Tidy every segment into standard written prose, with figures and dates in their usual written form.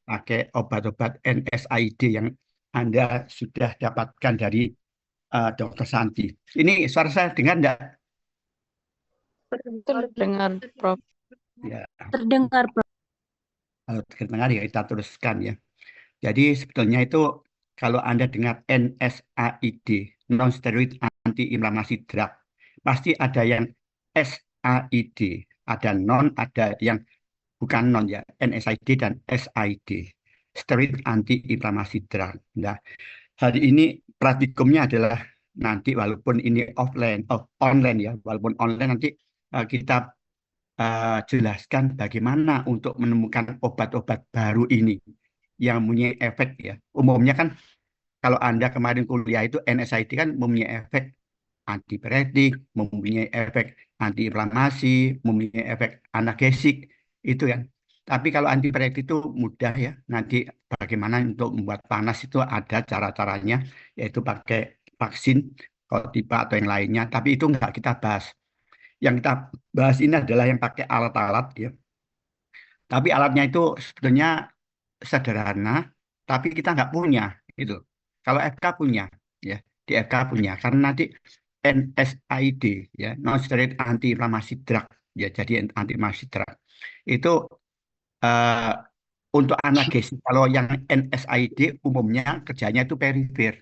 pakai obat-obat NSAID yang Anda sudah dapatkan dari Dokter Santi. Ini suara saya dengar enggak? Terdengar, Prof. Ya, Terdengar, Prof. kalau terdengar ya kita teruskan ya. Jadi sebetulnya itu kalau Anda dengar NSAID, non-steroid anti-inflamasi drug, pasti ada yang SAID, ada non, ada yang bukan non ya, NSAID dan SID, steroid anti-inflamasi drug. Nah, hari ini praktikumnya adalah nanti walaupun ini offline, online ya, walaupun online nanti kita jelaskan bagaimana untuk menemukan obat-obat baru ini yang mempunyai efek ya. Umumnya kan kalau Anda kemarin kuliah itu NSAID kan mempunyai efek antipiretik, mempunyai efek antiinflamasi, mempunyai efek analgesik itu kan. Tapi kalau antipiretik itu mudah ya. Nanti bagaimana untuk membuat panas itu ada cara-caranya, yaitu pakai vaksin, kalau tipe atau yang lainnya. Tapi itu nggak kita bahas. Yang kita bahas ini adalah yang pakai alat-alat ya. Tapi alatnya itu sebetulnya sederhana, tapi kita nggak punya gitu. Kalau FK punya, ya di FK punya, karena nanti NSAID ya, non-steroid anti-inflamasi drug ya, jadi anti-inflamasi drug itu eh, untuk analgesia. Kalau yang NSAID umumnya kerjanya itu perifer,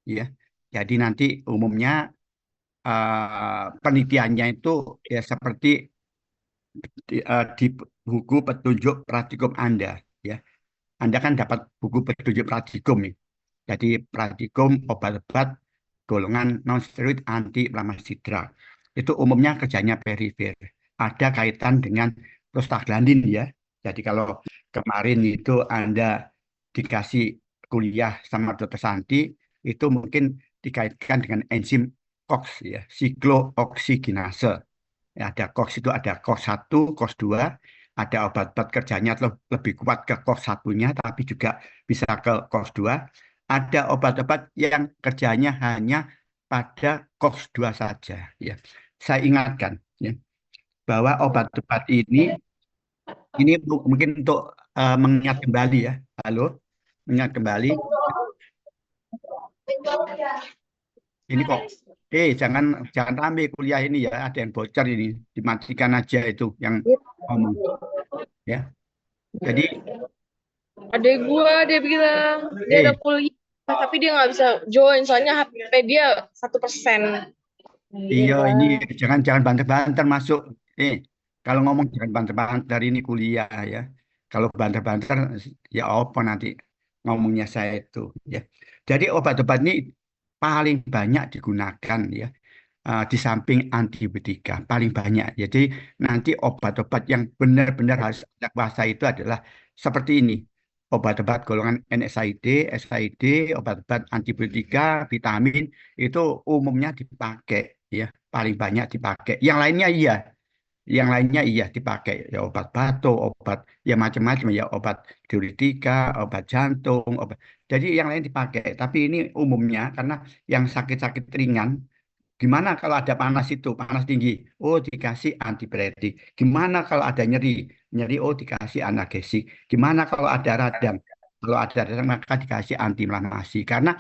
ya. Jadi nanti umumnya penelitiannya itu ya seperti di buku petunjuk praktikum Anda, ya. Anda kan dapat buku petunjuk praktikum nih. Jadi praktikum obat-obat golongan non-steroid anti-inflamasi drug. Itu umumnya kerjanya perifer. Ada kaitan dengan prostaglandin ya. Jadi kalau kemarin itu Anda dikasih kuliah sama Dr. Santi, itu mungkin dikaitkan dengan enzim COX ya, siklooksigenase. Ya, ada COX itu ada COX 1, COX 2, ada obat-obat kerjanya lebih kuat ke COX 1-nya, tapi juga bisa ke COX 2. Ada obat-obat yang kerjanya hanya pada COX 2 saja. Ya. Saya ingatkan ya, bahwa obat-obat ini mungkin untuk mengingat kembali ya. Halo, mengingat kembali. Ini kok, jangan jangan rame kuliah ini ya. Ada yang bocor ini, dimatikan aja itu yang ngomong ya. Jadi, Adek gua dia bilang dia ada eh, kuliah tapi dia nggak bisa join soalnya HP dia 1%. iya ini jangan jangan banter-banter masuk. Kalau ngomong jangan banter-banter ini kuliah ya. Kalau banter-banter ya apa nanti ngomongnya saya itu ya. Jadi obat-obat ini paling banyak digunakan ya. Di samping antibiotika paling banyak. Jadi nanti obat-obat yang benar-benar harus ada kuasa itu adalah seperti ini. Obat-obat golongan NSAID, SID, obat-obat antibiotika, vitamin itu umumnya dipakai ya, paling banyak dipakai. Yang lainnya iya dipakai ya obat batuk, obat ya macam-macam ya obat diuretika, obat jantung, obat. Jadi yang lain dipakai. Tapi ini umumnya karena yang sakit-sakit ringan. Gimana kalau ada panas itu, panas tinggi? Oh, dikasih antipiretik. Gimana kalau ada nyeri? Nyeri, oh dikasih analgesik. Gimana kalau ada radang? Kalau ada radang maka dikasih antiinflamasi. Karena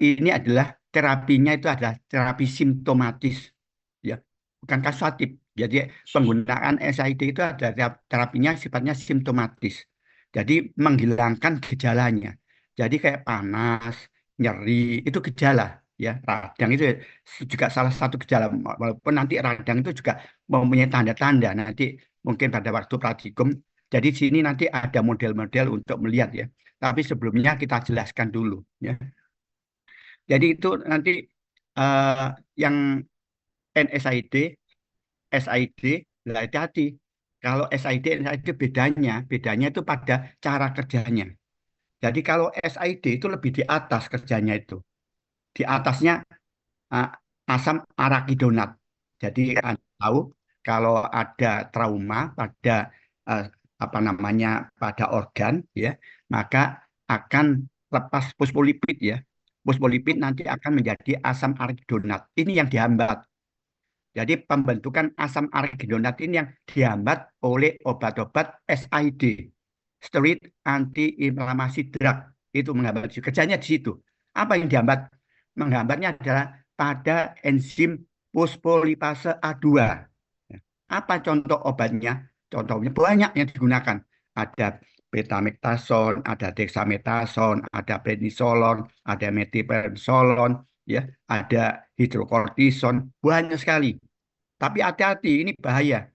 ini adalah terapinya itu adalah terapi simptomatis, ya, bukan kasuatif. Jadi penggunaan SID itu ada terapinya sifatnya simptomatis. Jadi menghilangkan gejalanya. Jadi kayak panas, nyeri itu gejala, ya. Radang itu juga salah satu gejala. Walaupun nanti radang itu juga mempunyai tanda-tanda. Nanti mungkin pada waktu praktikum. Jadi sini nanti ada model-model untuk melihat ya. Tapi sebelumnya kita jelaskan dulu, ya. Jadi itu nanti eh, yang NSAID, SID, lah hati-hati. Kalau SID, NSAID bedanya itu pada cara kerjanya. Jadi kalau SID itu lebih di atas kerjanya itu. Di atasnya eh, asam arakidonat. Jadi Anda tahu kalau ada trauma pada eh, apa namanya pada organ ya, maka akan lepas fosfolipid ya. Fosfolipid nanti akan menjadi asam arakidonat. Ini yang dihambat. Jadi pembentukan asam arakidonat ini yang dihambat oleh obat-obat SID, steroid antiinflamasi drug. Itu menghambat. Kerjanya di situ. Apa yang dihambat? Menghambatnya adalah pada enzim fosfolipase A2. Apa contoh obatnya? Contohnya banyak yang digunakan. Ada betamethasone, ada dexamethasone, ada prednisolon, ada methylprednisolon, ya, ada hidrokortison, banyak sekali. Tapi hati-hati, ini bahaya,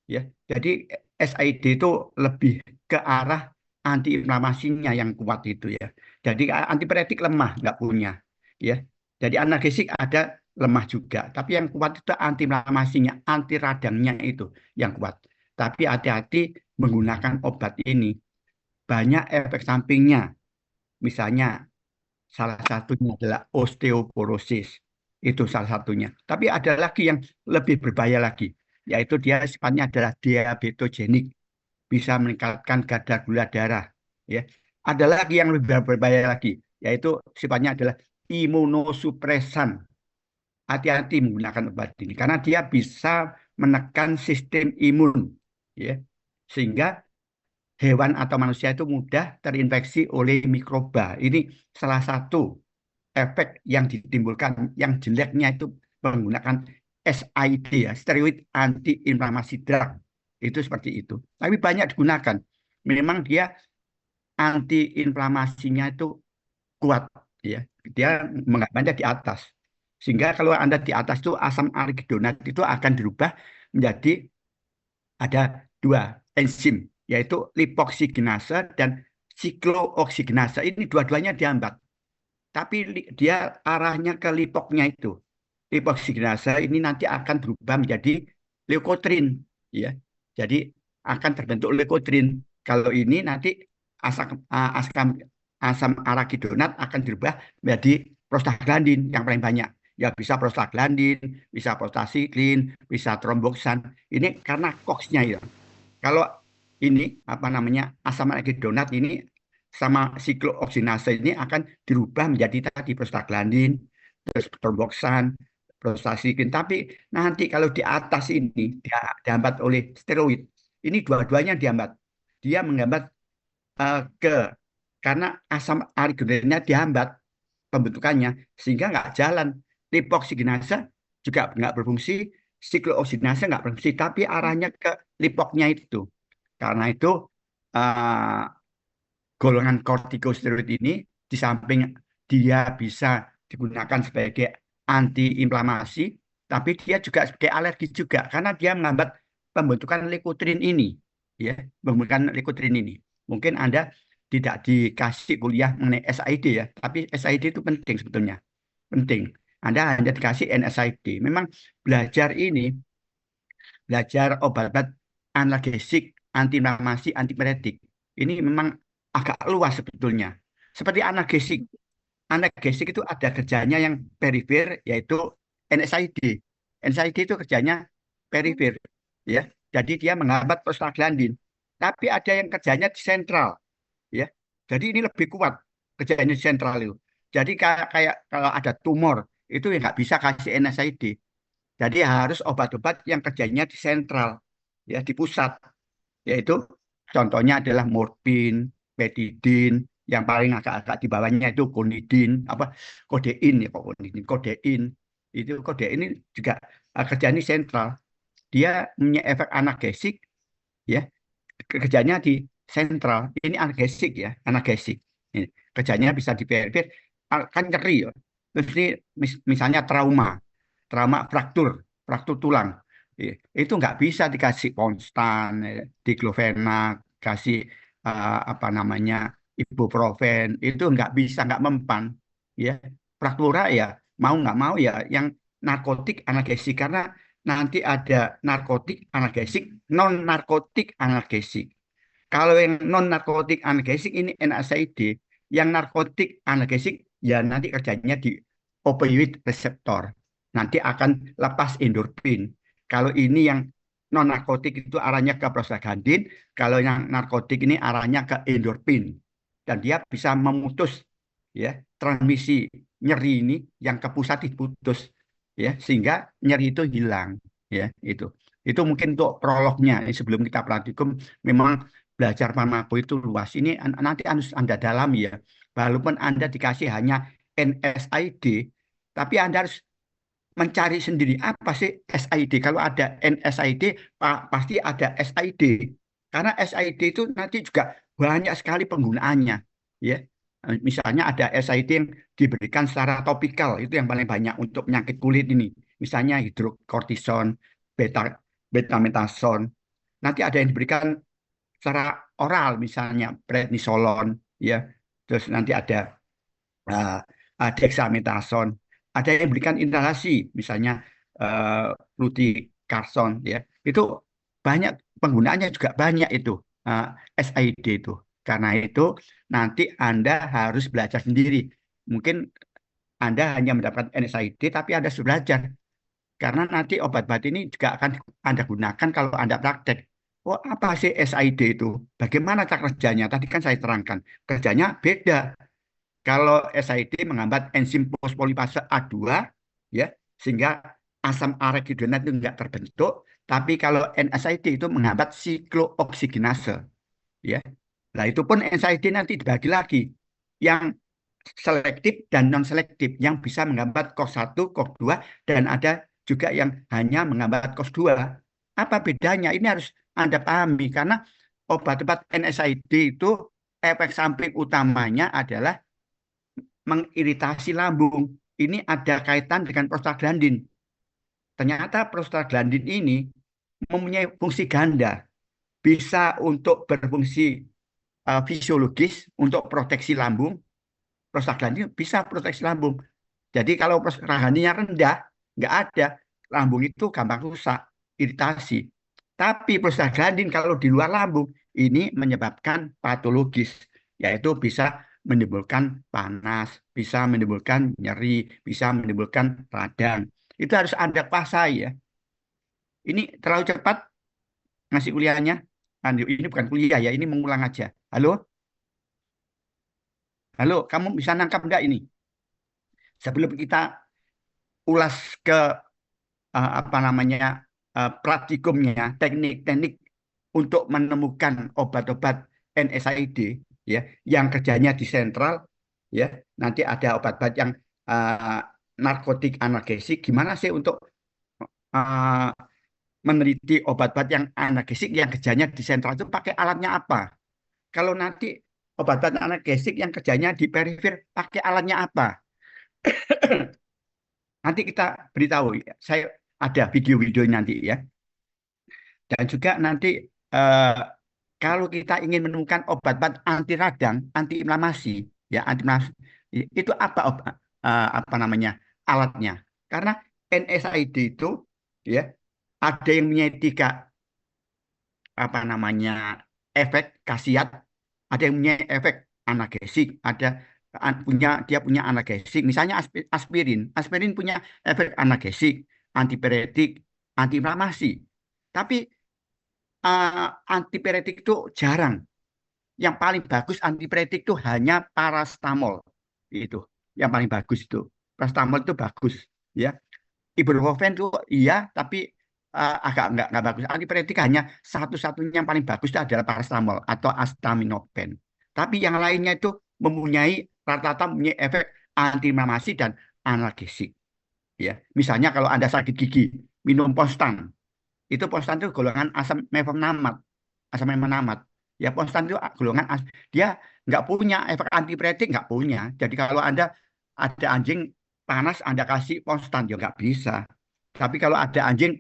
ya. Jadi SID itu lebih ke arah antiinflamasinya yang kuat itu, ya. Jadi antipiretik lemah, nggak punya, ya. Jadi analgesik ada lemah juga, tapi yang kuat itu antiinflamasinya, anti radangnya itu yang kuat. Tapi hati-hati menggunakan obat ini, banyak efek sampingnya. Misalnya salah satunya adalah osteoporosis. Itu salah satunya. Tapi ada lagi yang lebih berbahaya lagi, yaitu dia sifatnya adalah diabetogenik, bisa meningkatkan kadar gula darah. Ya, ada lagi yang lebih berbahaya lagi, yaitu sifatnya adalah imunosupresan. Hati-hati menggunakan obat ini karena dia bisa menekan sistem imun, ya, sehingga hewan atau manusia itu mudah terinfeksi oleh mikroba. Ini salah satu efek yang ditimbulkan, yang jeleknya itu menggunakan SID, ya, steroid anti-inflamasi drug. Itu seperti itu. Tapi banyak digunakan. Memang dia anti-inflamasinya itu kuat, ya. Dia mengamannya di atas. Sehingga kalau Anda di atas itu asam argidonat itu akan dirubah menjadi ada dua enzim, yaitu lipoksigenase dan siklooksigenase. Ini dua-duanya dihambat. Tapi dia arahnya ke lipoknya itu. Lipoksigenase ini nanti akan berubah menjadi leukotrin, ya. Jadi akan terbentuk leukotrin. Kalau ini nanti asam asam aragidonat akan berubah menjadi prostaglandin yang paling banyak. Ya bisa prostaglandin, bisa prostasiklin, bisa tromboksan. Ini karena koksnya ya. Kalau ini apa namanya asam aragidonat ini sama siklooksinase ini akan dirubah menjadi tadi prostaglandin, terus tromboksan, prostasiklin. Tapi nanti kalau di atas ini dia dihambat oleh steroid, ini dua-duanya dihambat. Dia menghambat ke karena asam argininnya dihambat pembentukannya sehingga nggak jalan. Lipoksigenase juga nggak berfungsi, siklooksinase nggak berfungsi, tapi arahnya ke lipoknya itu. Karena itu uh, golongan kortikosteroid ini di samping dia bisa digunakan sebagai antiinflamasi, tapi dia juga sebagai alergi juga karena dia menghambat pembentukan leukotrin ini, ya, pembentukan leukotrin ini. Mungkin Anda tidak dikasih kuliah mengenai SID, ya, tapi SID itu penting sebetulnya, penting. Anda hanya dikasih NSAID. Memang belajar ini, belajar obat-obat analgesik, antiinflamasi, antipiretik, ini memang agak luas sebetulnya. Seperti analgesik. Analgesik itu ada kerjanya yang perifer, yaitu NSAID. NSAID itu kerjanya perifer, ya. Jadi dia menghambat prostaglandin. Tapi ada yang kerjanya di sentral, ya. Jadi ini lebih kuat kerjanya di sentral itu. Jadi kayak kalau ada tumor itu ya nggak bisa kasih NSAID. Jadi harus obat-obat yang kerjanya di sentral, ya, di pusat, yaitu contohnya adalah morfin, betidin, yang paling agak-agak di bawahnya itu konidin, apa kodein, ya, kok konidin, kodein. Itu kodein ini juga kerjanya sentral. Dia punya efek analgesik, ya, kerjanya di sentral. Ini analgesik, ya, analgesik. Ini, kerjanya bisa di perifer, kan nyeri ya. Terus ini misalnya trauma, trauma fraktur, fraktur tulang. Itu nggak bisa dikasih konstan, diklofenak, kasih apa namanya ibuprofen, itu nggak bisa, nggak mempan, ya. Fraktura ya mau nggak mau ya yang narkotik analgesik karena nanti ada narkotik analgesik, non narkotik analgesik. Kalau yang non narkotik analgesik ini NSAID, yang narkotik analgesik ya nanti kerjanya di opioid reseptor, nanti akan lepas endorfin. Kalau ini yang non narkotik itu arahnya ke prostaglandin, kalau yang narkotik ini arahnya ke endorfin, dan dia bisa memutus, ya, transmisi nyeri ini yang ke pusat diputus, ya, sehingga nyeri itu hilang, ya. Itu mungkin untuk prolognya. Sebelum kita praktikum memang belajar farmako itu luas. Ini nanti harus Anda dalami ya. Walaupun Anda dikasih hanya NSAID, tapi Anda harus mencari sendiri apa sih SID. Kalau ada NSID, pasti ada SID. Karena SID itu nanti juga banyak sekali penggunaannya. Ya, misalnya ada SID yang diberikan secara topikal, itu yang paling banyak untuk penyakit kulit ini. Misalnya hidrokortison, beta betametason. Nanti ada yang diberikan secara oral, misalnya prednisolon, ya. Terus nanti ada dexamethasone. Ada yang berikan inhalasi, misalnya fluticasone, ya. Itu banyak penggunaannya juga banyak itu SID itu. Karena itu nanti Anda harus belajar sendiri. Mungkin Anda hanya mendapatkan NSAID, tapi Anda harus belajar. Karena nanti obat-obat ini juga akan Anda gunakan kalau Anda praktek. Oh, apa sih SID itu? Bagaimana cara kerjanya? Tadi kan saya terangkan. Kerjanya beda. Kalau SID menghambat enzim fosfolipase A2, ya, sehingga asam arekidonat itu enggak terbentuk. Tapi kalau NSAID itu menghambat siklooksigenase, ya. Nah, itu pun NSAID nanti dibagi lagi. Yang selektif dan non selektif, yang bisa menghambat COX-1, COX-2, dan ada juga yang hanya menghambat COX-2. Apa bedanya? Ini harus Anda pahami karena obat-obat NSAID itu efek samping utamanya adalah mengiritasi lambung. Ini ada kaitan dengan prostaglandin. Ternyata prostaglandin ini mempunyai fungsi ganda. Bisa untuk berfungsi fisiologis, untuk proteksi lambung. Prostaglandin bisa proteksi lambung. Jadi kalau prostaglandinnya rendah, nggak ada, lambung itu gampang rusak, iritasi. Tapi prostaglandin kalau di luar lambung, ini menyebabkan patologis, yaitu bisa menimbulkan panas, bisa menimbulkan nyeri, bisa menimbulkan radang. Itu harus Anda kuasai ya. Ini terlalu cepat ngasih kuliahnya. Ini bukan kuliah ya, ini mengulang aja. Halo? Halo, kamu bisa nangkap enggak ini? Sebelum kita ulas ke apa namanya praktikumnya, teknik-teknik untuk menemukan obat-obat NSAID ya yang kerjanya di sentral ya. Nanti ada obat-obat yang uh, narkotik analgesik. Gimana sih untuk uh, meneliti obat-obat yang analgesik yang kerjanya di sentral itu pakai alatnya apa? Kalau nanti obat-obat analgesik yang kerjanya di perifer pakai alatnya apa? Nanti kita beritahu. Saya ada video-video nanti ya. Dan juga nanti eh, kalau kita ingin menemukan obat-obat anti radang, anti inflamasi, ya anti inflamasi, itu apa namanya alatnya? Karena NSAID itu ya ada yang punya tiga apa namanya efek khasiat, ada yang punya efek analgesik, ada dia punya analgesik, misalnya aspirin, aspirin punya efek analgesik, antipiretik, antiinflamasi. Tapi antipiretik itu jarang. Yang paling bagus antipiretik itu hanya parastamol. Itu yang paling bagus itu. Parastamol itu bagus, ya. Ibuprofen itu iya, tapi agak nggak bagus. Antipiretik hanya satu-satunya yang paling bagus itu adalah parastamol atau acetaminophen. Tapi yang lainnya itu mempunyai rata-rata mempunyai efek antiinflamasi dan analgesik. Ya, misalnya kalau Anda sakit gigi, minum Postan. Itu Postan itu golongan asam mefenamat, asam mefenamat. Ya Postan itu golongan dia nggak punya efek antipiretik, nggak punya. Jadi kalau Anda ada anjing panas Anda kasih Postan ya nggak bisa. Tapi kalau ada anjing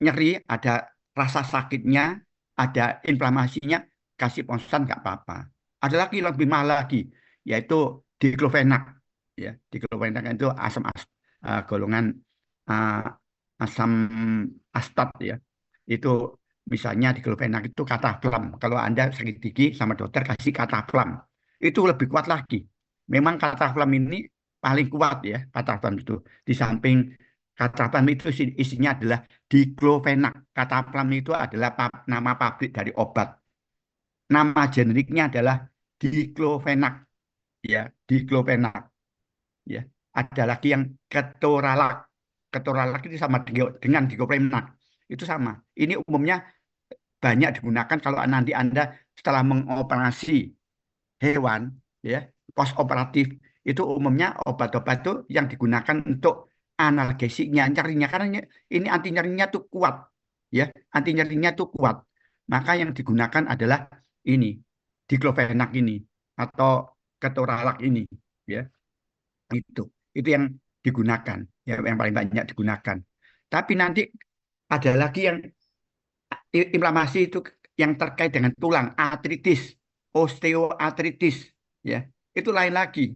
nyeri, ada rasa sakitnya, ada inflamasinya, kasih Postan nggak apa-apa. Ada lagi lebih mahal lagi, yaitu diklofenak. Ya, diklofenak itu golongan uh, asam astat ya. Itu misalnya diklofenak itu kataflam. Kalau Anda sakit gigi sama dokter kasih kataflam. Itu lebih kuat lagi. Memang kataflam ini paling kuat ya, kataflam itu. Di samping kataflam itu isinya adalah diklofenak. Kataflam itu adalah nama pabrik dari obat. Nama generiknya adalah diklofenak ya, diklofenak ya. Ada lagi yang ketoralak. Ketoralak itu sama dengan diklofenak. Itu sama. Ini umumnya banyak digunakan kalau nanti Anda setelah mengoperasi hewan, ya, post operatif itu umumnya obat-obat itu yang digunakan untuk analgesiknya, nyerinya, karena ini anti nyerinya tuh kuat, ya, anti nyerinya tuh kuat. Maka yang digunakan adalah ini, diklofenak ini atau ketoralak ini, ya, itu, itu yang digunakan, ya, yang paling banyak digunakan. Tapi nanti ada lagi yang inflamasi itu yang terkait dengan tulang, artritis, osteoartritis, ya, itu lain lagi.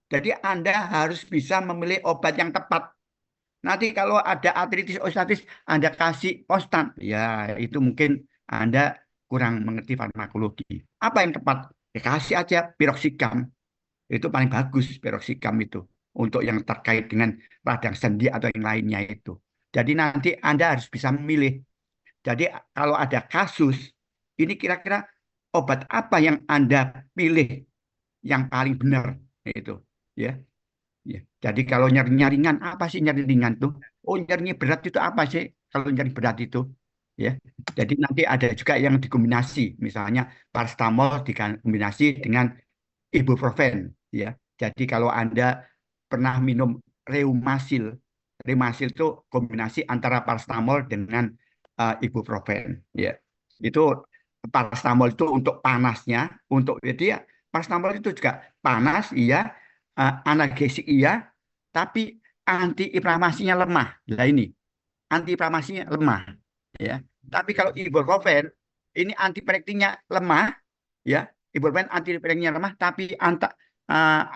Jadi Anda harus bisa memilih obat yang tepat. Nanti kalau ada artritis, osteoartritis, Anda kasih konstan, ya itu mungkin Anda kurang mengerti farmakologi. Apa yang tepat? Ya, kasih aja piroxicam, itu paling bagus piroxicam itu untuk yang terkait dengan radang sendi atau yang lainnya itu. Jadi nanti Anda harus bisa memilih. Jadi kalau ada kasus, ini kira-kira obat apa yang Anda pilih yang paling benar itu, ya. Ya. Jadi kalau nyerinya ringan, apa sih nyeri ringan tuh? Oh, nyerinya berat itu apa sih? Kalau nyeri berat itu, ya. Jadi nanti ada juga yang dikombinasi, misalnya paracetamol dikombinasi dengan ibuprofen, ya. Jadi kalau Anda pernah minum Reumasil, Reumasil itu kombinasi antara paracetamol dengan ibuprofen, ya. Itu paracetamol itu untuk panasnya, untuk jadi ya, paracetamol itu juga panas, iya, analgesik iya, tapi antiinflamasinya lemah. Nah ini antiinflamasinya lemah, ya. Tapi kalau ibuprofen ini antiperektinya lemah, ya. Ibuprofen antiperektinya lemah, tapi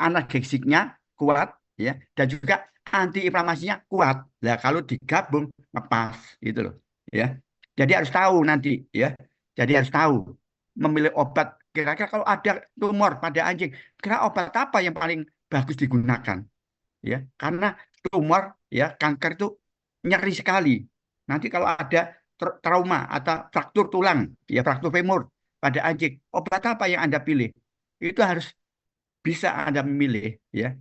analgesiknya kuat, ya, dan juga antiinflamasinya kuat. Nah kalau digabung ngepas gitu loh, ya. Jadi harus tahu nanti, ya. Jadi harus tahu memilih obat. Kira-kira kalau ada tumor pada anjing, kira obat apa yang paling bagus digunakan, ya, karena tumor, ya, kanker itu nyeri sekali. Nanti kalau ada trauma atau fraktur tulang, ya, fraktur femur pada anjing, obat apa yang Anda pilih? Itu harus bisa Anda memilih, ya,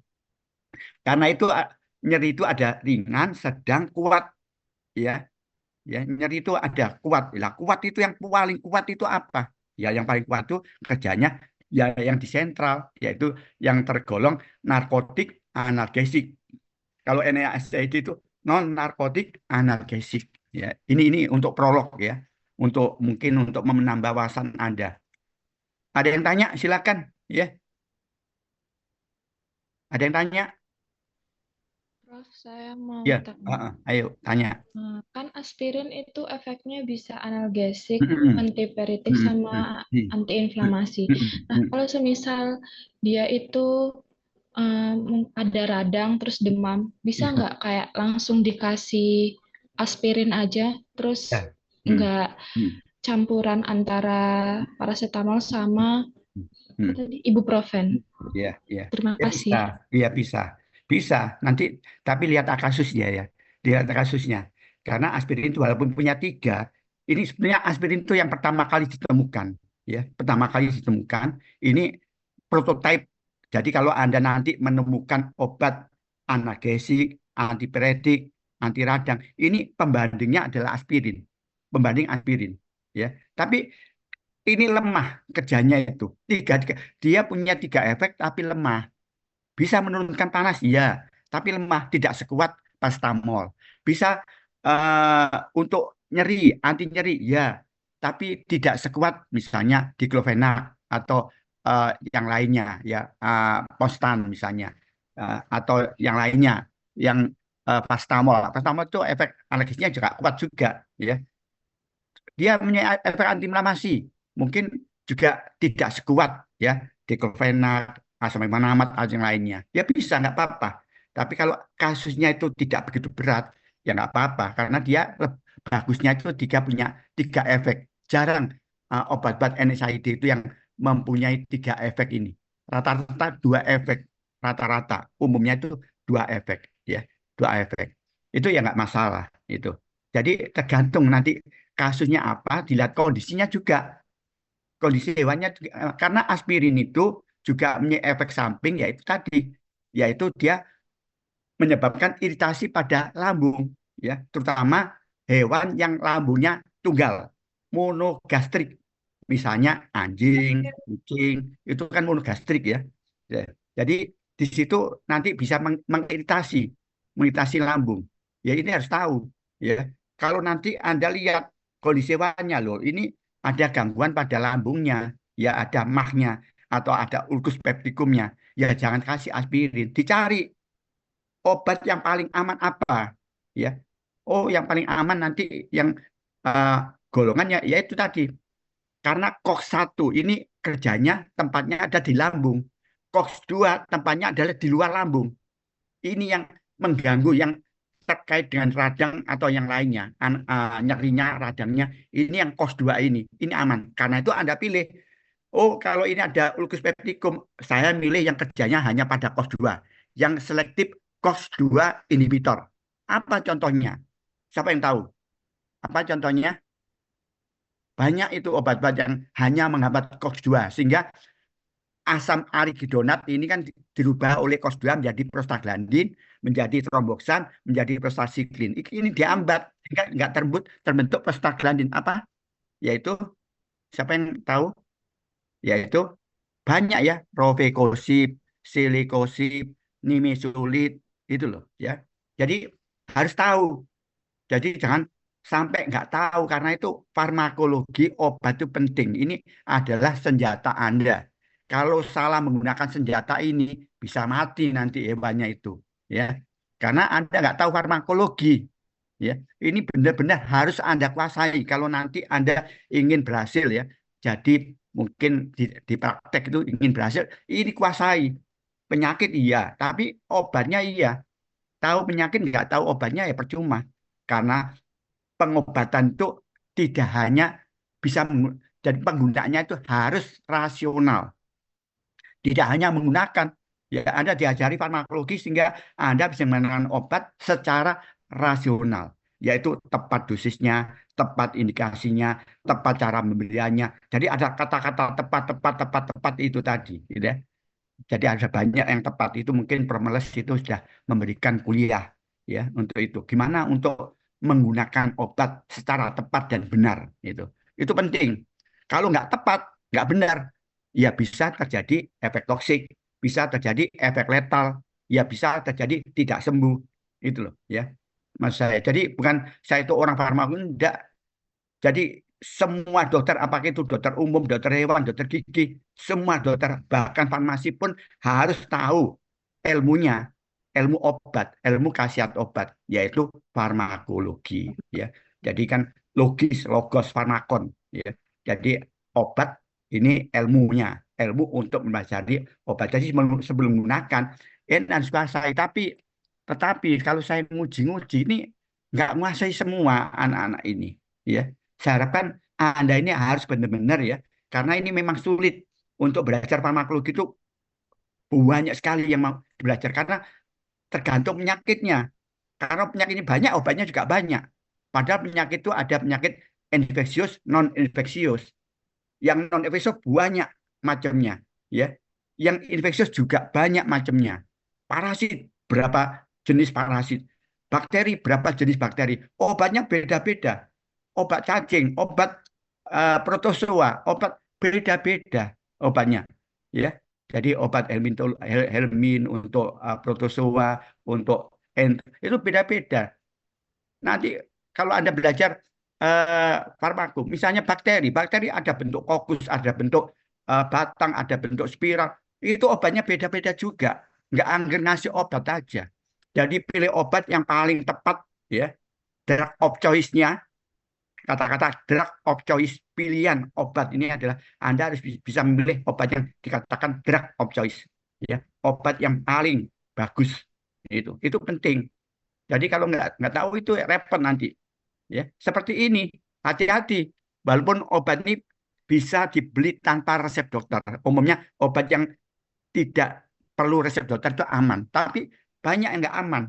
karena itu nyeri itu ada ringan, sedang, kuat, ya, ya, nyeri itu ada kuat. Lah kuat itu yang paling kuat itu apa? Ya yang paling kuat itu kerjanya ya yang di sentral, yaitu yang tergolong narkotik analgesik. Kalau NSAID itu non narkotik analgesik. Ya, ini untuk prolog, ya, untuk mungkin untuk menambah wawasan Anda. Ada yang tanya? Silakan. Ya, ada yang tanya? Prof, saya mau Ya, tanya. ayo tanya. Kan aspirin itu efeknya bisa analgesik, Mm-mm. antipyretik, Mm-mm. sama Mm-mm. antiinflamasi. Nah, Mm-mm. kalau semisal dia itu ada radang terus demam, bisa Ya, nggak kayak langsung dikasih aspirin aja, terus ya. Mm. nggak Mm. campuran antara paracetamol sama apa Mm. tadi, ibuprofen? Ya, ya, Terima ya bisa, kasih. ya bisa, bisa. Nanti, tapi lihat kasusnya, ya, lihat kasusnya. Karena aspirin itu walaupun punya tiga, ini sebenarnya aspirin itu yang pertama kali ditemukan, ya, pertama kali ditemukan. Ini prototipe. Jadi kalau Anda nanti menemukan obat analgesik, antipiretik, anti radang, ini pembandingnya adalah aspirin, pembanding aspirin, ya. Tapi ini lemah kerjanya itu. Dia punya tiga efek tapi lemah. Bisa menurunkan panas, iya, tapi lemah, tidak sekuat paracetamol. Bisa untuk nyeri, anti nyeri, ya, tapi tidak sekuat misalnya diklofenak atau yang lainnya, ya, Postan misalnya. Atau yang lainnya, yang paracetamol. Paracetamol itu efek analgesisnya juga kuat juga, ya. Dia punya efek antiinflamasi, mungkin juga tidak sekuat, ya, diklofenak, asam amat atau yang lainnya. Ya bisa, nggak apa-apa. Tapi kalau kasusnya itu tidak begitu berat, ya nggak apa-apa, karena dia bagusnya itu punya tiga efek. Jarang obat-obat NSAID itu yang mempunyai tiga efek ini. Rata-rata dua efek, rata-rata umumnya itu dua efek, ya, dua efek. Itu ya nggak masalah itu. Jadi tergantung nanti kasusnya apa, dilihat kondisinya juga, kondisi hewannya juga. Karena aspirin itu juga punya efek samping, yaitu tadi, yaitu dia menyebabkan iritasi pada lambung, ya, terutama hewan yang lambungnya tunggal, monogastrik. misalnya anjing, kucing, itu kan monogastrik ya. Ya. Jadi di situ nanti bisa mengiritasi lambung. Ya ini harus tahu. Ya, kalau nanti Anda lihat kondisi hewannya loh, ini ada gangguan pada lambungnya, ya ada mahnya atau ada ulkus peptikumnya, ya jangan kasih aspirin, dicari obat yang paling aman apa, ya. Oh, yang paling aman nanti yang eh, golongannya yaitu tadi karena COX-1 ini kerjanya tempatnya ada di lambung. COX-2 tempatnya adalah di luar lambung. Ini yang mengganggu yang terkait dengan radang atau yang lainnya. Nyerinya, radangnya. Ini yang COX-2 ini. Ini aman. Karena itu Anda pilih. Oh, kalau ini ada ulcus pepticum, saya milih yang kerjanya hanya pada COX-2. Yang selektif COX-2 inhibitor. Apa contohnya? Siapa yang tahu? Apa contohnya? Banyak itu obat-obat yang hanya menghambat COX-2 sehingga asam arigidonat ini kan dirubah oleh COX-2 menjadi prostaglandin, menjadi tromboksan, menjadi prostacyclin. Ini dihambat sehingga nggak terbentuk prostaglandin apa? Yaitu siapa yang tahu? Yaitu banyak ya, rovekosib, silikosib, nimesulid itu loh ya. Jadi harus tahu. Jadi jangan sampai nggak tahu karena itu farmakologi obat itu penting. Ini adalah senjata Anda. Kalau salah menggunakan senjata ini bisa mati nanti hewannya itu, ya. Karena Anda nggak tahu farmakologi, ya. Ini benar-benar harus Anda kuasai. Kalau nanti Anda ingin berhasil, ya. Jadi mungkin di praktek itu ingin berhasil, ini kuasai. Penyakit iya, tapi obatnya iya. Tahu penyakit nggak tahu obatnya ya percuma. Karena pengobatan itu tidak hanya bisa dan penggunaannya itu harus rasional. Tidak hanya menggunakan, ya Anda diajari farmakologi sehingga Anda bisa menggunakan obat secara rasional, yaitu tepat dosisnya, tepat indikasinya, tepat cara pemberiannya. Jadi ada kata-kata tepat, tepat, tepat, tepat itu tadi, gitu ya. Jadi ada banyak yang tepat itu mungkin Permeles itu sudah memberikan kuliah ya untuk itu. Gimana untuk menggunakan obat secara tepat dan benar itu. Itu penting. Kalau nggak tepat, nggak benar, ya bisa terjadi efek toksik, bisa terjadi efek letal, ya bisa terjadi tidak sembuh. Itu loh ya. Mas saya. Jadi bukan saya itu orang farmaka enggak. Jadi semua dokter, apakah itu dokter umum, dokter hewan, dokter gigi, semua dokter, bahkan farmasi pun harus tahu ilmunya, ilmu obat, ilmu khasiat obat, yaitu farmakologi. Ya, jadi kan logis, logos, farmakon. Ya, jadi obat ini ilmunya, ilmu untuk mempelajari obat. Jadi sebelum menggunakan, ini harus kuasai. Tetapi kalau saya nguji-nguji ini nggak menguasai semua anak-anak ini. Ya, saya harapkan Anda ini harus benar-benar ya, karena ini memang sulit untuk belajar farmakologi itu banyak sekali yang mau belajar karena tergantung penyakitnya. Karena penyakit ini banyak, obatnya juga banyak. Padahal penyakit itu ada penyakit infeksius, non-infeksius. Yang non-infeksius banyak macamnya, ya. Yang infeksius juga banyak macamnya. Parasit berapa jenis parasit? Bakteri berapa jenis bakteri? Obatnya beda-beda. Obat cacing, obat protozoa, obat beda-beda obatnya, ya. Jadi obat helmin untuk protozoa, untuk itu beda-beda. Nanti kalau Anda belajar farmakum, misalnya bakteri, bakteri ada bentuk kokus, ada bentuk batang, ada bentuk spiral, itu obatnya beda-beda juga. Nggak anggar ngasih obat aja. Jadi pilih obat yang paling tepat, ya. Drug of choice-nya, kata-kata drug of choice, pilihan obat ini adalah Anda harus bisa memilih obat yang dikatakan drug of choice, ya. Obat yang paling bagus itu penting. Jadi kalau nggak tahu itu repot nanti, ya. Seperti ini, hati-hati. Walaupun obat ini bisa dibeli tanpa resep dokter. Umumnya obat yang tidak perlu resep dokter itu aman, tapi banyak yang nggak aman.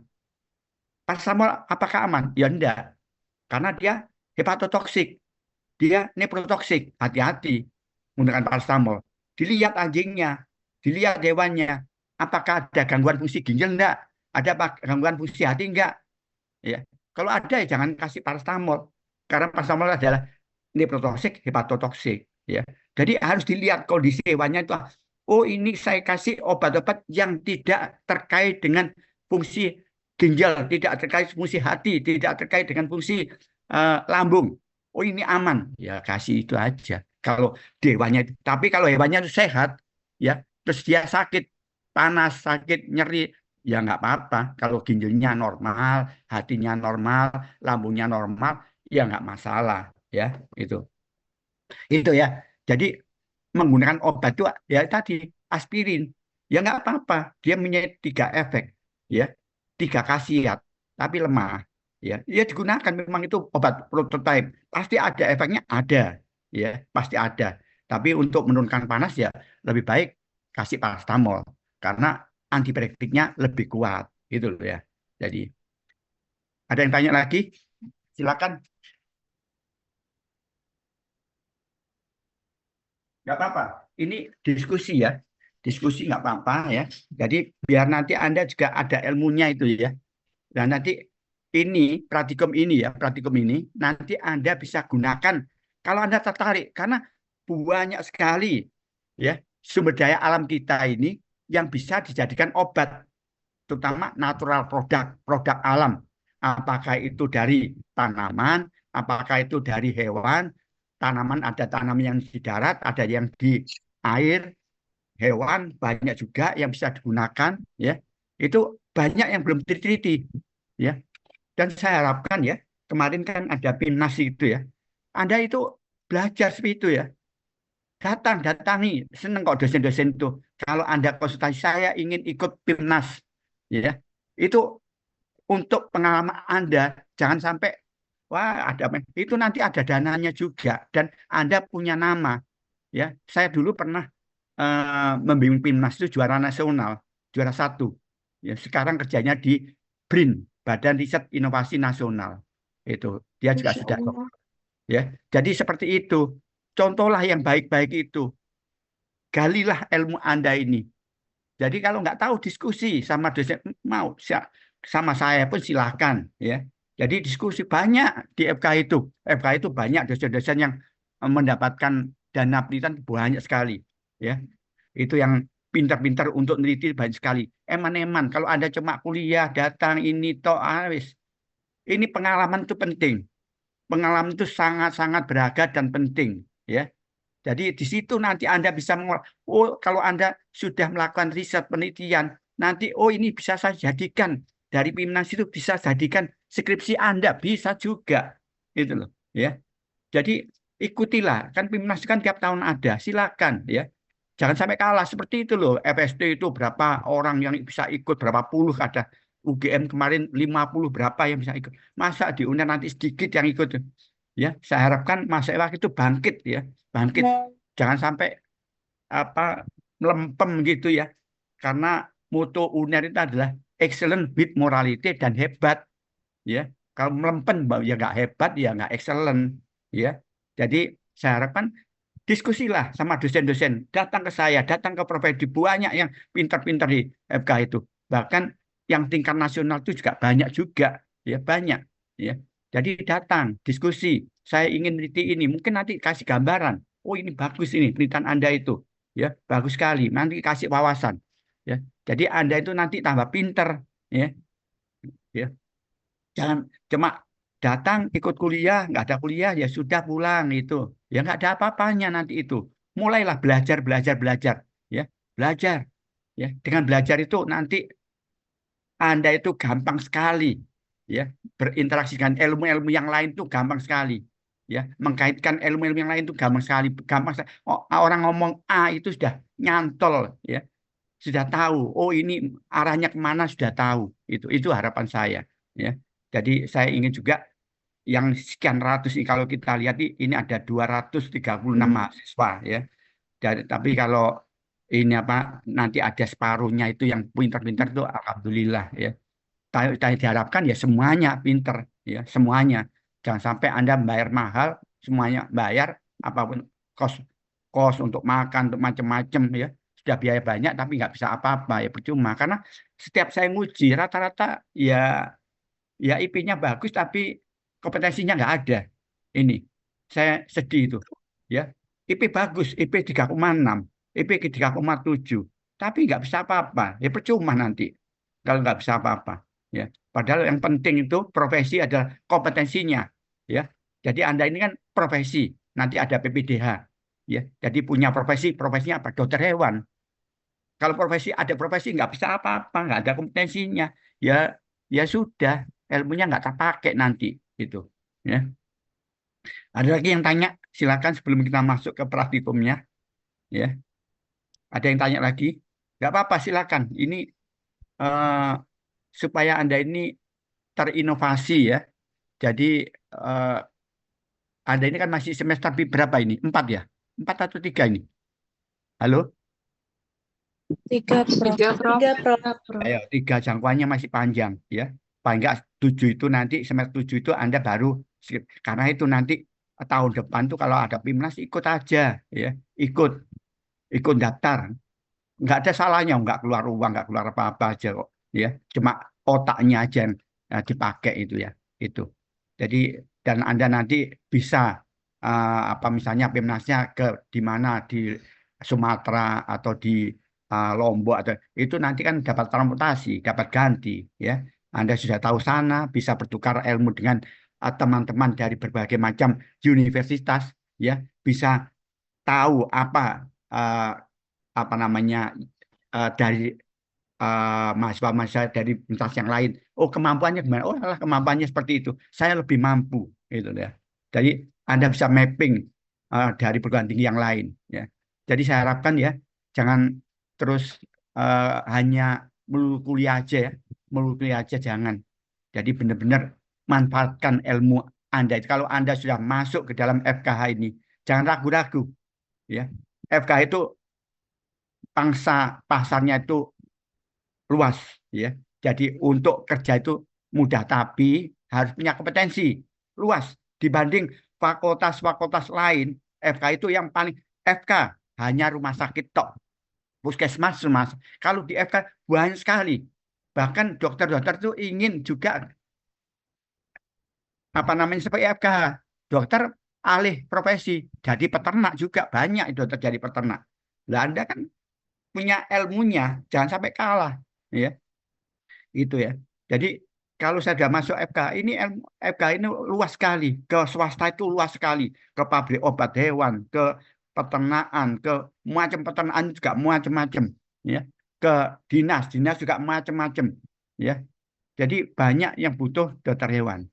Paracetamol apakah aman? Ya enggak, karena dia hepatotoksik, dia nephrotoksik. Hati-hati menggunakan paracetamol. Dilihat anjingnya, dilihat hewannya, apakah ada gangguan fungsi ginjal enggak? Ada gangguan fungsi hati enggak? Ya. Kalau ada ya jangan kasih paracetamol. Karena paracetamol adalah nephrotoksik, hepatotoksik. ya. Jadi harus dilihat kondisi hewannya itu. Oh, ini saya kasih obat-obat yang tidak terkait dengan fungsi ginjal, tidak terkait fungsi hati, tidak terkait dengan fungsi lambung. Oh, ini aman, ya kasih itu aja. Kalau hewannya, tapi kalau hewannya itu sehat, ya, terus dia sakit, panas, sakit, nyeri, ya nggak apa-apa. Kalau ginjalnya normal, hatinya normal, lambungnya normal, ya nggak masalah, ya itu. Itu ya. Jadi menggunakan obat itu ya tadi aspirin. Ya nggak apa-apa. Dia punya 3 efek, ya, 3 khasiat, tapi lemah. Ya, ya digunakan memang itu obat prototipe. Pasti ada efeknya, ada, ya, pasti ada. Tapi untuk menurunkan panas ya lebih baik kasih paracetamol karena antipirektiknya lebih kuat, gitu loh ya. Jadi ada yang tanya lagi? Silakan. Nggak apa-apa. Ini diskusi ya. Diskusi nggak apa-apa ya. Jadi biar nanti Anda juga ada ilmunya itu ya. Dan nanti praktikum ini nanti Anda bisa gunakan kalau Anda tertarik karena banyak sekali ya sumber daya alam kita ini yang bisa dijadikan obat, terutama natural produk alam. Apakah itu dari tanaman, apakah itu dari hewan, tanaman ada tanaman yang di darat, ada yang di air, hewan banyak juga yang bisa digunakan ya. Itu banyak yang belum diteliti ya. Dan saya harapkan ya, kemarin kan ada PIMNAS itu ya. Anda itu belajar seperti itu ya. Datangi, seneng kok dosen-dosen itu. Kalau Anda konsultasi saya ingin ikut PIMNAS ya. Itu untuk pengalaman Anda, jangan sampai wah ada itu nanti ada dananya juga dan Anda punya nama ya. Saya dulu pernah membimbing PIMNAS itu juara nasional, juara 1. Ya, sekarang kerjanya di BRIN, Badan Riset Inovasi Nasional. Itu dia juga Masya sudah Allah. ya. Jadi seperti itu. Contohlah yang baik-baik itu. Galilah ilmu Anda ini. Jadi kalau nggak tahu diskusi sama dosen mau sama saya pun silakan ya. Jadi diskusi banyak di FK itu. FK itu banyak dosen-dosen yang mendapatkan dana penelitian banyak sekali ya. Itu yang pintar-pintar untuk meneliti banyak sekali. Eman-eman kalau Anda cuma kuliah datang ini toh wis. Ini pengalaman itu penting. Pengalaman itu sangat-sangat berharga dan penting ya. Jadi di situ nanti Anda bisa oh kalau Anda sudah melakukan riset penelitian, nanti oh ini bisa saya jadikan dari PIMNAS itu bisa jadikan skripsi Anda bisa juga. Itu loh, ya. Jadi ikutilah, kan PIMNAS kan tiap tahun ada, silakan ya. Jangan sampai kalah seperti itu loh. FST itu berapa orang yang bisa ikut, berapa puluh ada. UGM kemarin 50 berapa yang bisa ikut. Masa di UNER nanti sedikit yang ikut. Ya, saya harapkan Mas Ewak itu bangkit ya, bangkit. Jangan sampai apa melempem gitu ya. Karena moto UNER itu adalah excellent with morality dan hebat ya. Kalau melempem ya nggak hebat ya nggak excellent ya. Jadi saya harapkan diskusilah sama dosen-dosen, datang ke saya, datang ke Profedi, banyak yang pintar-pintar di FK itu. Bahkan yang tingkat nasional itu juga banyak juga, ya banyak, ya. Jadi datang, diskusi. Saya ingin meneliti ini, mungkin nanti kasih gambaran. Oh ini bagus ini penelitian Anda itu, ya bagus sekali. Nanti kasih wawasan, ya. Jadi Anda itu nanti tambah pinter, ya, ya. Jangan cuma datang ikut kuliah, nggak ada kuliah ya sudah pulang itu. Ya nggak ada apa-apanya nanti itu. Mulailah belajar, belajar, belajar. Ya, belajar. Ya, dengan belajar itu nanti Anda itu gampang sekali. Ya, berinteraksi dengan ilmu-ilmu yang lain itu gampang sekali. Ya, mengkaitkan ilmu-ilmu yang lain itu gampang sekali. Gampang sekali. Oh, orang ngomong A itu sudah nyantol. Ya, sudah tahu. Oh ini arahnya kemana sudah tahu. Itu harapan saya. Ya, jadi saya ingin juga yang sekian ratus ini kalau kita lihat ini ada 236 mahasiswa ya. Tapi kalau ini apa nanti ada separuhnya itu yang pintar-pintar itu alhamdulillah ya. Diharapkan ya semuanya pintar ya, semuanya. Jangan sampai Anda bayar mahal, semuanya bayar apapun kos kos untuk makan untuk macam-macam ya. Sudah biaya banyak tapi nggak bisa apa-apa ya percuma karena setiap saya nguji rata-rata ya IP-nya bagus tapi kompetensinya nggak ada. Ini saya sedih itu. Ya, IP bagus, IP 3,6, IP 3,7, tapi nggak bisa apa-apa. Ya percuma nanti kalau nggak bisa apa-apa. Ya, padahal yang penting itu profesi adalah kompetensinya. Ya, jadi Anda ini kan profesi, nanti ada PPDH. Ya, jadi punya profesi, profesinya apa? Dokter hewan. Kalau profesi ada profesi nggak bisa apa-apa, nggak ada kompetensinya, ya ya sudah, ilmunya nggak terpakai nanti itu. Ya, ada lagi yang tanya, silakan sebelum kita masuk ke praktikumnya. Ya, ada yang tanya lagi? Nggak apa-apa, silakan. Ini eh, supaya Anda ini terinovasi ya. Jadi eh, Anda ini kan masih semester berapa ini? 4 ya? 4 atau 3 ini? Halo? 3, Prof. 3, Prof. Ayo, 3 jangkauannya masih panjang ya. Paling nggak 7 itu nanti semester 7 itu Anda baru skip. Karena itu nanti tahun depan tuh kalau ada PIMNAS ikut aja ya. Ikut ikut daftar. Nggak ada salahnya, nggak keluar uang, nggak keluar apa-apa aja kok ya. Cuma otaknya aja yang dipakai itu ya. Itu. Jadi dan Anda nanti bisa apa misalnya PIMNASnya ke di mana di Sumatera atau di Lombok atau itu nanti kan dapat transportasi, dapat ganti ya. Anda sudah tahu sana, bisa bertukar ilmu dengan teman-teman dari berbagai macam universitas ya, bisa tahu uh, apa namanya dari mahasiswa-mahasiswa dari universitas yang lain. Oh, kemampuannya gimana? Oh, alah, kemampuannya seperti itu. Saya lebih mampu, gitu ya. Jadi Anda bisa mapping dari perguruan tinggi yang lain, ya. Jadi saya harapkan ya, jangan terus hanya melulu kuliah aja ya, melulu kuliah aja jangan. Jadi benar-benar manfaatkan ilmu Anda. Kalau Anda sudah masuk ke dalam FKH ini, jangan ragu-ragu, ya. FKH itu pangsa pasarnya itu luas ya. Jadi untuk kerja itu mudah tapi harus punya kompetensi luas dibanding fakultas-fakultas lain. FK itu yang paling FK hanya rumah sakit tok, puskesmas rumah. Kalau di FK banyak sekali. Bahkan dokter-dokter itu ingin juga apa namanya seperti FK. Dokter alih profesi jadi peternak juga banyak itu terjadi peternak. Lah Anda kan punya ilmunya, jangan sampai kalah ya. Itu ya. Jadi kalau saya sudah masuk FK ini FK ini luas sekali, ke swasta itu luas sekali, ke pabrik obat hewan, ke peternakan, ke macam peternakan juga macam-macam, ya. Ke dinas juga macam-macam, ya. Jadi banyak yang butuh dokter hewan.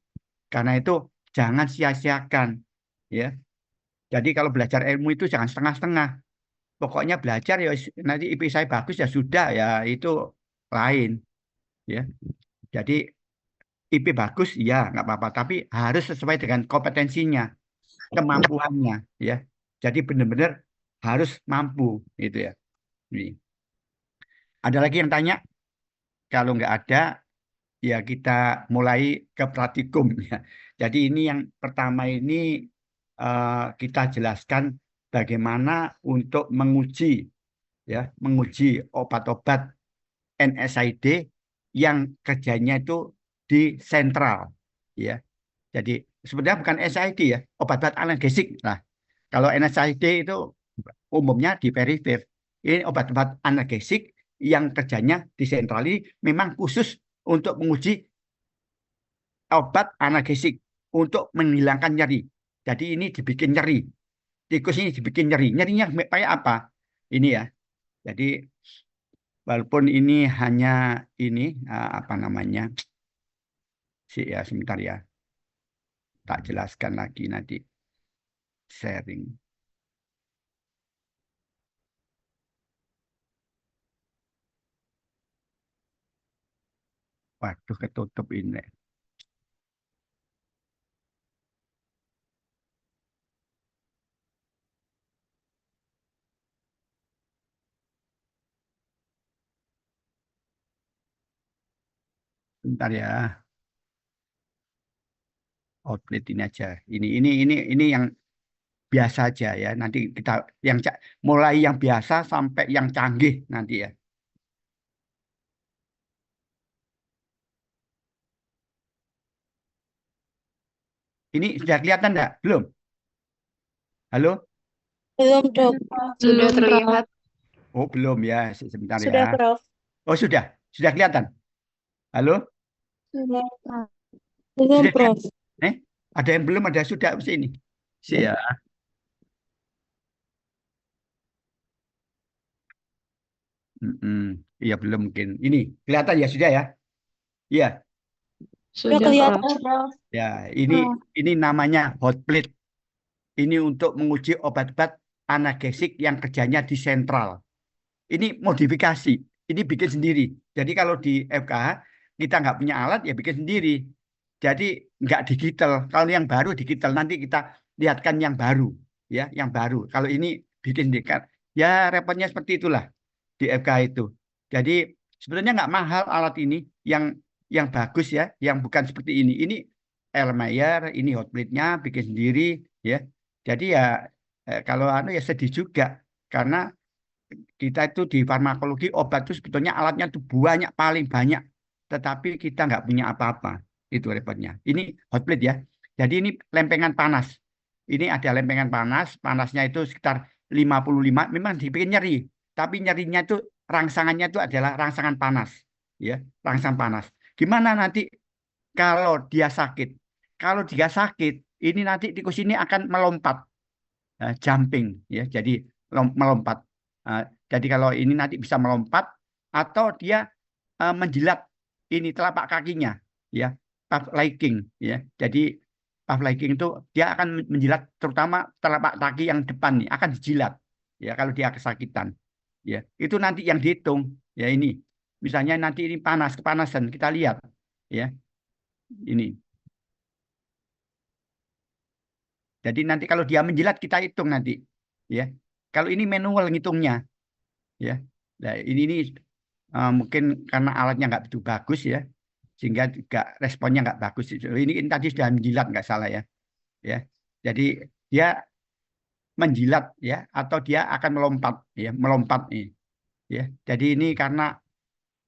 Karena itu jangan sia-siakan, ya. Jadi kalau belajar ilmu itu jangan setengah-setengah. Pokoknya belajar ya nanti IP saya bagus ya sudah ya itu lain, ya. Jadi IP bagus, ya nggak apa-apa. Tapi harus sesuai dengan kompetensinya, kemampuannya, ya. Jadi benar-benar harus mampu, gitu ya. Ini. Ada lagi yang tanya? Kalau nggak ada, ya kita mulai ke praktikum, ya. Jadi ini yang pertama ini kita jelaskan bagaimana untuk menguji, ya, menguji obat-obat NSAID yang kerjanya itu di sentral, ya. Jadi sebenarnya bukan NSAID ya, obat-obat analgesik. Nah, kalau NSAID itu umumnya di perifer. Ini obat-obat analgesik yang kerjanya di sentral ini memang khusus untuk menguji obat analgesik untuk menghilangkan nyeri. Jadi ini dibikin nyeri. Tikus ini dibikin nyeri. Nyerinya kayak apa? Ini ya. Jadi walaupun ini hanya ini apa namanya? Sih ya sebentar ya. Tak jelaskan lagi nanti sharing. Waduh, ketutup ini. Bentar ya. Outlet ini aja. Ini yang biasa aja ya. Nanti kita yang mulai yang biasa sampai yang canggih nanti ya. Ini sudah kelihatan enggak? Belum? Halo? Belum, Dok. Sudah Belum, Prof. terlihat. Oh, belum ya. Sebentar Sudah, ya. Prof. Oh, sudah kelihatan. Halo, Sudah, Prof. Belum, sudah Prof. kelihatan. Ada yang belum, ada sudah sini. Ya. Iya belum mungkin. Ini kelihatan ya sudah ya. Iya. Sudah Sudah, kelihatan, Prof. Prof. Ya, ini namanya hot plate. Ini untuk menguji obat-obat analgesik yang kerjanya di sentral. Ini modifikasi. Ini bikin sendiri. Jadi kalau di FKH kita nggak punya alat ya bikin sendiri. Jadi nggak digital. Kalau yang baru digital nanti kita lihatkan yang baru, ya, yang baru. Kalau ini bikin sendiri, ya repotnya seperti itulah di FKH itu. Jadi sebenarnya nggak mahal alat ini yang bagus ya, yang bukan seperti ini. Ini Erlenmeyer, ini hot plate-nya bikin sendiri, ya. Jadi ya kalau ya sedih juga karena kita itu di farmakologi obat itu sebetulnya alatnya itu banyak paling banyak, tetapi kita nggak punya apa-apa. Itu repotnya. Ini hot plate ya. Jadi ini lempengan panas. Ini ada lempengan panas, panasnya itu sekitar 55. Memang dibikin nyeri, tapi nyerinya itu rangsangannya itu adalah rangsangan panas, ya, rangsang panas. Gimana nanti kalau dia sakit? Kalau dia sakit, ini nanti tikus ini akan melompat, jumping, ya, jadi melompat. Jadi kalau ini nanti bisa melompat atau dia menjilat ini telapak kakinya, ya, puff liking, ya. Jadi puff liking itu dia akan menjilat terutama telapak kaki yang depan nih akan dijilat, ya, kalau dia kesakitan, ya. Itu nanti yang dihitung, ya, ini. Misalnya nanti ini kepanasan kita lihat, ya, ini. Jadi nanti kalau dia menjilat kita hitung nanti, ya. Kalau ini manual ngitungnya, ya. Nah, ini mungkin karena alatnya nggak begitu bagus ya, sehingga juga responnya nggak bagus. Ini tadi sudah menjilat nggak salah ya, ya. Jadi dia menjilat ya, atau dia akan melompat ya, melompat nih, ya. Jadi ini karena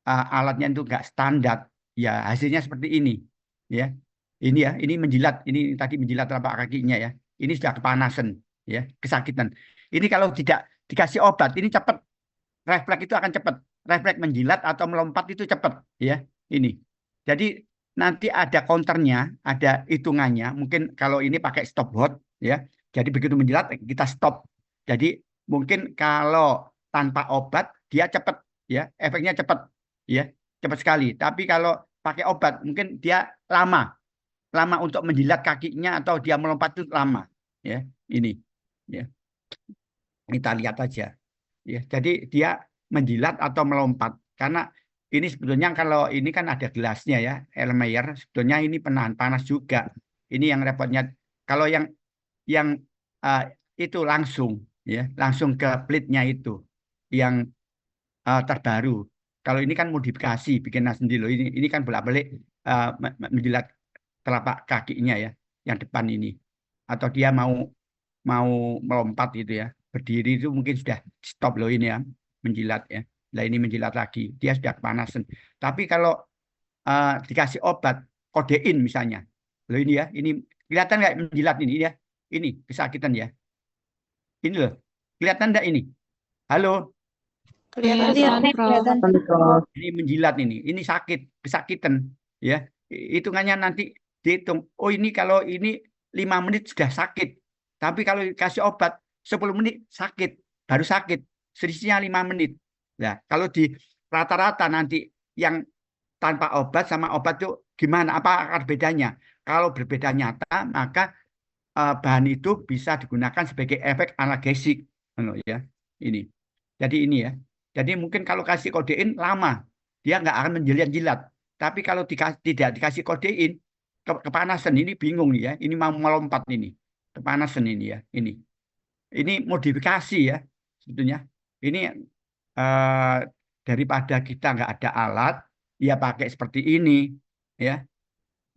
alatnya itu nggak standar, ya hasilnya seperti ini, ya. Ini ya, ini menjilat, ini tadi menjilat telapak kakinya ya. Ini sudah kepanasan, ya, kesakitan. Ini kalau tidak dikasih obat, ini cepat. Refleks itu akan cepat. Refleks menjilat atau melompat itu cepat, ya. Ini. Jadi nanti ada counternya, ada hitungannya. Mungkin kalau ini pakai stopwatch, ya. Jadi begitu menjilat kita stop. Jadi mungkin kalau tanpa obat dia cepat, ya. Efeknya cepat, ya. Cepat sekali. Tapi kalau pakai obat mungkin dia lama untuk menjilat kakinya atau dia melompat itu lama, ya. Ini, ya. Kita lihat aja. Ya, jadi dia menjilat atau melompat karena ini sebetulnya kalau ini kan ada gelasnya ya, Erlenmeyer sebetulnya ini penahan panas juga. Ini yang repotnya kalau yang uh, itu langsung ya, langsung ke plate-nya itu yang terbaru. Kalau ini kan modifikasi bikin sendiri loh. Ini kan bolak-balik menjilat telapak kakinya ya, yang depan ini. Atau dia mau mau melompat gitu ya, berdiri itu mungkin sudah stop loh ini ya, menjilat ya. Nah ini menjilat lagi, dia sudah kepanasan. Tapi kalau dikasih obat kodein misalnya, loh ini ya, ini kelihatan nggak menjilat ini ya, ini kesakitan ya, ini loh, kelihatan nggak ini? Halo, Kelihatan, Kelihatan, Prof. Prof. ini menjilat ini sakit, kesakitan ya. Hitungannya nanti dihitung. Oh ini kalau ini 5 menit sudah sakit. Tapi kalau dikasih obat 10 menit sakit, baru sakit. Selisihnya 5 menit. Nah, kalau di rata-rata nanti yang tanpa obat sama obat itu gimana? Apa akar bedanya? Kalau berbeda nyata, maka bahan itu bisa digunakan sebagai efek analgesik. Ya, ini. Jadi ini ya. Jadi mungkin kalau kasih kodein lama, dia nggak akan menjilat-jilat. Tapi kalau tidak dikasih kodein, kepanasan ini bingung nih ya. Ini mau melompat ini, kepanasan ini ya. Ini modifikasi ya sebetulnya. Ini eh, daripada kita nggak ada alat, ya pakai seperti ini ya.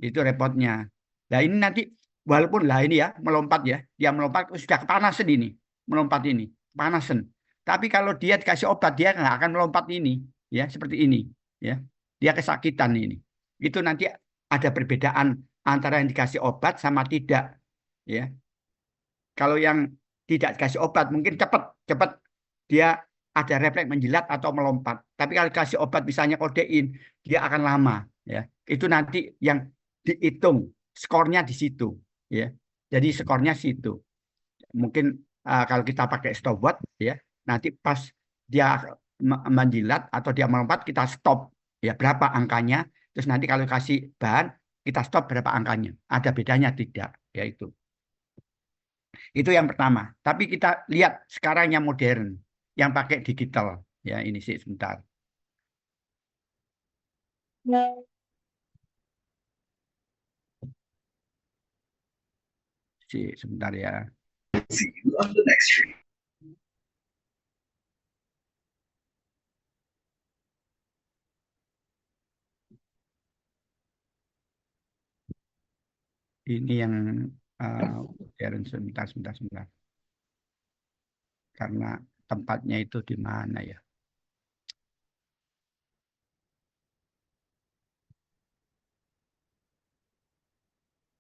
Itu repotnya. Nah ini nanti walaupun lah ini ya melompat ya, dia melompat sudah kepanasan ini, melompat ini, kepanasan. Tapi kalau dia dikasih obat dia nggak akan melompat ini, ya seperti ini, ya. Dia kesakitan ini. Itu nanti ada perbedaan antara yang dikasih obat sama tidak, ya. Kalau yang tidak kasih obat, mungkin cepat dia ada refleks menjilat atau melompat. Tapi kalau kasih obat misalnya kodein, dia akan lama. Ya, itu nanti yang dihitung skornya di situ. Ya, jadi skornya situ. Mungkin kalau kita pakai stopwatch, ya, nanti pas dia menjilat atau dia melompat kita stop. Ya, berapa angkanya? Terus nanti kalau kasih bahan kita stop berapa angkanya? Ada bedanya tidak? Ya itu. Itu yang pertama. Tapi kita lihat sekarang yang modern, yang pakai digital. Ya, ini sih sebentar. Sebentar ya. Ini yang modern sebentar. Karena tempatnya itu di mana ya?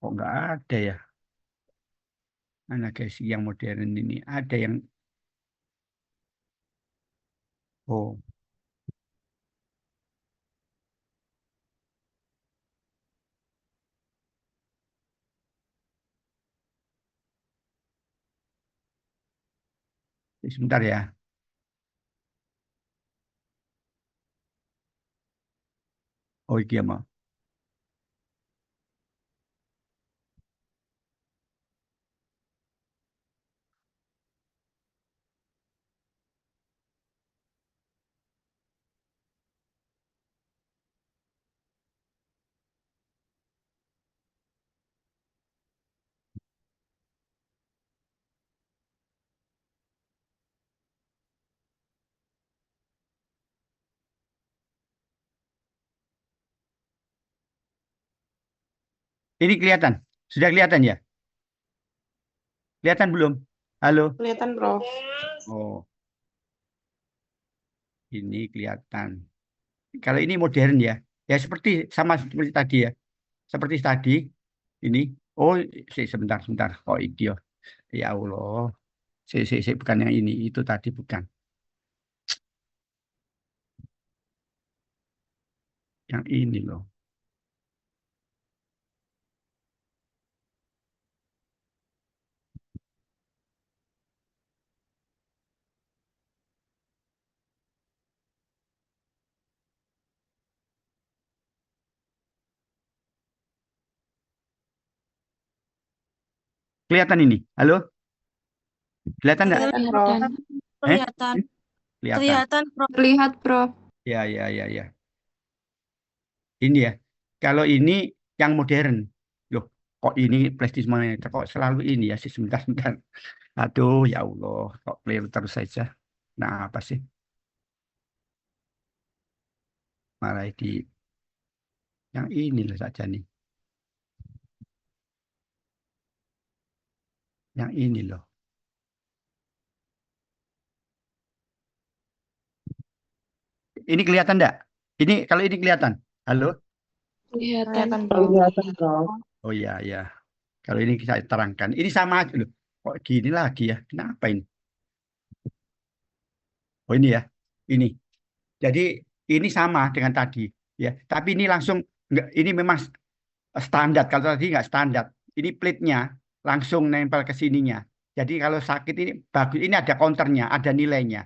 Kok nggak ada ya? Mana guys yang modern ini? Ada yang oh sebentar ya. Oh iya mau. Ini kelihatan? Sudah kelihatan ya? Kelihatan belum? Halo? Kelihatan, Bro. Oh, ini kelihatan. Kalau ini modern ya. Ya seperti sama seperti tadi ya. Seperti tadi ini. Oh, sebentar. Oh, idiot. Ya Allah. Bukan yang ini. Itu tadi bukan. Yang ini loh. Kelihatan ini? Halo? Kelihatan nggak? Kelihatan, Bro. Kelihatan. Kelihatan. Kelihatan, Bro. Terlihat, Prof. Ya. Ini ya. Kalau ini yang modern. Loh, kok ini Prestige Monitor kok selalu ini ya sih sebentar. Aduh, ya Allah, kok clear terus saja. Nah, apa sih? Malah di yang ini loh saja nih. Yang ini loh. Ini kelihatan enggak? Ini kalau ini kelihatan. Halo? Kelihatan. Kelihatan, Bro. Kelihatan, Bro. Oh iya, ya. Kalau ini saya terangkan. Ini sama aja loh. Kok gini lagi ya? Kenapa ini? Oh ini ya. Ini. Jadi ini sama dengan tadi ya. Tapi ini langsung enggak, ini memang standar. Kalau tadi nggak standar. Ini plate-nya langsung nempel ke sininya. Jadi kalau sakit ini bagus. Ini ada counternya, ada nilainya.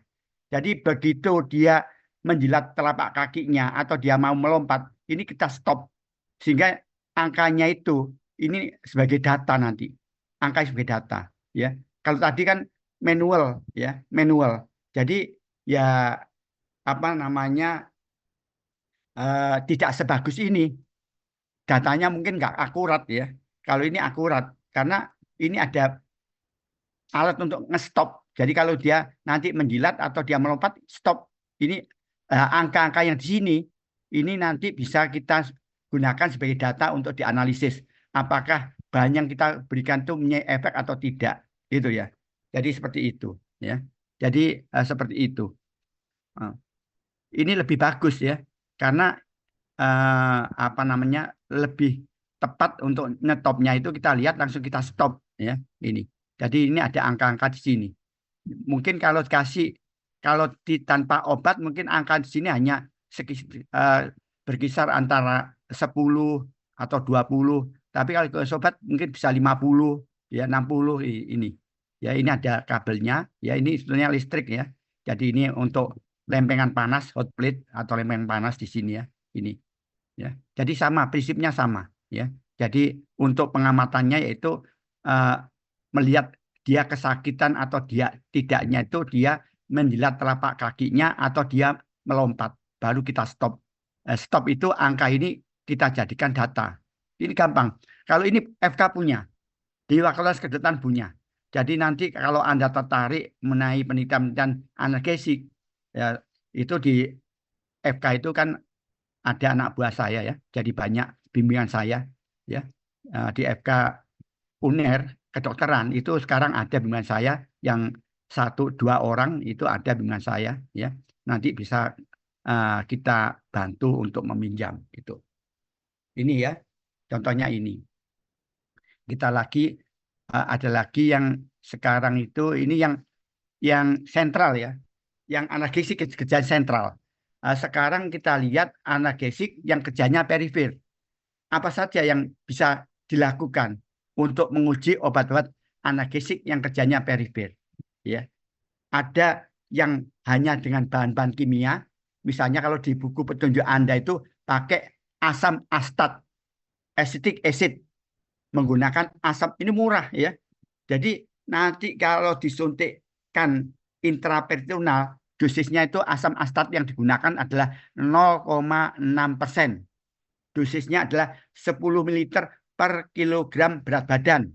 Jadi begitu dia menjilat telapak kakinya atau dia mau melompat, ini kita stop. Sehingga angkanya itu ini sebagai data nanti. Angka sebagai data, ya. Kalau tadi kan manual, ya, manual. Jadi ya apa namanya tidak sebagus ini. Datanya mungkin nggak akurat ya. Kalau ini akurat karena ini ada alat untuk nge-stop. Jadi kalau dia nanti menjilat atau dia melompat, stop. Ini angka-angka yang di sini, ini nanti bisa kita gunakan sebagai data untuk dianalisis. Apakah bahan yang kita berikan itu punya efek atau tidak. Itu ya. Jadi seperti itu. Ya. Jadi seperti itu. Ini lebih bagus ya. Karena apa namanya lebih tepat untuk ngetopnya itu kita lihat langsung kita stop. Ya. Ini. Jadi ini ada angka-angka di sini. Mungkin kalau tanpa obat mungkin angka di sini hanya berkisar antara 10 atau 20. Tapi kalau ke obat mungkin bisa 50, ya 60 ini. Ya ini ada kabelnya. Ya ini sebetulnya listrik ya. Jadi ini untuk lempengan panas, hot plate atau lempengan panas di sini ya. Ini. Ya. Jadi sama, prinsipnya sama ya. Jadi untuk pengamatannya yaitu melihat dia kesakitan atau dia tidaknya itu dia menjilat telapak kakinya atau dia melompat. Baru kita stop. Stop itu angka ini kita jadikan data. Ini gampang. Kalau ini FK punya, di Fakultas Kedokteran punya. Jadi nanti kalau Anda tertarik mengenai penelitian analgesik, ya, itu di FK itu kan ada anak buah saya ya. Jadi banyak bimbingan saya ya. Di FK UNER kedokteran itu sekarang ada bimbingan saya yang 1-2 orang itu ada bimbingan saya ya. Nanti bisa kita bantu untuk meminjam gitu. Ini ya. Contohnya ini. Kita lagi ada lagi yang sekarang itu ini yang sentral ya. Yang analgesik kerjaan sentral. Sekarang kita lihat analgesik yang kerjanya perifer. Apa saja yang bisa dilakukan untuk menguji obat-obat analgesik yang kerjanya perifer. Ya. Ada yang hanya dengan bahan-bahan kimia. Misalnya kalau di buku petunjuk Anda itu pakai asam astat, acetic acid, menggunakan asam, ini murah ya. Jadi nanti kalau disuntikkan intraperitoneal, dosisnya itu asam astat yang digunakan adalah 0,6%. Dosisnya adalah 10 ml per kilogram berat badan.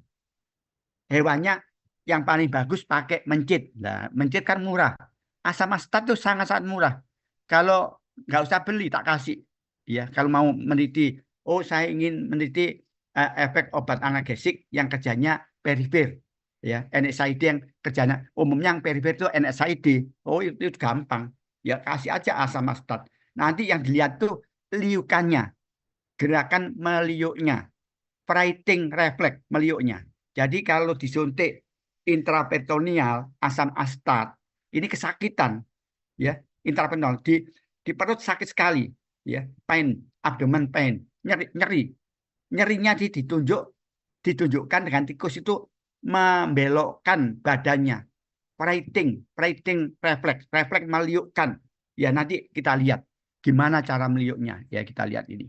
Hewannya yang paling bagus pakai mencit. Nah, mencit kan murah. Asam astat itu sangat-sangat murah. Kalau nggak usah beli, tak kasih. Ya, kalau mau meneliti, oh saya ingin meneliti efek obat analgesik yang kerjanya perifer. Ya, NSAID yang kerjanya umumnya yang perifer itu NSAID. Oh itu gampang. Ya kasih aja asam astat. Nanti yang dilihat tuh liukannya, gerakan meliuknya, writing refleks meliuknya. Jadi kalau disuntik intraperitoneal asam astat ini kesakitan ya, intraperitoneal di perut sakit sekali ya, pain, abdomen pain, nyerinya ditunjukkan dengan tikus itu membelokkan badannya, writing refleks meliukkan ya. Nanti kita lihat gimana cara meliuknya ya, kita lihat ini.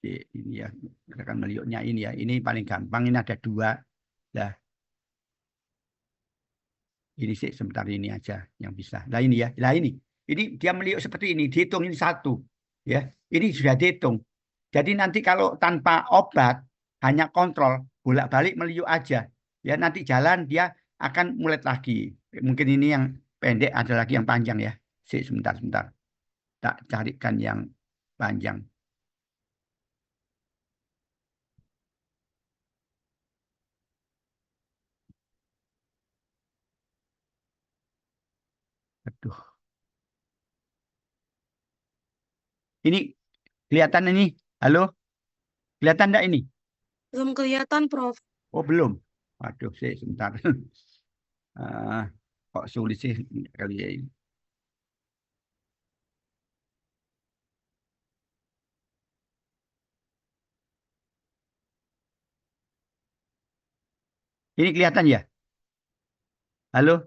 Ini ya gerakan meliuknya ini ya, ini paling gampang. Ini ada 2 lah. Ini sih sebentar ini aja yang bisa. Nah ini ya, nah ini dia meliuk seperti ini, dihitung ini 1 ya, ini sudah dihitung. Jadi nanti kalau tanpa obat hanya kontrol bolak-balik meliuk aja ya, nanti jalan dia akan mulai lagi. Mungkin ini yang pendek, ada lagi yang panjang ya. Sebentar tak carikan yang panjang. Aduh. Ini kelihatan ini? Halo? Kelihatan enggak ini? Belum kelihatan, Prof. Oh, belum. Waduh, sebentar. Kok sulit sih kali ya ini. Ini kelihatan ya? Halo?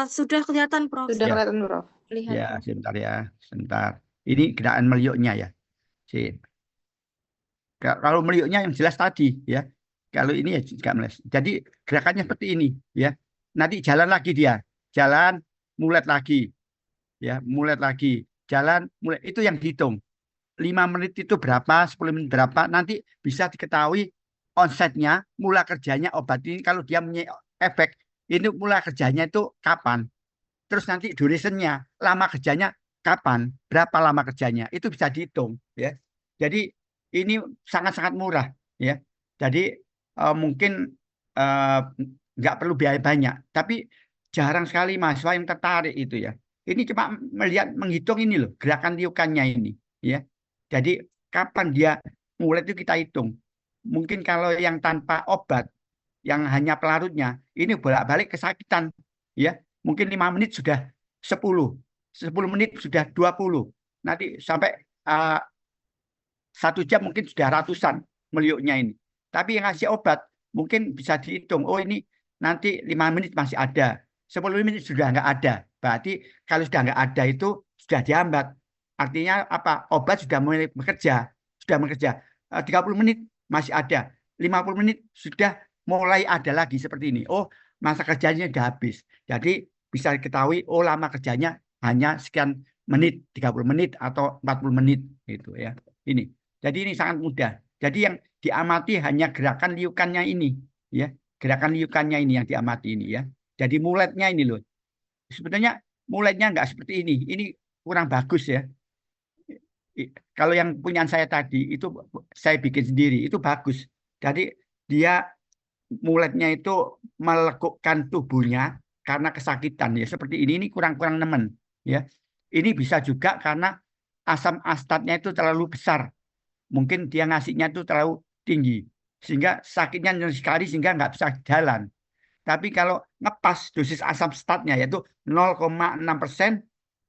Sudah kelihatan, Prof. Sudah Ya. kelihatan, Bro. Lihat. Ya, sebentar ya. Sebentar. Ini gerakan meliuknya ya. Kalau meliuknya yang jelas tadi ya. Kalau ini ya juga meles. Jadi gerakannya seperti ini ya. Nanti jalan lagi dia. Jalan, mulet lagi. Ya, mulet lagi. Jalan, mulai. Itu yang dihitung. 5 menit itu berapa, 10 menit berapa. Nanti bisa diketahui onsetnya, mula kerjanya obat ini. Kalau dia punya efek, ini mula kerjanya itu kapan. Terus nanti durationnya, lama kerjanya kapan, berapa lama kerjanya. Itu bisa dihitung. Ya. Jadi ini sangat-sangat murah. Ya. Jadi mungkin nggak perlu biaya banyak. Tapi jarang sekali mahasiswa yang tertarik itu ya. Ini cuma melihat menghitung ini loh gerakan liukannya ini, ya. Jadi kapan dia mulai itu kita hitung. Mungkin kalau yang tanpa obat, yang hanya pelarutnya, ini bolak-balik kesakitan, ya. Mungkin 5 menit sudah 10 menit sudah 20, nanti sampai 1 jam mungkin sudah ratusan meliuknya ini. Tapi yang ngasih obat mungkin bisa dihitung. Oh ini nanti 5 menit masih ada, 10 menit sudah nggak ada. Berarti kalau sudah nggak ada itu sudah dihambat. Artinya apa? Obat sudah mulai bekerja, 30 menit masih ada, 50 menit sudah mulai ada lagi seperti ini. Oh masa kerjanya sudah habis. Jadi bisa diketahui oh lama kerjanya hanya sekian menit, 30 menit atau 40 menit gitu ya. Ini. Jadi ini sangat mudah. Jadi yang diamati hanya gerakan liukannya ini, ya. Gerakan liukannya ini yang diamati ini ya. Jadi muletnya ini loh. Sebetulnya muletnya nggak seperti ini. Ini kurang bagus ya. Kalau yang punya saya tadi itu saya bikin sendiri, itu bagus. Jadi dia muletnya itu melekukkan tubuhnya karena kesakitan ya. Seperti ini kurang-kurang nemen ya. Ini bisa juga karena asam astatnya itu terlalu besar. Mungkin dia ngasihnya itu terlalu tinggi sehingga sakitnya sekali sehingga nggak bisa jalan. Tapi kalau ngepas dosis asam statnya yaitu 0,6%,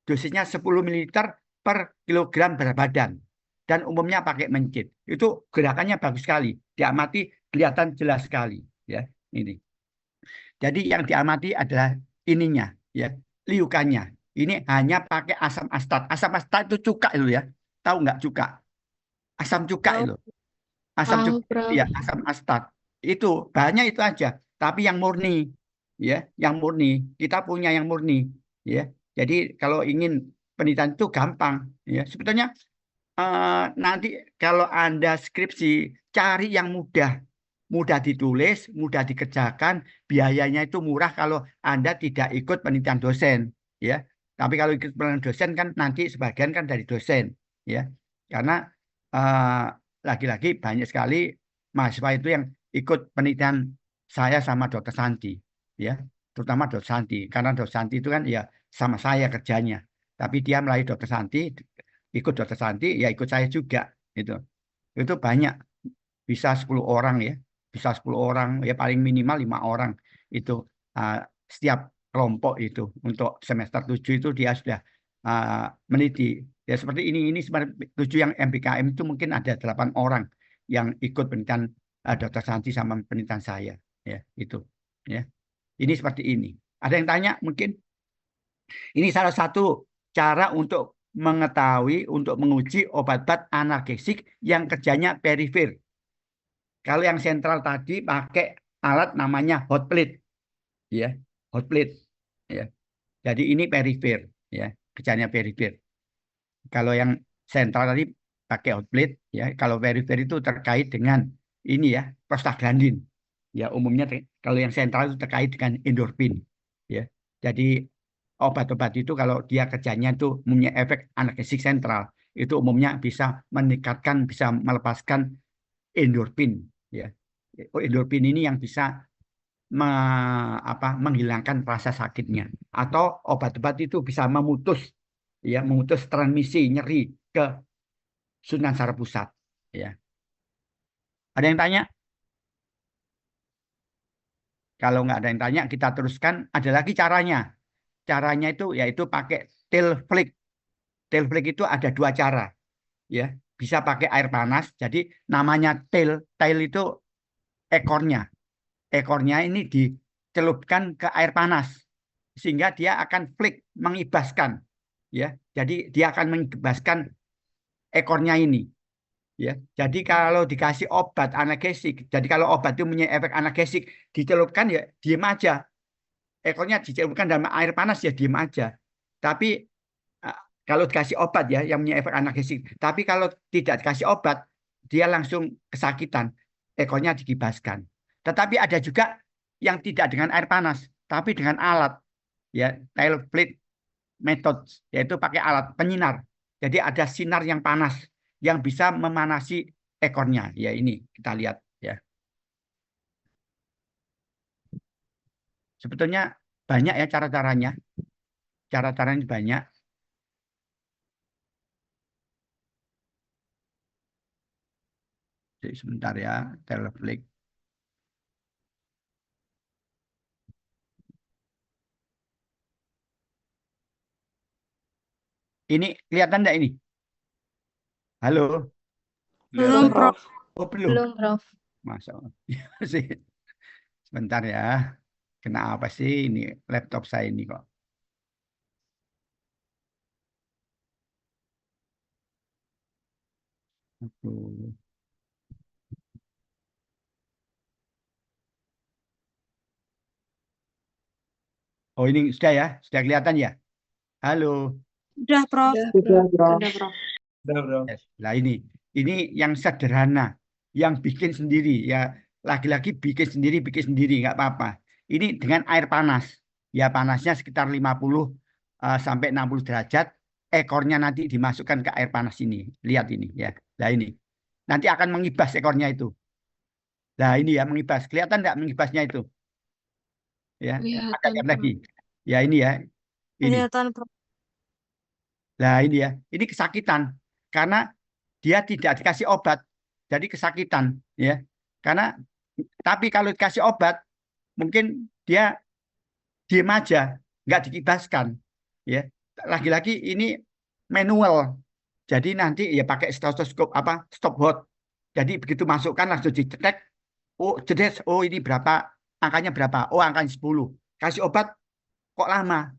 dosisnya 10 ml per kilogram berat badan dan umumnya pakai mencit. Itu gerakannya bagus sekali, diamati kelihatan jelas sekali ya ini. Jadi yang diamati adalah ininya ya, liukannya. Ini hanya pakai asam astat. Asam astat itu cuka itu ya. Tahu nggak cuka? Asam cuka Tahu. itu. Asam Tahu, cuka Prof. ya, asam astat. Itu bahannya itu aja, tapi yang murni ya, yang murni. Kita punya yang murni ya. Jadi kalau ingin penelitian itu gampang ya. Sebetulnya nanti kalau Anda skripsi cari yang mudah. Mudah ditulis, mudah dikerjakan, biayanya itu murah kalau Anda tidak ikut penelitian dosen ya. Tapi kalau ikut penelitian dosen kan nanti sebagian kan dari dosen ya. Karena eh, lagi-lagi banyak sekali mahasiswa itu yang ikut penelitian saya sama Dr. Santi ya, terutama Dr. Santi karena Dr. Santi itu kan ya sama saya kerjanya, tapi dia melalui Dr. Santi, ikut Dr. Santi ya ikut saya juga itu banyak, bisa 10 orang ya, bisa 10 orang ya, paling minimal 5 orang itu setiap kelompok itu. Untuk semester 7 itu dia sudah meneliti ya seperti ini semester 7 yang MBKM itu mungkin ada 8 orang yang ikut penelitian Dr. Santi sama penelitian saya ya itu ya. Ini seperti ini. Ada yang tanya mungkin? Ini salah satu cara untuk mengetahui, untuk menguji obat-obat analgesik yang kerjanya perifer. Kalau yang sentral tadi pakai alat namanya hot plate, ya, hot plate, ya. Jadi ini perifer, ya, kerjanya perifer. Kalau yang sentral tadi pakai hot plate, ya. Kalau perifer itu terkait dengan ini ya, prostaglandin, ya. Umumnya kalau yang sentral itu terkait dengan endorfin, ya. Jadi obat-obat itu kalau dia kerjanya itu punya efek analgesik sentral, itu umumnya bisa meningkatkan, bisa melepaskan endorfin, ya. Endorfin ini yang bisa menghilangkan rasa sakitnya, atau obat-obat itu bisa memutus transmisi nyeri ke susunan saraf pusat ya. Ada yang tanya? Kalau nggak ada yang tanya kita teruskan. Ada lagi caranya itu yaitu pakai tail flick. Tail flick itu ada 2 cara ya, bisa pakai air panas. Jadi namanya tail itu ekornya ini dicelupkan ke air panas sehingga dia akan flick, mengibaskan ya. Jadi dia akan mengibaskan ekornya ini ya. Jadi kalau dikasih obat analgesik, jadi kalau obat itu punya efek analgesik dicelupkan ya diem aja, ekornya dicelupkan dalam air panas ya diem aja. Tapi kalau dikasih obat ya yang punya efek analgesik, tapi kalau tidak dikasih obat dia langsung kesakitan, ekornya dikibaskan. Tetapi ada juga yang tidak dengan air panas, tapi dengan alat ya, tail flick method, yaitu pakai alat penyinar. Jadi ada sinar yang panas yang bisa memanasi ekornya. Ya ini kita lihat ya. Sebetulnya banyak ya cara-caranya. Cara-caranya banyak. Jadi sebentar ya, teleflik. Ini kelihatan enggak ini? Halo? Belum, Prof. Oh, belum. Belum, Prof. Masa sih. Sebentar ya. Kenapa sih ini laptop saya ini kok? Aduh. Oh, ini sudah ya? Sudah kelihatan ya? Halo. Udah, Prof. Udah, Udah, Prof. Yes. Nah ini yang sederhana, yang bikin sendiri ya, laki-laki bikin sendiri nggak apa-apa. Ini dengan air panas, ya panasnya sekitar 50 sampai 60 derajat. Ekornya nanti dimasukkan ke air panas ini. Lihat ini ya. Nah ini nanti akan mengibas ekornya itu. Nah ini ya mengibas. Kelihatan nggak mengibasnya itu? Ya, agak Kelihatan, Prof. lagi. Ya ini ya, ini. Kelihatan, Prof. Nah ini ya, ini kesakitan karena dia tidak dikasih obat, jadi kesakitan ya. Karena tapi kalau dikasih obat, mungkin dia diem aja, nggak dikibaskan ya. Lagi-lagi ini manual, jadi nanti ya pakai stetoskop apa stopwatch. Jadi begitu masukkan langsung dicek, oh jedes, oh ini berapa, angkanya berapa, oh angkanya 10. Kasih obat kok lama,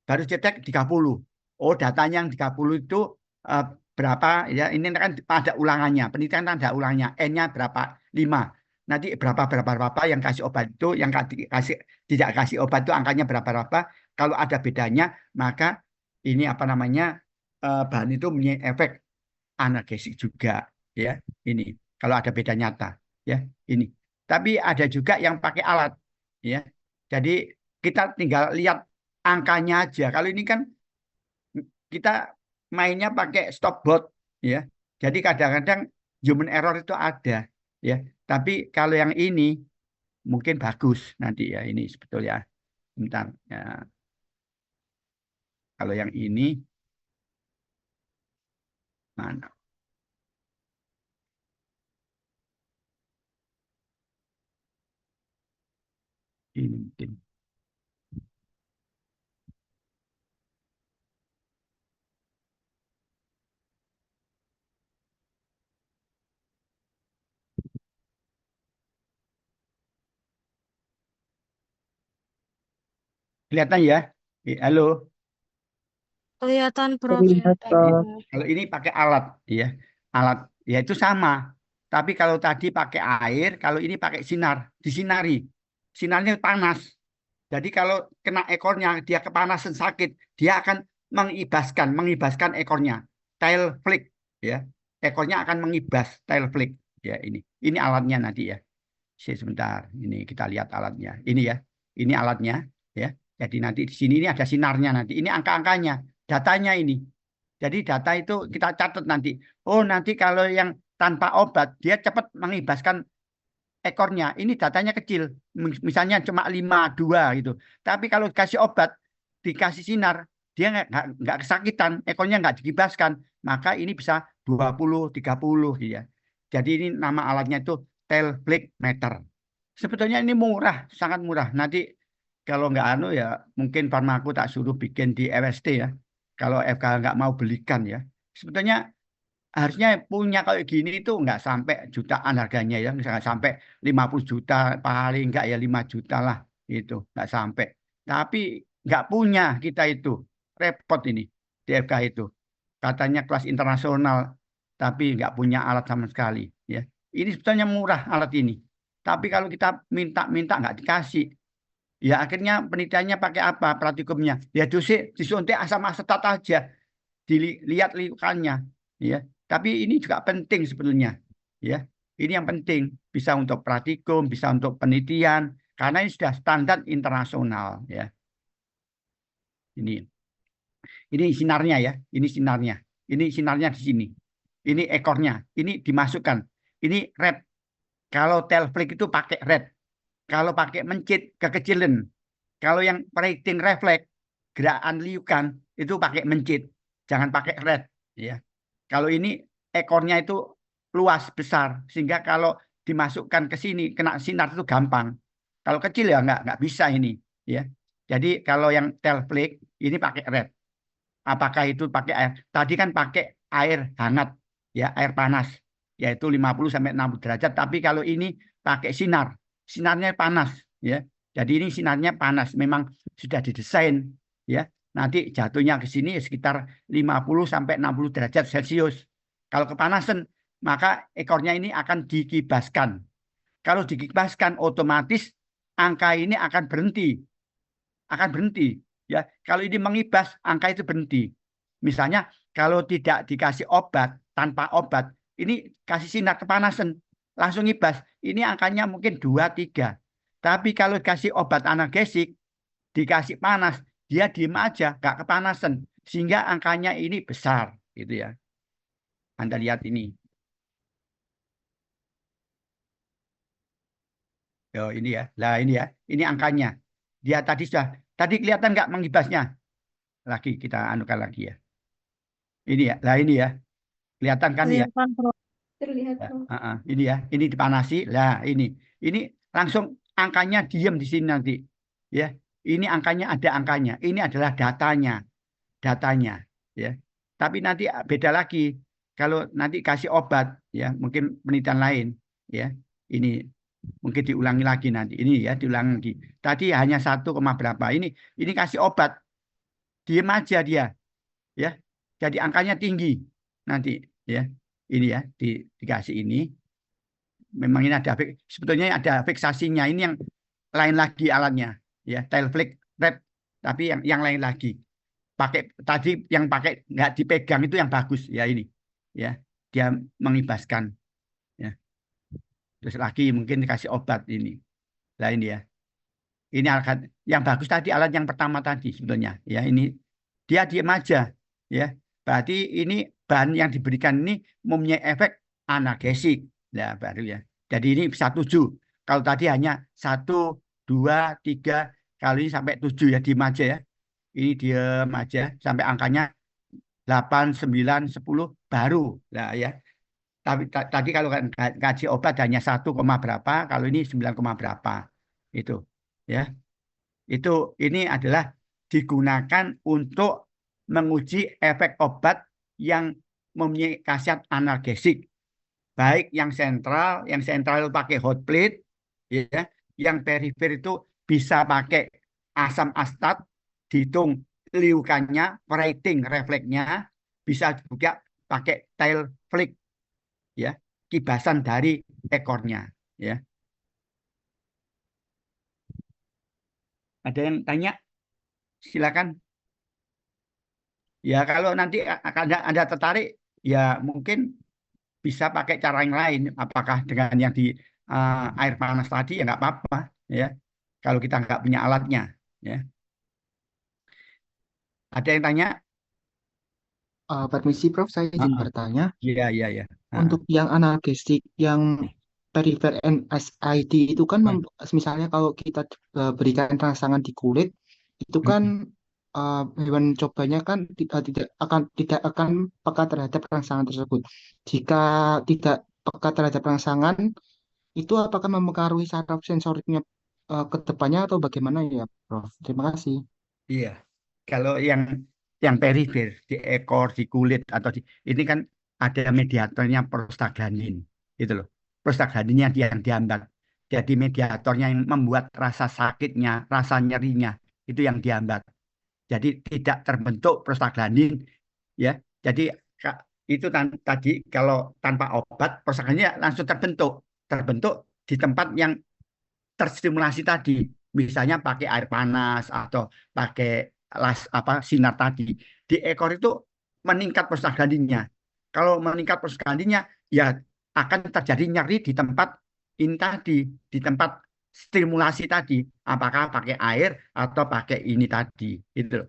baru cetek 30. Oh, datanya yang 30 itu eh, berapa ya? Ini kan ada ulangannya. Penelitian kan ada ulangannya. N-nya berapa? 5. Nanti berapa yang kasih obat itu, yang kasih tidak kasih obat itu angkanya berapa. Kalau ada bedanya, maka ini apa namanya? Bahan itu punya efek analgesik juga ya. Ini kalau ada beda nyata ya, ini. Tapi ada juga yang pakai alat ya. Jadi kita tinggal lihat angkanya aja. Kalau ini kan kita mainnya pakai stopwatch ya. Jadi kadang-kadang human error itu ada ya. Tapi kalau yang ini mungkin bagus nanti ya ini sebetulnya. Bentar ya. Kalau yang ini mana? Ini mungkin. Kelihatan ya? Halo. Kelihatan, Prof. Kelihatan, Prof. Kalau ini pakai alat ya. Alat ya itu sama. Tapi kalau tadi pakai air, kalau ini pakai sinar, disinari. Sinarnya panas. Jadi kalau kena ekornya, dia kepanasan sakit, dia akan mengibaskan ekornya. Tail flick, ya. Ekornya akan mengibas tail flick, ya ini. Ini alatnya nanti ya. Sebentar, ini kita lihat alatnya. Ini ya, ini alatnya, ya. Jadi nanti di sini ini ada sinarnya nanti. Ini angka-angkanya, datanya ini. Jadi data itu kita catat nanti. Oh nanti kalau yang tanpa obat, dia cepat mengibaskan ekornya. Ini datanya kecil. Misalnya cuma 5, 2 gitu. Tapi kalau dikasih obat, dikasih sinar, dia nggak kesakitan, ekornya nggak dikibaskan. Maka ini bisa 20, 30 gitu ya. Jadi ini nama alatnya itu tail flick meter. Sebetulnya ini murah, sangat murah. Nanti kalau nggak anu ya mungkin Farmaku tak suruh bikin di LST ya. Kalau FK nggak mau belikan ya. Sebetulnya harusnya punya kayak gini itu nggak sampai jutaan harganya ya, nggak sampai 50 juta, paling nggak ya 5 juta lah itu, nggak sampai. Tapi nggak punya kita itu, repot ini DFK itu. Katanya kelas internasional, tapi nggak punya alat sama sekali ya. Ini sebetulnya murah alat ini. Tapi kalau kita minta nggak dikasih. Ya akhirnya penelitiannya pakai apa? Praktikumnya. Ya disuntik asam asetat aja. Dilihat likukannya. Ya. Tapi ini juga penting sebetulnya. Ya. Ini yang penting. Bisa untuk praktikum, bisa untuk penelitian. Karena ini sudah standar internasional. Ya. Ini sinarnya ya. Ini sinarnya. Ini sinarnya di sini. Ini ekornya. Ini dimasukkan. Ini red. Kalau tail flick itu pakai red. Kalau pakai mencit kekecilan. Kalau yang rating refleks gerakan liukan itu pakai mencit, jangan pakai red ya. Kalau ini ekornya itu luas besar sehingga kalau dimasukkan ke sini kena sinar itu gampang. Kalau kecil ya nggak bisa ini ya. Jadi kalau yang tail flake ini pakai red. Apakah itu pakai air? Tadi kan pakai air hangat ya, air panas yaitu 50 sampai 60 derajat, tapi kalau ini pakai sinar. Sinarnya panas ya. Jadi ini sinarnya panas, memang sudah didesain ya. Nanti jatuhnya ke sini sekitar 50 sampai 60 derajat Celcius. Kalau kepanasan, maka ekornya ini akan dikibaskan. Kalau dikibaskan otomatis angka ini akan berhenti. Akan berhenti ya. Kalau ini mengibas, angka itu berhenti. Misalnya kalau tidak dikasih obat, tanpa obat, ini kasih sinar kepanasan, langsung ibas. Ini angkanya mungkin 2, 3. Tapi kalau kasih obat analgesik, dikasih panas, dia diem aja, nggak kepanasan. Sehingga angkanya ini besar. Gitu ya. Anda lihat ini. Oh, ini ya. Lah ini ya. Ini angkanya. Dia tadi sudah. Tadi kelihatan nggak mengibasnya? Lagi kita anukan lagi ya. Ini ya. Lah ini ya. Kelihatan kan ya? Kelihatan, Prof. Terlihat, Ya, Prof. ini ya. Ini dipanasi. Lah ini. Ini langsung angkanya diam di sini nanti. Ya. Ini angkanya ada angkanya. Ini adalah datanya. Datanya. Ya. Tapi nanti beda lagi. Kalau nanti kasih obat. Ya. Mungkin penelitian lain. Ya. Ini. Mungkin diulangi lagi nanti. Ini ya, diulangi lagi. Tadi hanya 1, berapa. Ini kasih obat. Diem aja dia. Ya. Jadi angkanya tinggi nanti ya. Ini ya, dikasih ini. Memang ini ada sebetulnya ada fiksasinya. Ini yang lain lagi alatnya ya, tail flake red, tapi yang lain lagi. Pakai tadi yang pakai nggak dipegang itu yang bagus ya ini. Ya. Dia mengibaskan ya. Terus lagi mungkin dikasih obat ini. Nah ini ya. Ini alat yang bagus tadi, alat yang pertama tadi sebetulnya. Ya ini dia diam aja. Ya. Berarti ini bahan yang diberikan ini mempunyai efek analgesik. Nah baru ya. Jadi ini bisa 7. Kalau tadi hanya 1, 2, 3, kali ini sampai 7 ya, diam aja ya. Ini diam aja sampai angkanya 8, 9, 10 baru. Nah ya. Tapi tadi kalau kaji obat hanya 1, berapa, kalau ini 9, berapa. Itu ya. Ini adalah digunakan untuk menguji efek obat yang mempunyai khasiat analgesik. Baik yang sentral itu pakai hot plate ya, yang perifer itu bisa pakai asam astat, dihitung liukannya, rating refleksnya, bisa juga pakai tail flake ya, kibasan dari ekornya ya. Ada yang tanya? Silakan. Ya kalau nanti Anda tertarik ya mungkin bisa pakai cara yang lain. Apakah dengan yang di air panas tadi ya nggak apa-apa ya. Kalau kita nggak punya alatnya ya. Ada yang tanya? Permisi Prof, saya izin bertanya. Iya, iya, iya. Untuk yang analgesik, yang perifer NSAID itu kan misalnya kalau kita berikan rangsangan di kulit, itu kan hewan cobanya kan tidak akan peka terhadap rangsangan tersebut. Jika tidak peka terhadap rangsangan, itu apakah mempengaruhi saraf sensoriknya ke depannya atau bagaimana ya, Prof? Terima kasih. Iya. Kalau yang perifer di ekor, di kulit atau ini kan ada mediatornya prostaglandin, itu loh. Prostaglandinnya yang dihambat. Jadi mediatornya yang membuat rasa sakitnya, rasa nyerinya itu yang dihambat. Jadi tidak terbentuk prostaglandin ya. Jadi itu tadi kalau tanpa obat prostaglandinnya langsung terbentuk di tempat yang terstimulasi tadi. Misalnya pakai air panas atau pakai sinar tadi. Di ekor itu meningkat prostaglandinnya. Kalau meningkat prostaglandinnya ya akan terjadi nyeri di tempat ini tadi, di tempat stimulasi tadi. Apakah pakai air atau pakai ini tadi, itu.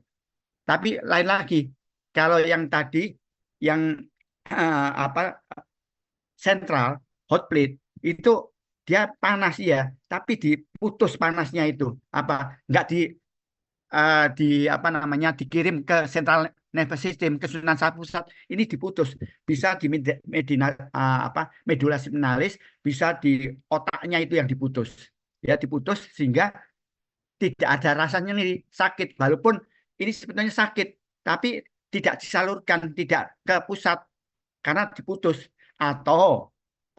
Tapi lain lagi, kalau yang tadi yang sentral hot plate itu dia panas ya, tapi diputus panasnya itu nggak dikirim ke central nervous system, ke susunan saraf pusat, ini diputus. Bisa di medulla spinalis, bisa di otaknya itu yang diputus. Ya, diputus sehingga tidak ada rasanya nih sakit. Walaupun ini sebetulnya sakit, tapi tidak disalurkan, tidak ke pusat karena diputus. Atau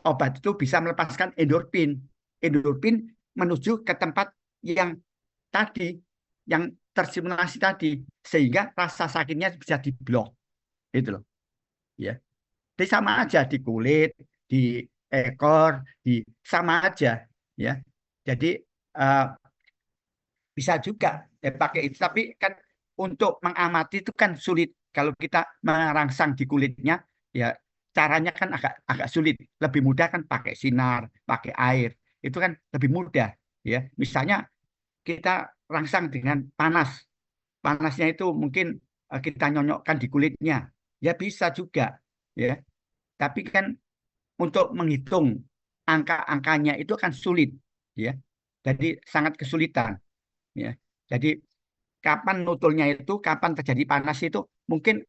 obat itu bisa melepaskan endorfin. Endorfin menuju ke tempat yang tadi, yang terstimulasi tadi, sehingga rasa sakitnya bisa diblok. Itu loh. Ya. Jadi sama aja di kulit, di ekor, sama aja. Ya. Jadi bisa juga pakai itu. Tapi kan untuk mengamati itu kan sulit. Kalau kita merangsang di kulitnya, ya caranya kan agak sulit. Lebih mudah kan pakai sinar, pakai air. Itu kan lebih mudah. Ya, misalnya kita rangsang dengan panas. Panasnya itu mungkin kita nyonyokkan di kulitnya. Ya bisa juga. Ya, tapi kan untuk menghitung angka-angkanya itu kan sulit. Ya, jadi sangat kesulitan. Ya, jadi kapan nutulnya itu, kapan terjadi panas itu mungkin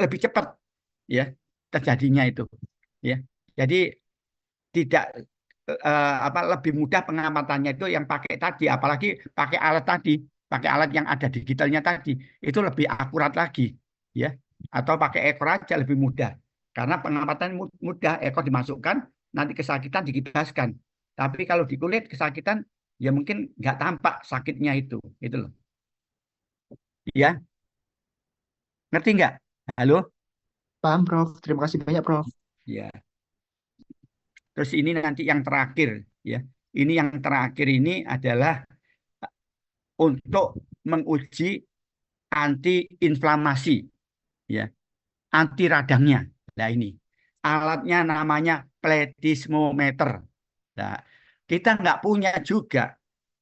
lebih cepat ya terjadinya itu. Ya, jadi tidak lebih mudah pengamatannya itu yang pakai tadi, apalagi pakai alat yang ada digitalnya tadi itu lebih akurat lagi, ya. Atau pakai ekor aja lebih mudah, karena pengamatan mudah, ekor dimasukkan, nanti kesakitan dikibaskan. Tapi kalau di kulit kesakitan, ya mungkin nggak tampak sakitnya itu loh. Ya, ngerti nggak? Halo? Paham, Prof. Terima kasih banyak, Prof. Ya. Terus ini nanti yang terakhir, ya. Ini yang terakhir ini adalah untuk menguji anti-inflamasi, ya, anti radangnya. Nah ini alatnya namanya plethysmometer. Nah, kita nggak punya juga,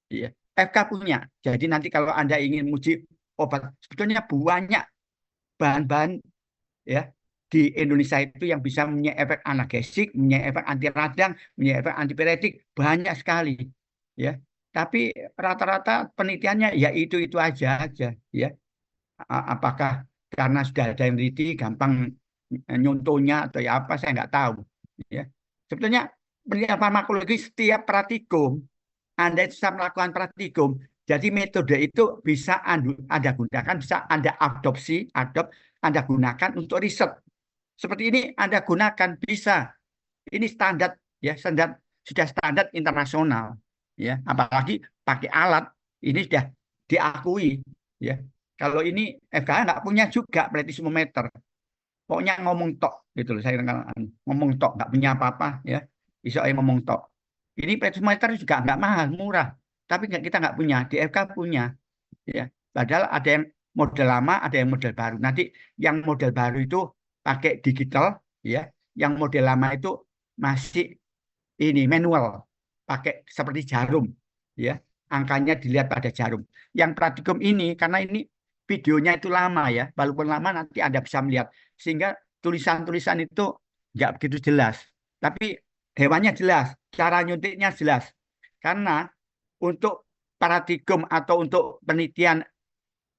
ya. FK punya. Jadi nanti kalau Anda ingin uji obat, sebetulnya banyak bahan-bahan ya di Indonesia itu yang bisa punya efek analgesik, punya efek anti radang, punya efek antipiretik, banyak sekali, ya. Tapi rata-rata penelitiannya ya itu aja, ya. Apakah karena sudah ada yang teliti gampang nyontohnya atau ya apa, saya nggak tahu, ya. Sebetulnya penelitian farmakologi setiap praktikum Anda itu bisa melakukan praktikum. Jadi metode itu bisa Anda gunakan, bisa Anda adopt, Anda gunakan untuk riset. Seperti ini Anda gunakan bisa. Ini standar, ya, sudah standar internasional, ya. Apalagi pakai alat ini sudah diakui, ya. Kalau ini FKH nggak punya juga plethysmometer. Pokoknya ngomong tok gitu loh, saya ngomong tok, nggak punya apa-apa, ya. Bisa ngomong tok. Ini plethysmometer juga nggak mahal, murah. Tapi kita nggak punya, di FK punya, ya. Padahal ada yang model lama, ada yang model baru. Nanti yang model baru itu pakai digital, ya. Yang model lama itu masih ini manual, pakai seperti jarum, ya. Angkanya dilihat pada jarum. Yang praktikum ini karena ini videonya itu lama, ya. Walaupun lama nanti Anda bisa melihat, sehingga tulisan-tulisan itu nggak begitu jelas. Tapi hewannya jelas, cara nyuntiknya jelas. Karena untuk praktikum atau untuk penelitian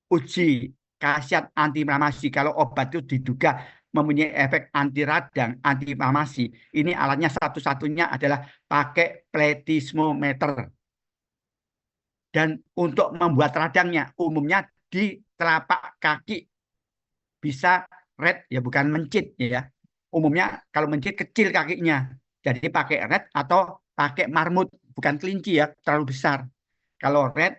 uji khasiat anti-inflamasi, kalau obat itu diduga mempunyai efek anti radang, anti-inflamasi, ini alatnya satu-satunya adalah pakai plethysmometer. Dan untuk membuat radangnya umumnya di telapak kaki, bisa red, ya, bukan mencit, ya. Umumnya kalau mencit kecil kakinya, jadi pakai red atau pakai marmut, bukan kelinci, ya, terlalu besar. Kalau red,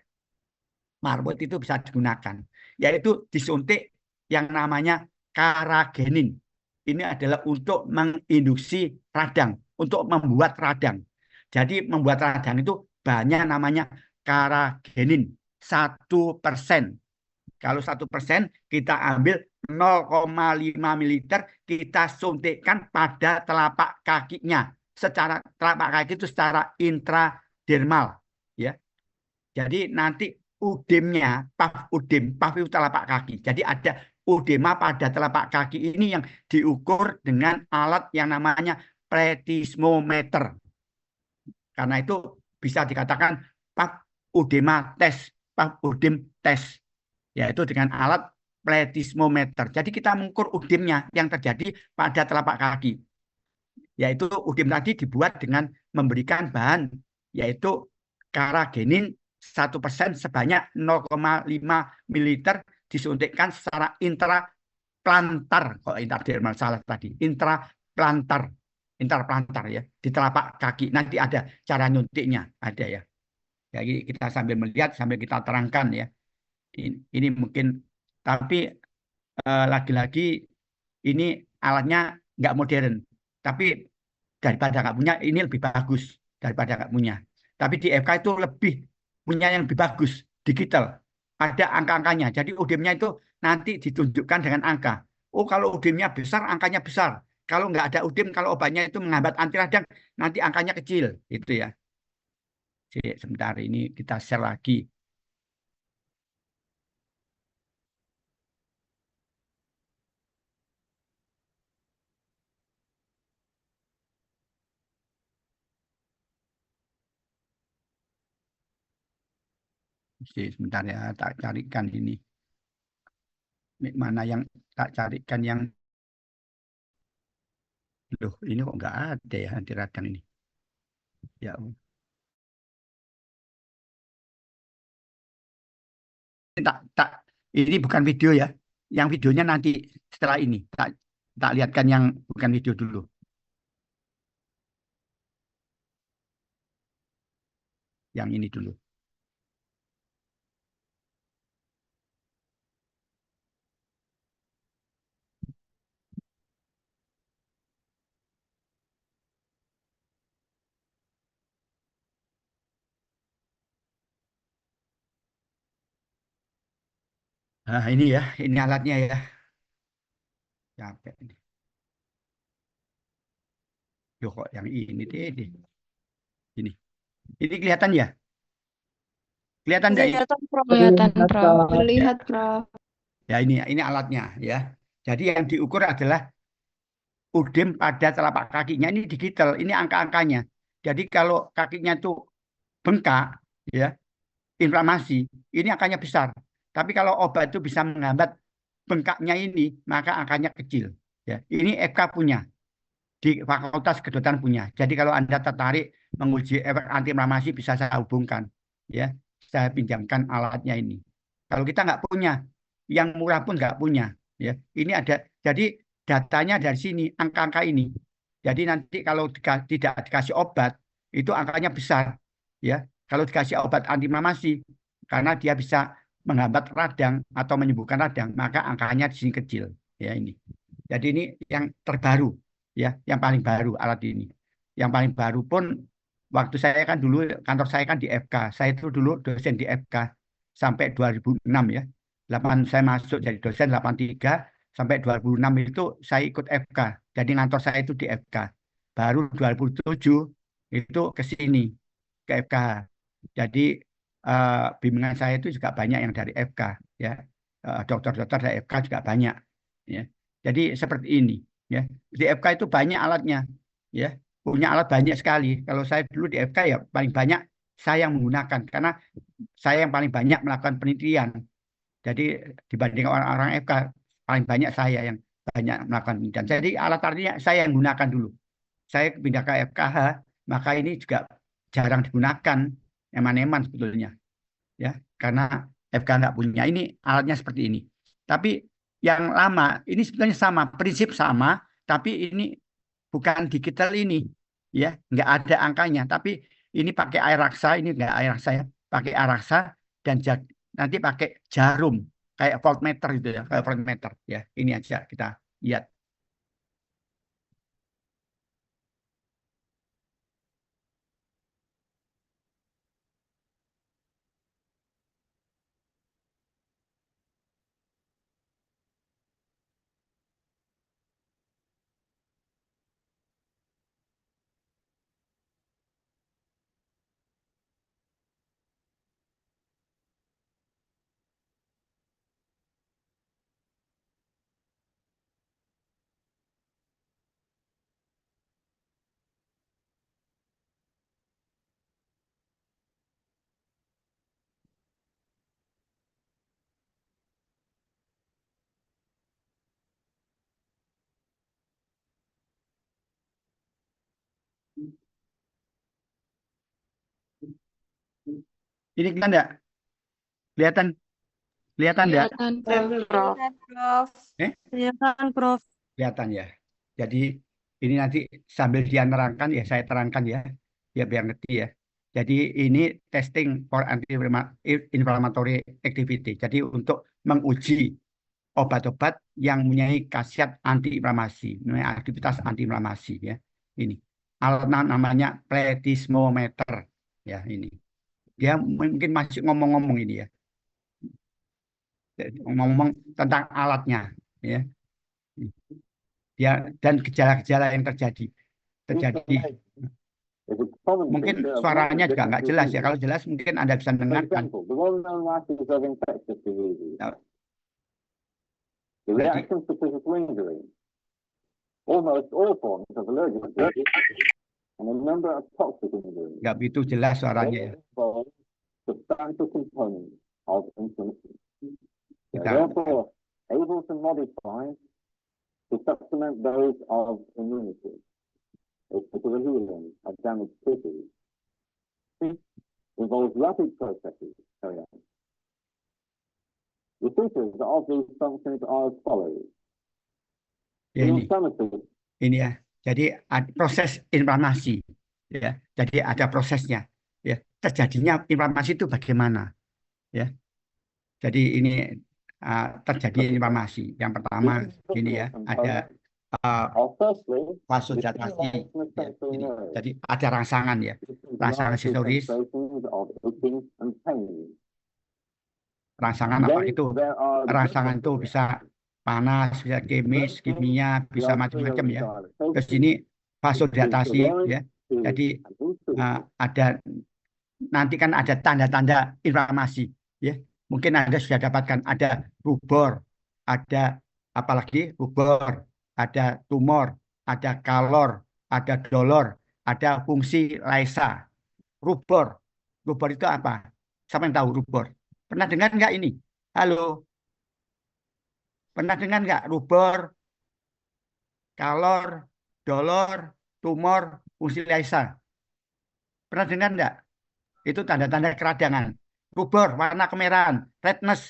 marmut itu bisa digunakan, yaitu disuntik yang namanya karagenin. Ini adalah untuk menginduksi radang, untuk membuat radang. Jadi membuat radang itu banyak namanya karagenin 1%. Kalau 1% kita ambil 0,5 ml, kita suntikkan pada telapak kakinya. Secara telapak kaki itu secara intradermal, ya. Jadi nanti udemnya, paf itu telapak kaki. Jadi ada udema pada telapak kaki ini yang diukur dengan alat yang namanya plethysmometer. Karena itu bisa dikatakan paf udema test, udim tes, yaitu dengan alat plethysmometer. Jadi kita mengukur udimnya yang terjadi pada telapak kaki. Yaitu udim tadi dibuat dengan memberikan bahan, yaitu karagenin 1% sebanyak 0,5 ml disuntikkan secara intraplantar. Kalau intradermal salah tadi, intraplantar ya, di telapak kaki. Nanti ada cara nyuntiknya, ada ya. Jadi kita sambil melihat, sambil kita terangkan ya. Ini mungkin, tapi lagi-lagi ini alatnya nggak modern, tapi daripada nggak punya ini lebih bagus daripada nggak punya. Tapi di FK itu lebih punya yang lebih bagus, digital, ada angka-angkanya. Jadi udimnya itu nanti ditunjukkan dengan angka. Oh kalau udimnya besar, angkanya besar. Kalau nggak ada udim, kalau obatnya itu menghambat anti radang, nanti angkanya kecil, itu ya. Jadi, sebentar ini kita share lagi. Sebentar ya, tak carikan ini. Mana yang tak carikan yang, loh ini kok nggak ada ya anti radang ini. Ya, tak, tak, ini bukan video ya. Yang videonya nanti setelah ini. Tak lihatkan yang bukan video dulu. Yang ini dulu. Nah, ini ya, ini alatnya ya. Capek ini. Loh, kok yang ini deh. Ini. Ini kelihatan ya? Kelihatan enggak ini? Kelihatan, Prof. Kelihatan, Prof. Ya, Terlihat, Prof. ya ini alatnya ya. Jadi yang diukur adalah udim pada telapak kakinya. Ini digital, ini angka-angkanya. Jadi kalau kakinya itu bengkak, ya, inflamasi, ini angkanya besar. Tapi kalau obat itu bisa menghambat bengkaknya ini, maka angkanya kecil. Ya, ini FK punya, di Fakultas Kedokteran punya. Jadi kalau Anda tertarik menguji efek antiinflamasi bisa saya hubungkan, ya, saya pinjamkan alatnya ini. Kalau kita nggak punya, yang murah pun nggak punya, ya. Ini ada, jadi datanya dari sini, angka-angka ini. Jadi nanti kalau tidak dikasih obat, itu angkanya besar, ya. Kalau dikasih obat antiinflamasi, karena dia bisa menghambat radang atau menyembuhkan radang, maka angkanya di sini kecil, ya ini. Jadi ini yang terbaru, ya, yang paling baru alat ini. Yang paling baru pun waktu saya kan dulu kantor saya kan di FK. Saya itu dulu dosen di FK sampai 2006 ya. 8 saya masuk jadi dosen 83 sampai 2006 itu saya ikut FK. Jadi kantor saya itu di FK. Baru 2007 itu ke sini ke FK. Jadi bimbingan saya itu juga banyak yang dari FK ya. Dokter-dokter dari FK juga banyak ya. Jadi seperti ini ya. Di FK itu banyak alatnya ya, punya alat banyak sekali. Kalau saya dulu di FK ya paling banyak saya yang menggunakan karena saya yang paling banyak melakukan penelitian. Jadi dibanding orang-orang FK paling banyak saya yang banyak melakukan penelitian. Jadi alat artinya saya yang gunakan dulu. Saya pindah ke FKH, maka ini juga jarang digunakan, eman-eman sebetulnya ya, karena FK nggak punya. Ini alatnya seperti ini. Tapi yang lama ini sebetulnya sama, prinsip sama, tapi ini bukan digital ini, ya, nggak ada angkanya. Tapi ini pakai air raksa, ini nggak air raksa ya, pakai air raksa dan nanti pakai jarum kayak voltmeter gitu ya, kayak voltmeter ya. Ini aja kita lihat. Ini kan enggak? Kelihatan? Kelihatan enggak? Kelihatan, Prof. Prof. Kelihatan, Prof. Eh? Kelihatan, Prof. Kelihatan ya. Jadi ini nanti sambil dia nerangkan ya saya terangkan ya. Ya biar ngerti ya. Jadi ini testing for anti-inflammatory activity. Jadi untuk menguji obat-obat yang mempunyai khasiat antiinflamasi, mempunyai aktivitas antiinflamasi ya. Ini alat namanya plethysmometer ya ini. Dia mungkin masih ngomong-ngomong ini ya. Ngomong tentang alatnya ya. Ya dan gejala-gejala yang terjadi. Mungkin suaranya juga nggak jelas ya. Kalau jelas mungkin Anda bisa dengarkan. The reactions to physical injury, almost all forms of allergic disease, and a number of toxic injuries. Nggak begitu jelas suaranya ya. Involve substantial components of inflammation. They Kita- are therefore able to modify to supplement those of immunity, or to the healing of damaged tissues. This involves rapid processes carried out. The features of these functions are as follows. Ya ini. Inflammatory Ini ya. Jadi proses inflamasi ya. Jadi ada prosesnya ya. Terjadinya inflamasi itu bagaimana ya. Jadi ini terjadi inflamasi. Yang pertama ini ya ada firstly, vasodilatasi ya. Jadi ada rangsangan ya. Rangsangan sensoris. Rangsangan apa itu? Rangsangan itu bisa panas, bisa kimis, kimia, bisa macam-macam ya. Ke sini vasodilatasi ya. Jadi ada nanti kan ada tanda-tanda inflamasi ya. Mungkin Anda sudah dapatkan ada rubor, ada apalagi rubor, ada tumor, ada kalor, ada dolor, ada fungsi Lysa. Rubor. Rubor itu apa? Siapa yang tahu rubor? Pernah dengar nggak ini? Halo? Pernah dengar nggak rubor, kalor, dolor, tumor, fungsi Lysa? Pernah dengar nggak? Itu tanda-tanda keradangan. Rubor, warna kemerahan, redness.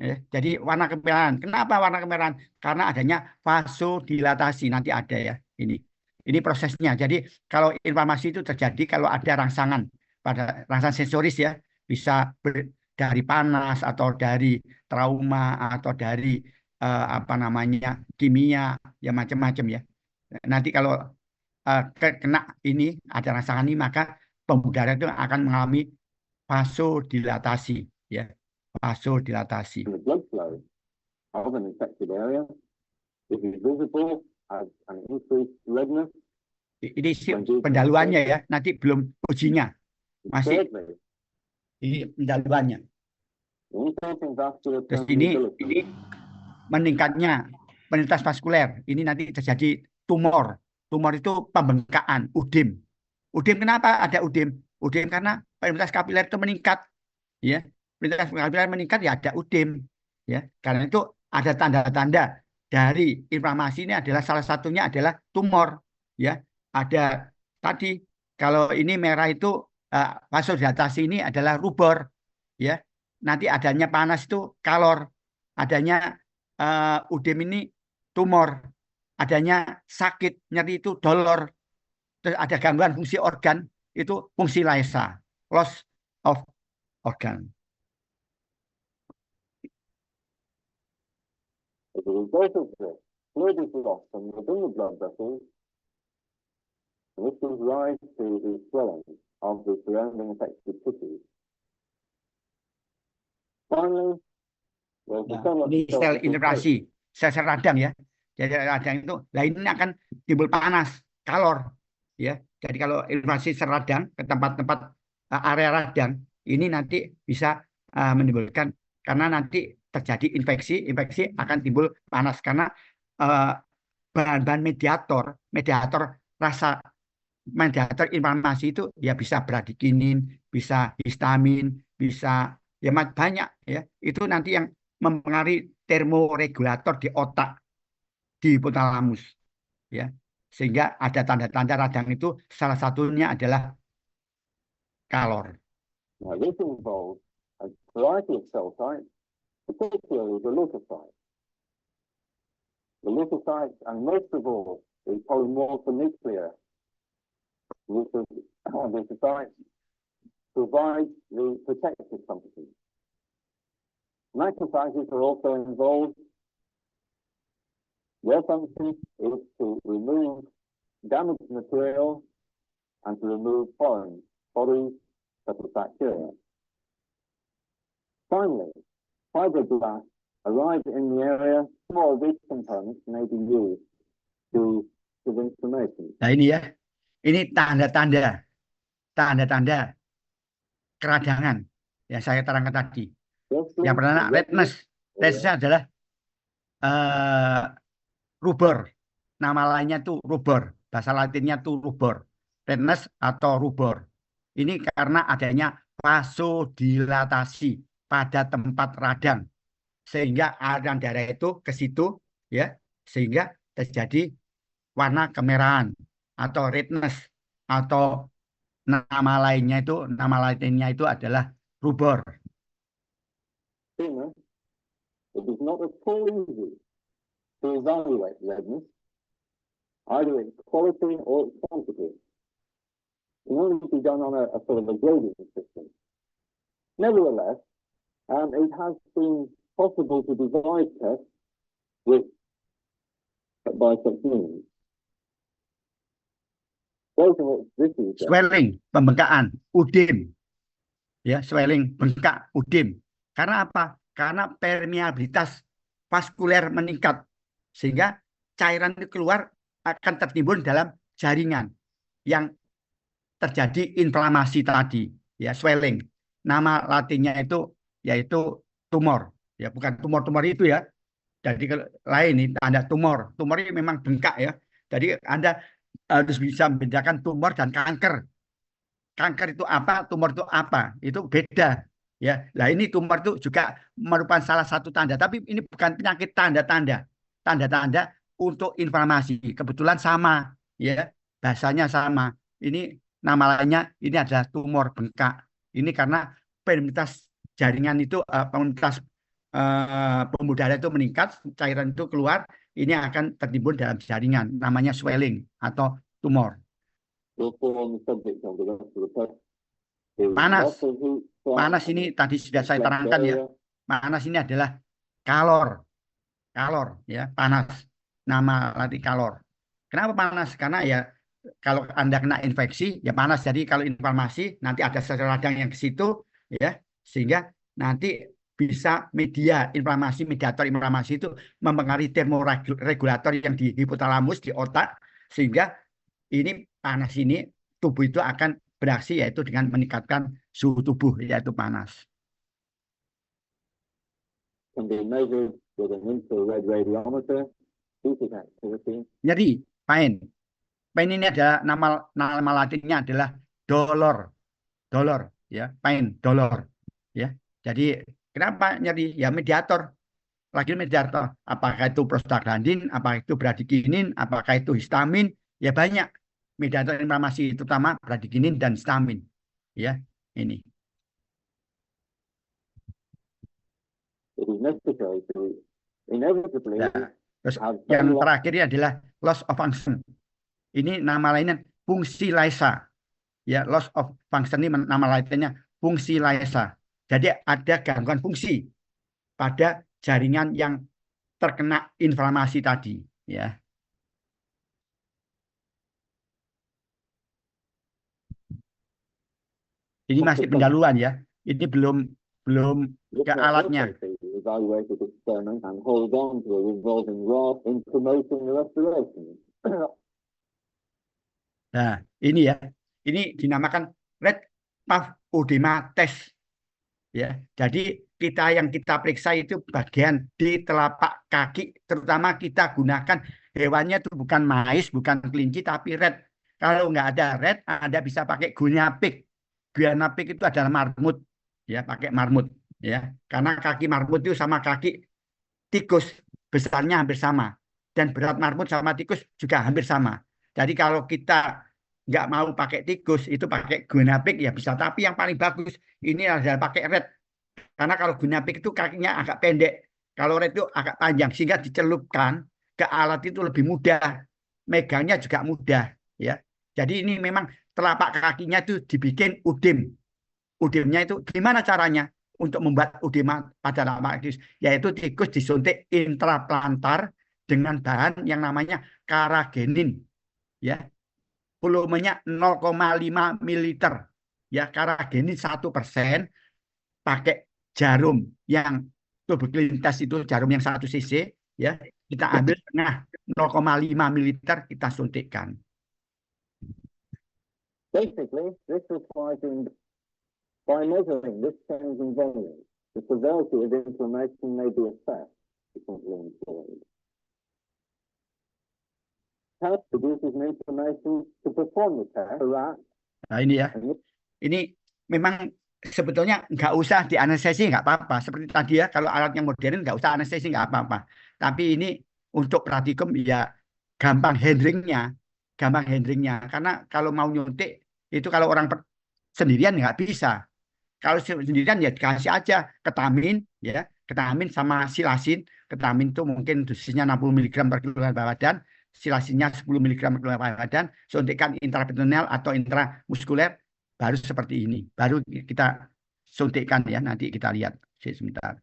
Ya, jadi warna kemerahan. Kenapa warna kemerahan? Karena adanya vasodilatasi. Nanti ada ya ini. Ini prosesnya. Jadi kalau inflamasi itu terjadi kalau ada rangsangan pada rangsangan sensoris ya, bisa dari panas atau dari trauma atau dari apa namanya kimia ya macam-macam ya. Nanti kalau kena ini ada rangsangan ini maka pembuluh darah itu akan mengalami vasodilatasi ya. Vasodilatasi. The blood flow of an infected area is visible as an increased redness. Ini pendahuluannya ya, nanti belum ujinya. Masih Thirdly, ini pendahuluannya. increasing vascular Terus ini permeability. meningkatnya penyintas vaskuler. Ini nanti terjadi tumor. Tumor itu pembengkakan, udim. Udim kenapa ada udim? Udim karena penyintas kapiler itu meningkat. Ya, penyintas kapiler meningkat ya ada udim. Ya, karena itu ada tanda-tanda dari inflamasi ini adalah salah satunya adalah tumor. Ya, ada tadi kalau ini merah itu vasodilatasi ini adalah rubor. Ya, nanti adanya panas itu kalor. Adanya udem ini tumor, adanya sakit nyeri itu dolor, terus ada gangguan fungsi organ itu fungsi Lysa, loss of organ. As a result of this, fluid is lost from within the blood vessels, and this gives rise to the swelling of the surrounding affected tissues. Finally, there's the Nah, ini sel cell infiltrasi, sel radang ya. Jadi radang itu, nah ini akan timbul panas, kalor, ya. Jadi kalau infiltrasi sel radang ke tempat-tempat area radang, ini nanti bisa menimbulkan karena nanti terjadi infeksi akan timbul panas karena bahan-bahan mediator inflamasi itu ya bisa bradikinin, bisa histamin, bisa ya banyak ya. Itu nanti yang mempengaruhi termoregulator di otak, di hipotalamus ya. Sehingga ada tanda-tanda radang itu salah satunya adalah kalor. Now, this involves a variety of cell types, particularly the leukocytes. The leukocytes, and most of all, the polymorphonuclear leukocytes, provide the protective function. Macrophages are also involved. Their function is to remove damaged material and to remove foreign bodies such as bacteria. Finally, fibroblasts arrive in the area where these components may be used to give information. Nah ini ya, ini tanda-tanda keradangan yang saya terangkan tadi. Yang pertama redness, redness adalah rubor. Nama lainnya itu rubor, bahasa latinnya itu rubor, redness atau rubor. Ini karena adanya vasodilatasi pada tempat radang, sehingga aliran darah itu ke situ, ya, sehingga terjadi warna kemerahan atau redness, atau nama lainnya itu adalah rubor. It is not at all easy to evaluate redness, either its quality or its quantity. It can only be done on a sort of a grading system. Nevertheless, it has been possible to devise tests by such means. Swelling, pembengkakan, udim. Ya, swelling, bengkak, udim. Karena apa? Karena permeabilitas vaskuler meningkat, sehingga cairan itu keluar akan tertimbun dalam jaringan yang terjadi inflamasi tadi, ya, swelling. Nama latinnya itu yaitu tumor, ya, bukan tumor-tumor itu ya. Jadi lain ini tanda tumor. Tumor ini memang bengkak ya. Jadi Anda harus bisa membedakan tumor dan kanker. Kanker itu apa, tumor itu apa, itu beda. Ya, nah ini tumor itu juga merupakan salah satu tanda, tapi ini bukan penyakit, tanda-tanda untuk inflamasi. Kebetulan sama, ya, bahasanya sama. Ini nama lainnya ini adalah tumor bengkak. Ini karena permeabilitas jaringan itu, permeabilitas pembuluh darah itu meningkat, cairan itu keluar, ini akan tertimbun dalam jaringan, namanya swelling atau tumor. Panas. Panas ini tadi sudah saya terangkan ya. Panas ini adalah kalor. Kalor ya, panas. Nama latin kalor. Kenapa panas? Karena ya kalau Anda kena infeksi ya panas. Jadi kalau inflamasi nanti ada sel radang yang ke situ ya, sehingga nanti bisa mediator inflamasi itu mempengaruhi termoregulator yang di hipotalamus, di otak, sehingga ini panas ini tubuh itu akan beraksi yaitu dengan meningkatkan suhu tubuh, yaitu panas. Nyeri, pain. Pain ini adalah nama latinnya adalah dolor, ya, pain, dolor, ya. Jadi kenapa nyeri? Ya mediator. Lagi mediator. Apakah itu prostaglandin, apakah itu bradikinin, apakah itu histamin? Ya banyak mediator inflamasi, terutama bradikinin dan histamin. Ya, ini. Ya. Terus yang terakhir adalah loss of function. Ini nama lainnya fungsi Lysa. Ya, loss of function ini nama lainnya fungsi Lysa. Jadi ada gangguan fungsi pada jaringan yang terkena inflamasi tadi, ya. Ini masih pendahuluan ya. Ini belum ke alatnya. Nah, ini ya. Ini dinamakan red puff oedema test. Ya, jadi yang kita periksa itu bagian di telapak kaki, terutama kita gunakan hewannya itu bukan mais, bukan kelinci, tapi red. Kalau nggak ada red, Anda bisa pakai guinea pig. Guinea pig itu adalah marmut, ya, pakai marmut, ya, karena kaki marmut itu sama kaki tikus besarnya hampir sama, dan berat marmut sama tikus juga hampir sama. Jadi kalau kita nggak mau pakai tikus, itu pakai guinea pig ya bisa. Tapi yang paling bagus ini adalah pakai red. Karena kalau guinea pig itu kakinya agak pendek. Kalau red itu agak panjang. Sehingga dicelupkan ke alat itu lebih mudah. Megangnya juga mudah. Ya. Jadi ini memang telapak kakinya itu dibikin udim. Udimnya itu gimana caranya untuk membuat udema pada telapak kaki? Yaitu tikus disuntik intraplantar dengan bahan yang namanya karagenin. Ya, volumenya 0,5 ml. Ya, karagenin 1%, pakai jarum yang tuberkulitas itu jarum yang 1 cc. Ya, kita ambil tengah 0,5 ml kita suntikkan. Basically, this requires by measuring this change in volume, the severity of inflammation may be assessed differently employed. Test produces information to perform the test. Nah ini ya, ini memang sebetulnya nggak usah dianestesi nggak apa-apa. Seperti tadi ya, kalau alat yang modern nggak usah anestesi nggak apa-apa. Tapi ini untuk praktikum ya gampang handlingnya. Karena kalau mau nyuntik itu kalau orang sendirian nggak bisa. Kalau sendirian ya dikasih aja ketamin ya, ketamin sama silasin. Ketamin itu mungkin dosisnya 60 mg per kilogram badan. Silasinya 10 mg per kilogram badan, suntikan intraperitoneal atau intramuskuler, baru seperti ini. Baru kita suntikkan ya, nanti kita lihat sebentar.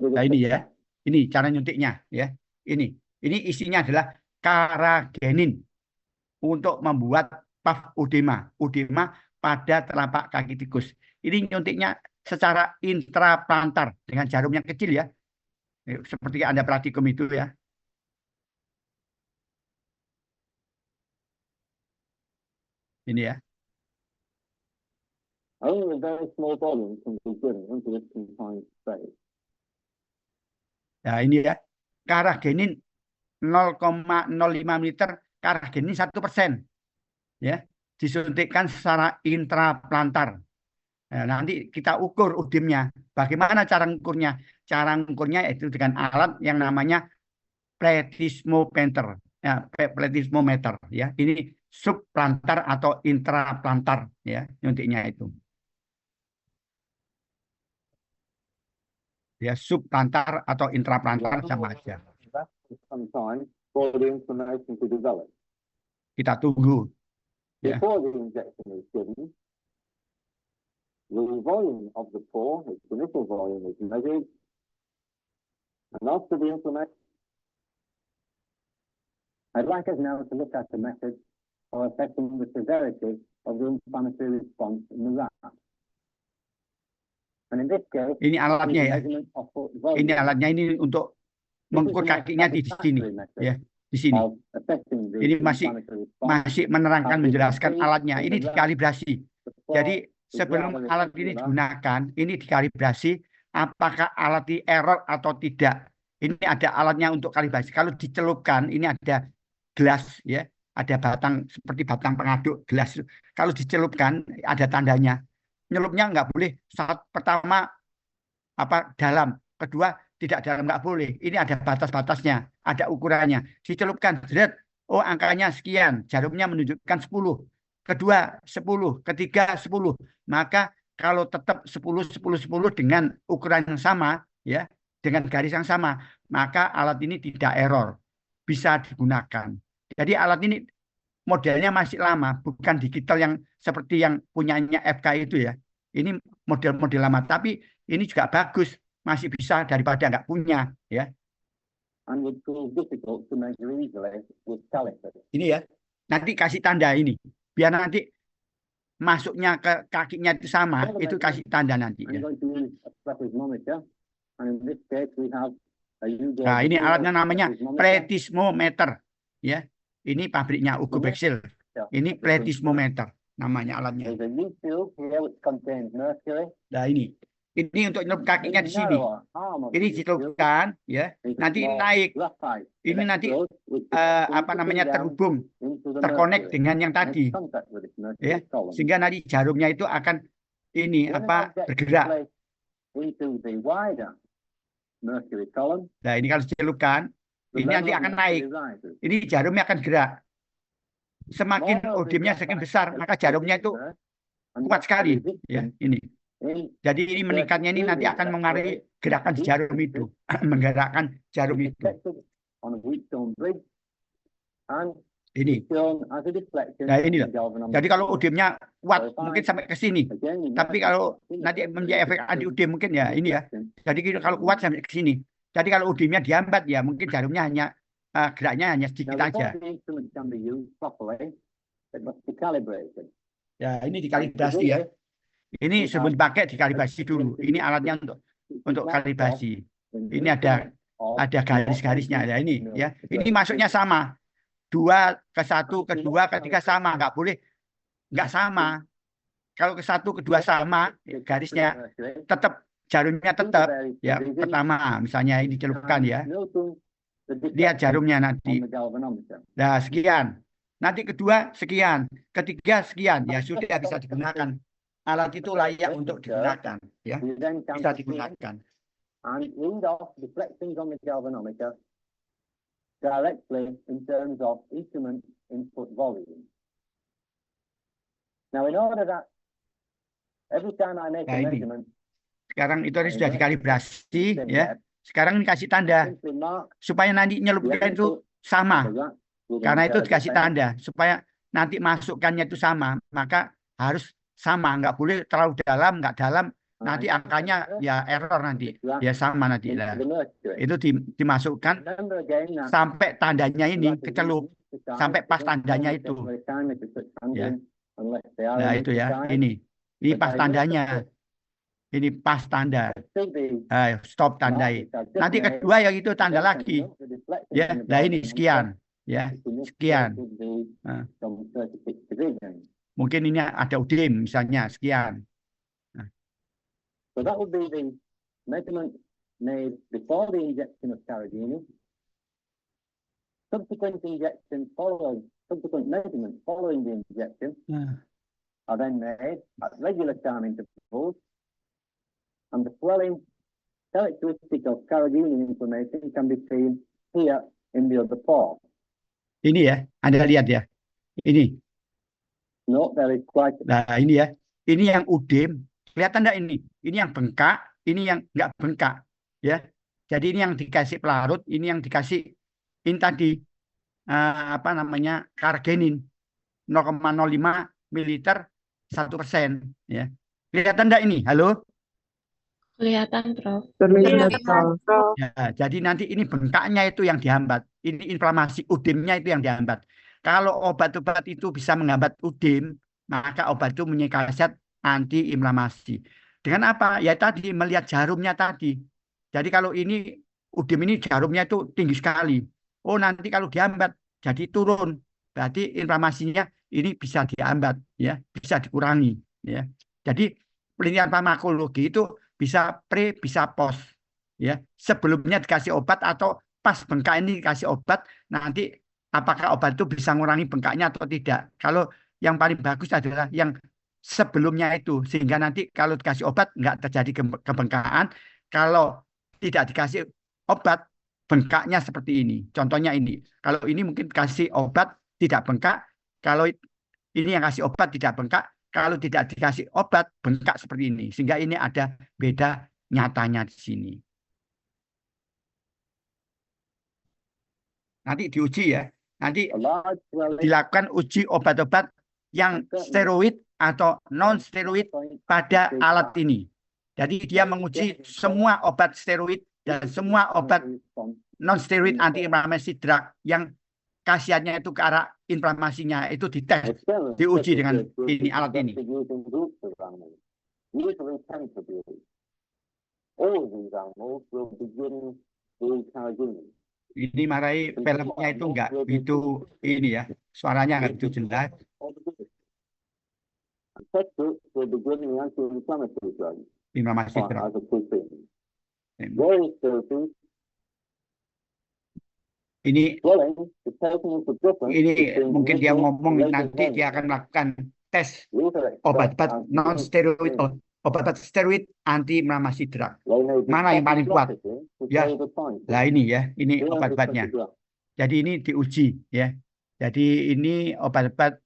Nah ini ya, ini cara nyuntiknya ya. Ini isinya adalah karagenin untuk membuat puff udema pada telapak kaki tikus. Ini nyuntiknya secara intraplantar dengan jarum yang kecil ya. Seperti Anda praktikum itu ya. Ini ya. Only a very small volume can be given into this confined space. Nah ini ya. Karagenin 0,05 ml, karagenin 1%. Ya. Disuntikkan secara intraplantar. Nah, nanti kita ukur udimnya. Bagaimana cara ukurnya? Cara ukurnya itu dengan alat yang namanya plethysmometer. Ya, plethysmometer ya. Ini subplantar atau intraplantar ya, nyuntiknya itu. Ya, subplantar atau intraplantar sama aja. Kita tunggu. Ya. Before the injection is given, the volume of the pore, its initial volume is measured, and after the inflammation, I'd like us now to look at the method for assessing the severity of the inflammatory response in the rat. And in this case, ini alatnya ya. Ini alatnya ini untuk mengukur kakinya di sini, ya, di sini. Ini masih menerangkan, menjelaskan alatnya. Ini dikalibrasi. Jadi sebelum alat ini digunakan, ini dikalibrasi apakah alat ini error atau tidak. Ini ada alatnya untuk kalibrasi. Kalau dicelupkan, ini ada gelas ya, ada batang seperti batang pengaduk gelas. Kalau dicelupkan ada tandanya. Nyelupnya nggak boleh saat pertama dalam, kedua tidak dalam, nggak boleh. Ini ada batas-batasnya, ada ukurannya. Dicelupkan, oh angkanya sekian, jarumnya menunjukkan 10. Kedua 10, ketiga 10. Maka kalau tetap 10 dengan ukuran yang sama ya, dengan garis yang sama, maka alat ini tidak error, bisa digunakan. Jadi alat ini modelnya masih lama, bukan digital yang seperti yang punyanya FK itu ya. Ini model-model lama, tapi ini juga bagus, masih bisa daripada nggak punya ya. Ini ya, nanti kasih tanda ini, biar nanti masuknya ke kakinya itu sama, itu kasih tanda nanti ya. Nah ini alatnya namanya plethysmometer ya. Ini pabriknya Ugo Bexil. Ini plethysmometer namanya alatnya. Nah ini untuk nyelup kakinya di sini. Ini dicelupkan ya. Nanti naik. Ini nanti terhubung, terkonek dengan yang tadi. Ya. Sehingga nanti jarumnya itu akan bergerak. mercury column, Nah, ini kalau dicelupkan, the ini nanti level of akan naik. mercury rises. Ini jarumnya akan gerak. Semakin More of the udimnya semakin graphite besar, maka jarumnya itu electrolysis and kuat thus sekali. resistance Ya, ini. in Jadi ini meningkatnya ini nanti akan mengaruhi gerakan di jarum itu, menggerakkan jarum is itu. detected on a Wheatstone bridge and Ini. shown as a deflection Nah, in inilah. the galvanometer. Jadi kalau udimnya kuat, mungkin sampai ke sini. Again, in Tapi that kalau case, nanti menjadi efek anti udim mungkin ya ini ya. deflection, Jadi kalau kuat sampai ke sini. Jadi kalau udimnya dihambat ya mungkin jarumnya hanya geraknya hanya now sedikit before aja. the instrument can be used properly, it must be calibrated. Ya ini And to dikalibrasi do ya. this, Ini sebelum dipakai dikalibrasi dulu. Ini alatnya untuk kalibrasi. in Ini ada of garis-garisnya ya ini ya. Ini masuknya sama. 2 ke 1 ke 2 ke 3 sama, nggak sama. Kalau ke 1 ke 2 sama garisnya tetap jarumnya tetap ya. Pertama misalnya ini celupkan ya. Lihat jarumnya nanti. Nah, sekian. Nanti kedua sekian, ketiga sekian. Ya sudah bisa digunakan. Alat itu layak untuk digunakan ya. Bisa digunakan. And read off deflections on the galvanometer directly in terms of instrument input volume. Now, in order that every time I make Nah, a ini. measurement, Sekarang itu sudah dikalibrasi ya. Sekarang dikasih tanda simply mark supaya nanti the nyelupkan itu input sama. of that with Karena an itu dikasih intelligent tanda supaya nanti masukkannya itu sama, maka harus sama, nggak boleh terlalu dalam, nggak dalam, nanti angkanya ya error nanti, ya sama nanti. into Nah, the mercury. itu dimasukkan Remember again that sampai tandanya ini kecelup, sampai pas tandanya itu. Ya. Nah itu ya, ini pas tandanya, ini pas tanda, stop tandai. Nanti kedua ya itu tanda lagi, ya. Nah ini sekian, ya sekian. Nah. Mungkin ini ada udim misalnya sekian. So that would be the measurement made before the injection of carrageenan. Subsequent measurements following the injection are then made at regular time intervals, and the swelling characteristic of carrageenan inflammation can be seen here in the other paw. Ini ya, Anda lihat ya. Ini. Note there is quite Nah, ini ya. Ini yang udim. Kelihatan enggak ini? Ini yang bengkak, ini yang enggak bengkak, ya. Jadi ini yang dikasih pelarut, ini yang dikasih ini tadi apa namanya? Carrageenan 0,05 mililiter 1%, ya. Kelihatan enggak ini? Halo? Kelihatan, Prof. Ya, jadi nanti ini bengkaknya itu yang dihambat. Ini inflamasi udimnya itu yang dihambat. Kalau obat-obat itu bisa menghambat udim, maka obat itu punya khasiat anti-inflamasi. Dengan apa? Ya tadi melihat jarumnya tadi. Jadi kalau ini udim ini jarumnya itu tinggi sekali. Oh nanti kalau dihambat jadi turun. Berarti inflamasinya ini bisa dihambat, ya, bisa dikurangi, ya. Jadi penelitian farmakologi itu bisa pre, bisa post, ya. Sebelumnya dikasih obat atau pas bengkak ini dikasih obat, nanti apakah obat itu bisa mengurangi bengkaknya atau tidak. Kalau yang paling bagus adalah yang sebelumnya itu, sehingga nanti kalau dikasih obat nggak terjadi kebengkakan. Kalau tidak dikasih obat, bengkaknya seperti ini. Contohnya ini. Kalau ini mungkin dikasih obat tidak bengkak. Kalau ini yang kasih obat tidak bengkak. Kalau tidak dikasih obat, bengkak seperti ini. Sehingga ini ada beda nyatanya di sini. Nanti diuji ya. Nanti dilakukan uji obat-obat yang steroid atau non-steroid pada alat ini. Jadi dia menguji semua obat steroid dan semua obat non-steroid anti-inflamasi drug yang khasiatnya itu ke arah inflamasinya itu dites, diuji dengan ini alat ini. Ini marai filmnya itu enggak itu ini ya, suaranya enggak itu jelas. Inflamasi drug. Ini mungkin dia ngomong nanti dia akan melakukan tes obat-obat non-steroid obat steroid anti-inflamasi drug. They may be Mana yang paling kuat? psychotropic to Ya. slow the time. Lah ini ya, ini Here are the obat-obatnya. drugs. Jadi ini diuji ya. Jadi ini obat-obat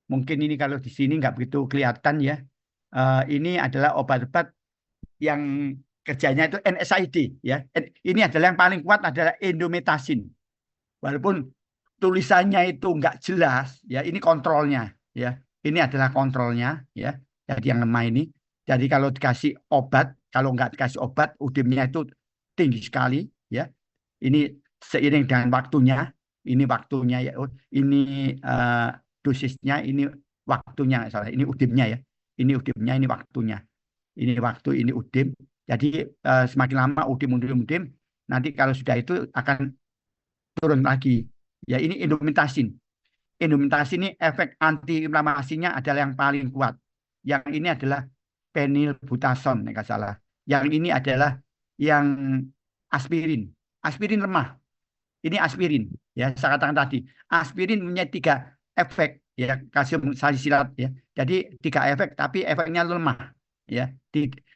mungkin ini kalau di sini nggak begitu kelihatan ya. Ini adalah obat-obat yang kerjanya itu NSAID ya. Ini adalah yang paling kuat adalah indomethacin. Walaupun tulisannya itu nggak jelas ya, ini kontrolnya ya. Ini adalah kontrolnya ya. Jadi yang lemah ini. Jadi kalau dikasih obat, kalau nggak dikasih obat, udemnya itu tinggi sekali ya. Ini seiring dengan waktunya, ini waktunya ya. Ini dosisnya, ini waktunya salah. Ini udemnya ya. Ini udemnya, ini waktunya. Ini waktu, ini udem. Jadi semakin lama udem. Nanti kalau sudah itu akan turun lagi. Ya ini indomethacin. Indomethacin ini efek anti-inflamasinya adalah yang paling kuat. Yang ini adalah phenylbutazone, nggak salah. Yang ini adalah yang aspirin. Aspirin lemah. Ini aspirin. Ya, saya katakan tadi. Aspirin punya 3 efek. Ya, kalsium salisilat. Ya. Jadi 3 efek, tapi efeknya lemah. Ya,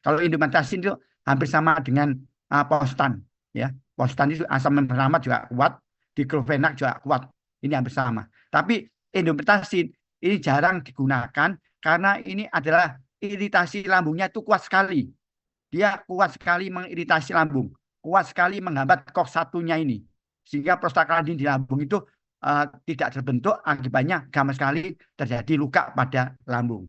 kalau indomethacin itu hampir sama dengan Postan. Ya, Postan itu asam memperlama juga kuat. Diclofenac juga kuat. Ini hampir sama. Tapi indomethacin ini jarang digunakan karena ini adalah iritasi lambungnya itu kuat sekali. Dia kuat sekali mengiritasi lambung. Kuat sekali menghambat COX-1-nya ini. Sehingga prostaglandin di lambung itu tidak terbentuk, akibatnya gampang sekali terjadi luka pada lambung.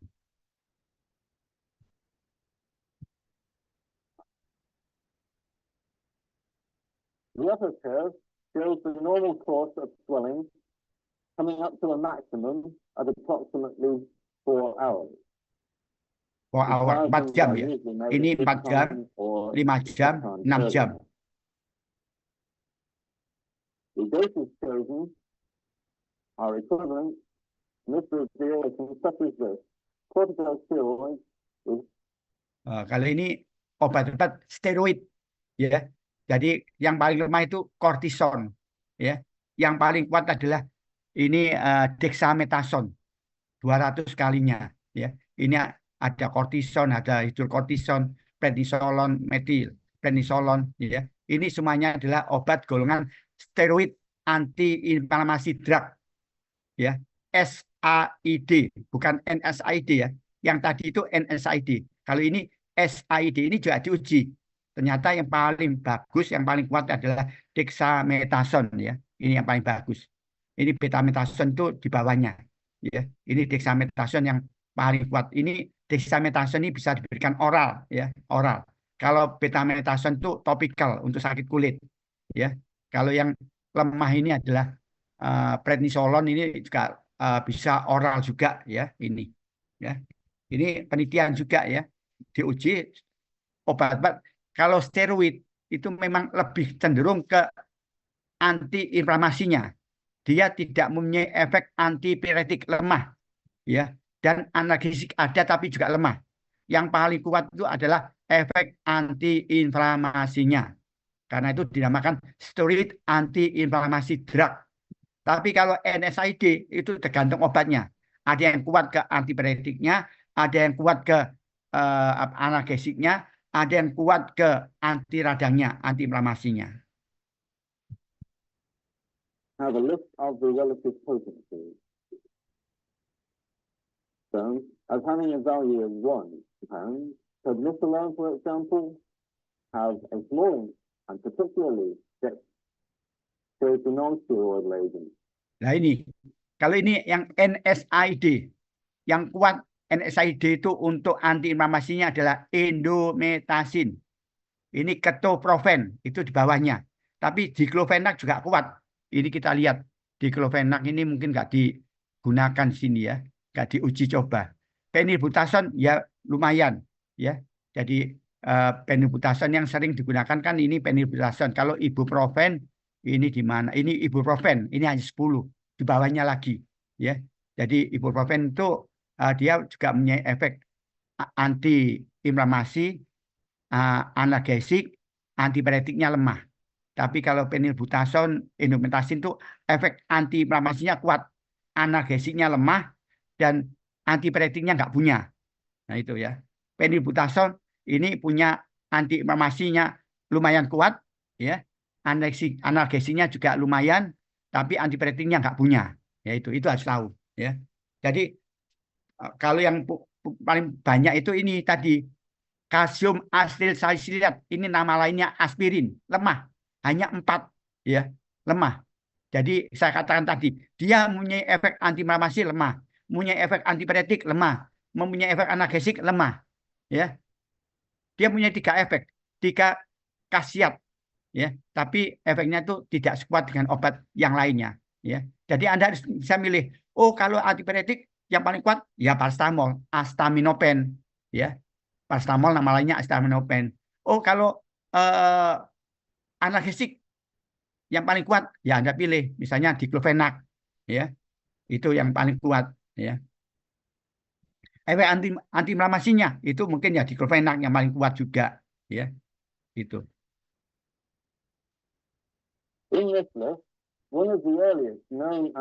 The upper curve shows the normal course of swelling coming up to a maximum at approximately 4 hours. 4 jam ya. Ini 4 jam, 5 jam, 6 jam. The doses chosen are equivalent. This reveals such as this. Corticosteroids is Kalau ini obat-obat steroid ya. Jadi yang paling lemah itu kortison ya. Yang paling kuat adalah ini dexamethasone 200 kalinya ya. Ini ada kortison, ada hidrokortison, prednisolon, metil, prednisolon ya. Ini semuanya adalah obat golongan steroid anti-inflamasi drug ya. SAID bukan NSAID ya. Yang tadi itu NSAID. Kalau ini SAID ini juga diuji. Ternyata yang paling bagus, yang paling kuat adalah dexamethasone ya. Ini yang paling bagus. Ini betamethasone itu di bawahnya ya. Ini dexamethasone yang paling kuat. Ini dexamethasone ini bisa diberikan oral ya, oral. Kalau betamethasone itu topikal untuk sakit kulit ya. Kalau yang lemah ini adalah prednisolon, ini juga bisa oral juga ya, ini ya. Ini penelitian juga ya, diuji obat-obat. Kalau steroid itu memang lebih cenderung ke anti-inflamasinya. Dia tidak mempunyai efek antipiretik, lemah ya, dan analgesik ada tapi juga lemah. Yang paling kuat itu adalah efek anti-inflamasinya. Karena itu dinamakan steroid anti-inflamasi drug. Tapi kalau NSAID itu tergantung obatnya. Ada yang kuat ke antipiretiknya, ada yang kuat ke analgesiknya, ada yang kuat ke anti radangnya, anti-inflamasinya. have a list of the relative potencies. So, as having a value of 1 pound, prednisolone, for example, have a small and particularly shows the non-steroid agent. Nah ini, kalau ini yang NSAID, yang kuat NSAID itu untuk antiinflamasinya adalah indomethacin. Ini ketoprofen, itu di bawahnya. Tapi diclofenac juga kuat. Ini kita lihat, diclofenac ini mungkin nggak digunakan di sini ya, nggak diuji coba. Phenylbutazone ya lumayan ya. Jadi phenylbutazone yang sering digunakan kan ini phenylbutazone. Kalau ibuprofen ini di mana? Ini ibuprofen, ini hanya 10, di bawahnya lagi ya. Jadi ibuprofen itu dia juga punya efek anti-inflamasi, analgesik, antipiretiknya lemah. Tapi kalau phenylbutazone, indomethacin itu efek anti-inflamasinya kuat, analgesiknya lemah, dan antipiretiknya nggak punya. Nah itu ya. Penibutasol ini punya antiinflamasinya lumayan kuat, ya. Analgesinya juga lumayan, tapi antipiretiknya nggak punya. Ya itu harus tahu, ya. Jadi kalau yang paling banyak itu ini tadi kalsium asetil salisilat, ini nama lainnya aspirin, lemah, hanya 4, ya, lemah. Jadi saya katakan tadi, dia mempunyai efek antiinflamasi lemah, mempunyai efek antipiretik lemah, mempunyai efek analgesik lemah, ya. Dia punya 3 efek, 3 khasiat, ya. Tapi efeknya itu tidak sekuat dengan obat yang lainnya, ya. Jadi Anda harus bisa milih. Oh, kalau antipiretik yang paling kuat ya paracetamol, acetaminophen, ya. Paracetamol nama lainnya acetaminophen. Oh, kalau analgesik yang paling kuat ya Anda pilih misalnya diclofenac, ya. Itu yang paling kuat, ya. Efek antiinflamasinya itu mungkin ya diclofenac yang paling kuat juga, ya. Itu. In this list, one of the earliest known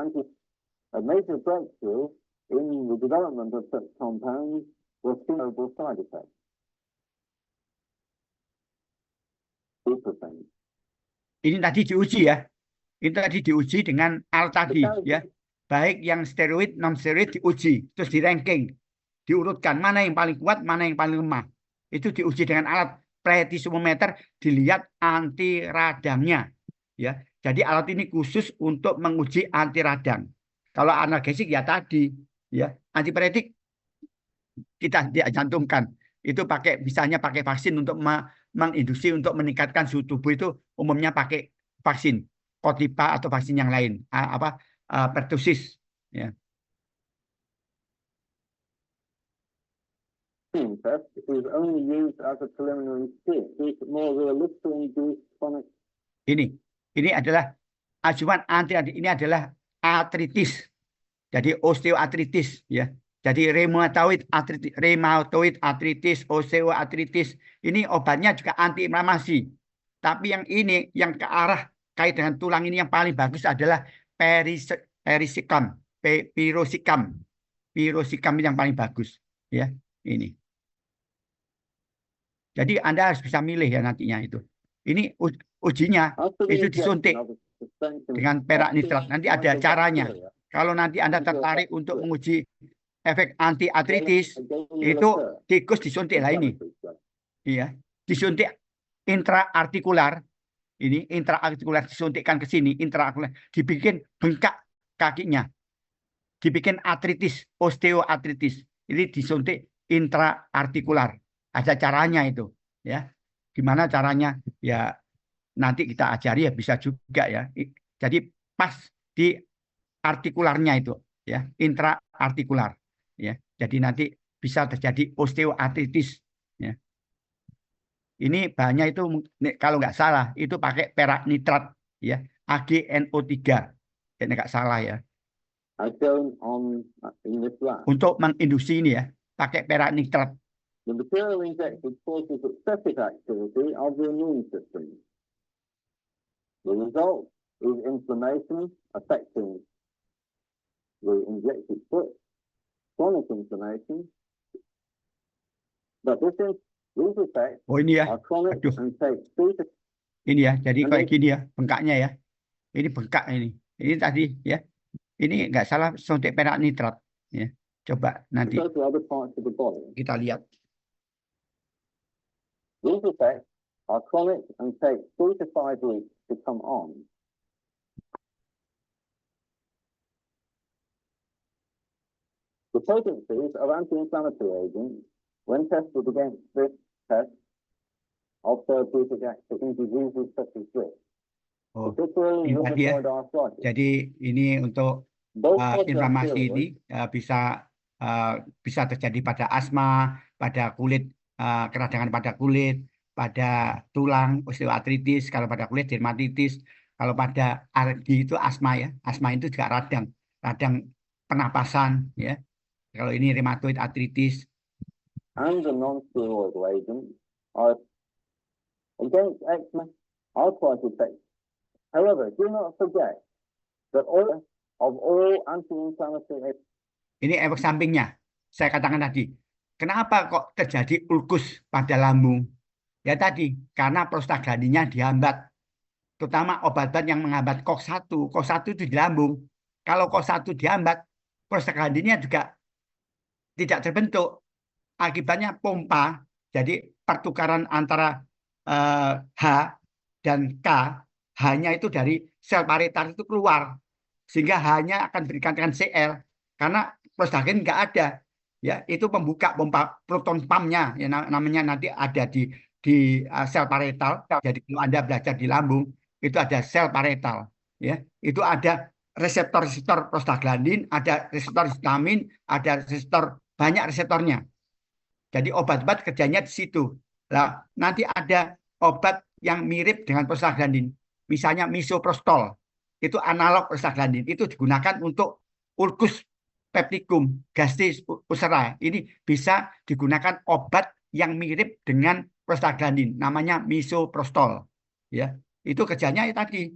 a major breakthrough in the development of such compounds was favorable side effects. Ibuprofen. Ini tadi diuji, ya. Ini tadi diuji dengan alat tadi, ya. Baik yang steroid, non steroid diuji, terus di ranking, diurutkan mana yang paling kuat, mana yang paling lemah. Itu diuji dengan alat plethysmometer, dilihat anti radangnya, ya. Jadi alat ini khusus untuk menguji anti radang. Kalau analgesik ya tadi, ya, antipiretik kita dicantumkan. Itu misalnya pakai vaksin untuk menginduksi untuk meningkatkan suhu tubuh, itu umumnya pakai vaksin Kotipa atau vaksin yang lain, pertusis, ya. Test is only used as a preliminary step. It's more realistic to induce chronic. Ini adalah ajuan ini adalah artritis. Jadi osteoartritis, ya. Jadi rheumatoid artritis, osteoartritis. Ini obatnya juga antiinflamasi. Tapi yang ini yang ke arah kait dengan tulang ini yang paling bagus adalah pirosikam. Pirosikam yang paling bagus, ya. Ini. Jadi Anda harus bisa milih ya nantinya itu. Ini ujinya itu disuntik dengan perak nitrat. Nanti ada caranya. Kalau nanti Anda tertarik untuk menguji efek anti-artritis, itu tikus disuntik lah ini. Iya, disuntik intraartikular. Ini intraartikular disuntikkan ke sini, intraartikular dibikin bengkak kakinya. Dibikin artritis, osteoartritis. Ini disuntik intraartikular. Ada caranya itu, ya. Gimana caranya? Ya nanti kita ajari ya, bisa juga, ya. Jadi pas di artikularnya itu, ya, intraartikular, ya. Jadi nanti bisa terjadi osteoartritis, ya. Ini bahannya itu kalau nggak salah itu pakai perak nitrat, ya, AgNO3, ini nggak salah, ya. Untuk menginduksi ini, ya, pakai perak nitrat. The material injected causes excessive activity of the immune system. The result is inflammation affecting the injected foot, chronic inflammation. But these effects ini ya. are chronic and take 3 to. Ini ya, jadi kayak gini ya, bengkaknya ya. Ini bengkak ini. Ini tadi ya. Ini nggak salah suntik perak nitrat, ya. Coba nanti kita lihat. These effects are chronic and take 3 to 5 weeks to come on. The potencies of anti-inflammatory agents, when tested against this test of therapeutic activity in diseases such as this, particularly rheumatoid arthritis. Jadi ini untuk inflamasi ini bisa terjadi pada asma, pada kulit, keradangan pada kulit, pada tulang, osteoartritis, kalau pada kulit dermatitis, kalau pada alergi itu asma, ya. Asma itu juga radang pernapasan, ya. Kalau ini rheumatoid arthritis. And the non-steroidal agents are against eczema, arthritis effects. However, do not forget that all anti-inflammatory agents. Ini efek sampingnya. Saya katakan tadi, Kenapa kok terjadi ulkus pada lambung? Ya tadi, karena prostaglandinnya dihambat. Terutama obat-obat yang menghambat COX-1. COX-1 itu di lambung. Kalau COX-1 dihambat, prostaglandinnya juga tidak terbentuk. Akibatnya pompa. Jadi pertukaran antara H dan K, H-nya itu dari sel paretal itu keluar. Sehingga H-nya akan berikan dengan Cl. Karena prostaglandin nggak ada. Ya, itu pembuka pompa proton pumpnya, ya, namanya nanti ada di sel paretal. Jadi kalau Anda belajar di lambung, itu ada sel paretal. Ya, itu ada reseptor-reseptor prostaglandin, ada reseptor histamin, ada reseptor, banyak reseptornya. Jadi obat-obat kerjanya di situ. Nah, nanti ada obat yang mirip dengan prostaglandin. Misalnya misoprostol. Itu analog prostaglandin. Itu digunakan untuk ulkus peptikum, gastritis ulcera. Ini bisa digunakan obat yang mirip dengan prostaglandin. Namanya misoprostol. Ya, itu kerjanya tadi.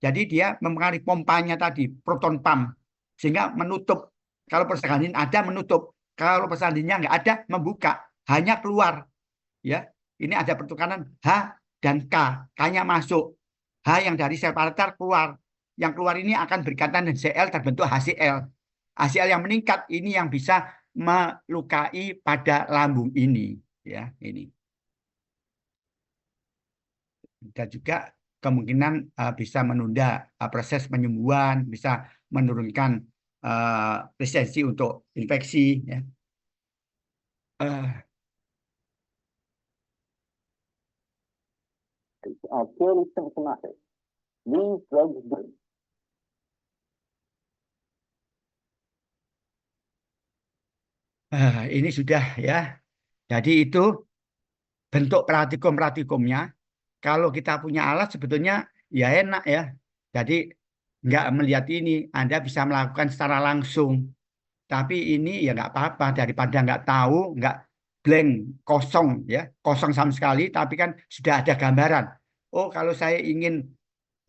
Jadi dia mempengaruhi pompanya tadi, proton pump. Sehingga menutup. Kalau prostaglandin ada, menutup. Kalau prostaglandinnya nggak ada, membuka. Hanya keluar. Ya, ini ada pertukaran H dan K. K-nya masuk. H yang dari sel paretal keluar. Yang keluar ini akan berikatan dengan Cl, terbentuk HCl. HCl yang meningkat ini yang bisa melukai pada lambung ini. Ya, ini. Dan juga kemungkinan bisa menunda proses penyembuhan, bisa menurunkan resistensi untuk infeksi. Ya. Are purely symptomatic. These drugs do. Ini sudah ya. Jadi itu bentuk praktikum-praktikumnya. Kalau kita punya alat sebetulnya ya enak ya. Jadi nggak melihat ini, Anda bisa melakukan secara langsung. Tapi ini ya nggak apa-apa daripada nggak tahu, nggak blank, kosong ya, kosong sama sekali. Tapi kan sudah ada gambaran. Oh kalau saya ingin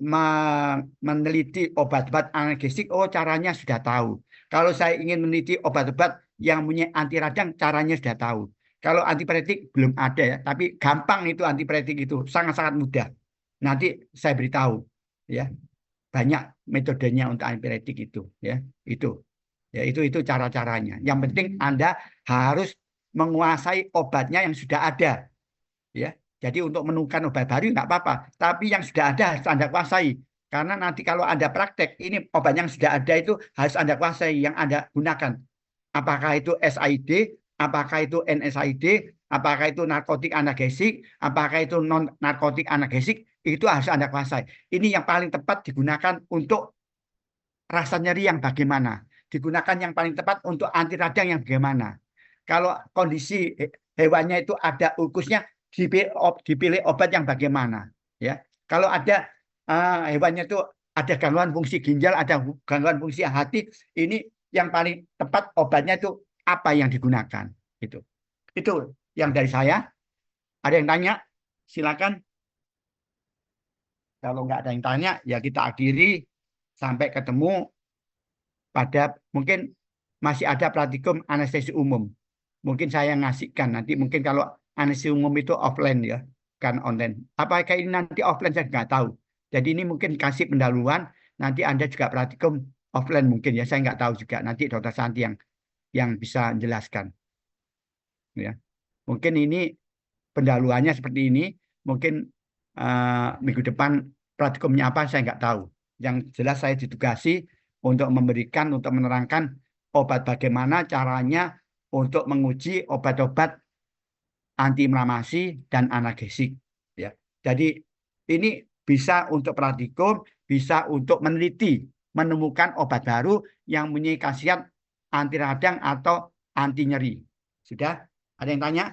meneliti obat-obat analgesik, oh caranya sudah tahu. Kalau saya ingin meneliti obat-obat yang punya anti radang, caranya sudah tahu. Kalau antipiretik belum ada ya, tapi gampang itu antipiretik itu sangat-sangat mudah. Nanti saya beritahu ya, banyak metodenya untuk antipiretik itu ya, itu. Ya itu cara-caranya. Yang penting Anda harus menguasai obatnya yang sudah ada. Ya. Jadi untuk menemukan obat baru nggak apa-apa, tapi yang sudah ada harus Anda kuasai. Karena nanti kalau Anda praktek, ini obat yang sudah ada itu harus Anda kuasai, yang Anda gunakan. Apakah itu SID, apakah itu NSAID, apakah itu narkotik analgesik, apakah itu non narkotik analgesik, itu harus Anda kuasai. Ini yang paling tepat digunakan untuk rasa nyeri yang bagaimana, digunakan yang paling tepat untuk anti radang yang bagaimana. Kalau kondisi hewannya itu ada ulkusnya, dipilih obat yang bagaimana. Ya, kalau ada hewannya itu ada gangguan fungsi ginjal, ada gangguan fungsi hati, ini yang paling tepat obatnya itu apa yang digunakan. Itu yang dari saya. Ada yang tanya? Silakan. Kalau nggak ada yang tanya, ya kita akhiri sampai ketemu pada mungkin masih ada praktikum anestesi umum. Mungkin saya ngasihkan nanti, mungkin kalau anestesi umum itu offline ya, kan online. Apakah ini nanti offline saya nggak tahu. Jadi ini mungkin kasih pendahuluan, nanti Anda juga praktikum offline mungkin ya, saya nggak tahu juga. Nanti Dokter Santi yang bisa menjelaskan. Ya. Mungkin ini pendahuluannya seperti ini, mungkin minggu depan praktikumnya apa saya nggak tahu. Yang jelas saya ditugasi untuk memberikan, untuk menerangkan obat bagaimana caranya untuk menguji obat-obat anti inflamasi dan analgesik. Ya. Jadi ini bisa untuk praktikum, bisa untuk meneliti, menemukan obat baru yang mempunyai khasiat anti radang atau anti nyeri. Sudah? Ada yang tanya?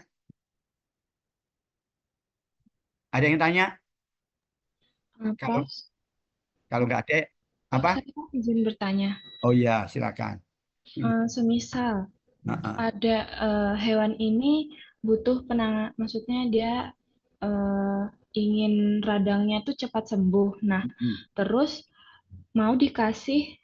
Ada yang tanya? Prof, Kalau nggak ada, apa? saya izin bertanya. Oh iya, silakan. Semisal ada hewan ini butuh penanganan, maksudnya dia ingin radangnya tuh cepat sembuh. Nah, terus mau dikasih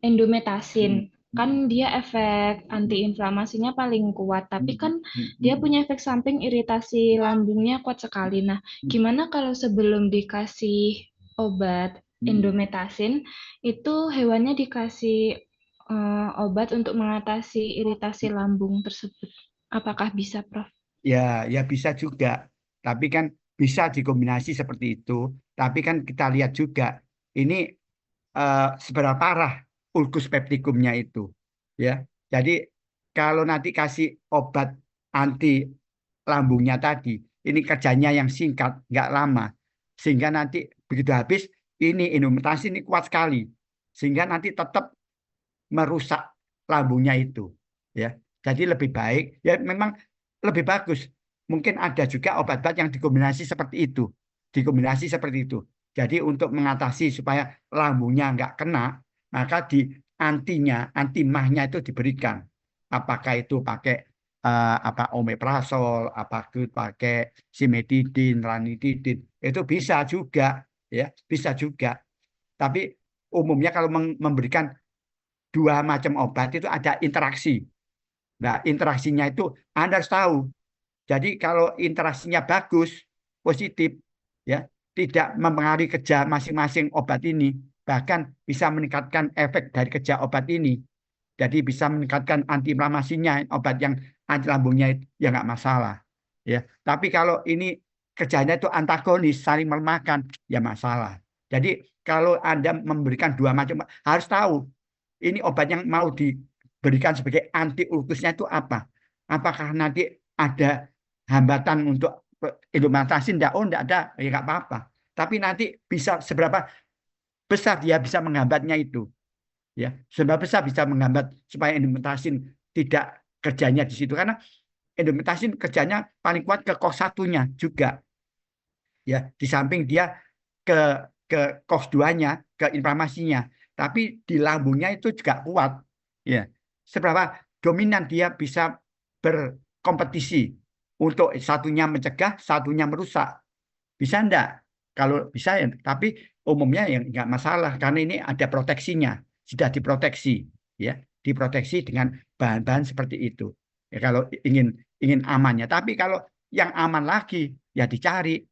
endometasin. kan dia efek antiinflamasinya paling kuat, tapi kan dia punya efek samping iritasi lambungnya kuat sekali. Nah, gimana kalau sebelum dikasih obat indometasin, itu hewannya dikasih obat untuk mengatasi iritasi lambung tersebut? Apakah bisa, Prof? Ya, ya bisa juga. Tapi kan bisa dikombinasi seperti itu. Tapi kan kita lihat juga ini seberapa parah ulkus peptikumnya itu. Ya, jadi kalau nanti kasih obat anti lambungnya tadi, ini kerjanya yang singkat, nggak lama, sehingga nanti begitu habis ini indometasin ini kuat sekali, sehingga nanti tetap merusak lambungnya itu. Ya, jadi lebih baik ya memang lebih bagus. Mungkin ada juga obat-obat yang dikombinasi seperti itu. Dikombinasi seperti itu. Jadi untuk mengatasi supaya lambungnya nggak kena, maka di antimahnya itu diberikan. Apakah itu pakai omeprazol, apakah itu pakai simetidin, ranitidin, itu bisa juga, ya bisa juga. Tapi umumnya kalau memberikan dua macam obat itu ada interaksi. Nah, interaksinya itu Anda harus tahu. Jadi kalau interaksinya bagus, positif, ya, tidak mempengaruhi kerja masing-masing obat ini, bahkan bisa meningkatkan efek dari kerja obat ini. Jadi bisa meningkatkan antiinflamasinya, obat yang anti lambungnya itu ya nggak masalah. Ya, tapi kalau ini kerjanya itu antagonis, saling melemahkan, ya masalah. Jadi kalau Anda memberikan dua macam, harus tahu ini obat yang mau diberikan sebagai anti ulkusnya itu apa? Apakah nanti ada hambatan untuk indometasin? Oh, enggak ada, ya nggak apa-apa. Tapi nanti bisa seberapa besar dia bisa menghambatnya itu, ya. Seberapa besar bisa menghambat supaya indometasin tidak kerjanya di situ, karena indometasin kerjanya paling kuat ke COX-1-nya juga, ya. Di samping dia ke COX-2-nya, ke inflamasinya, tapi di lambungnya itu juga kuat, ya. Seberapa dominan dia bisa berkompetisi untuk satunya mencegah, satunya merusak, bisa enggak? Kalau bisa ya, tapi umumnya yang enggak masalah karena ini ada proteksinya, sudah diproteksi, ya, diproteksi dengan bahan-bahan seperti itu. Ya, kalau ingin amannya, tapi kalau yang aman lagi ya dicari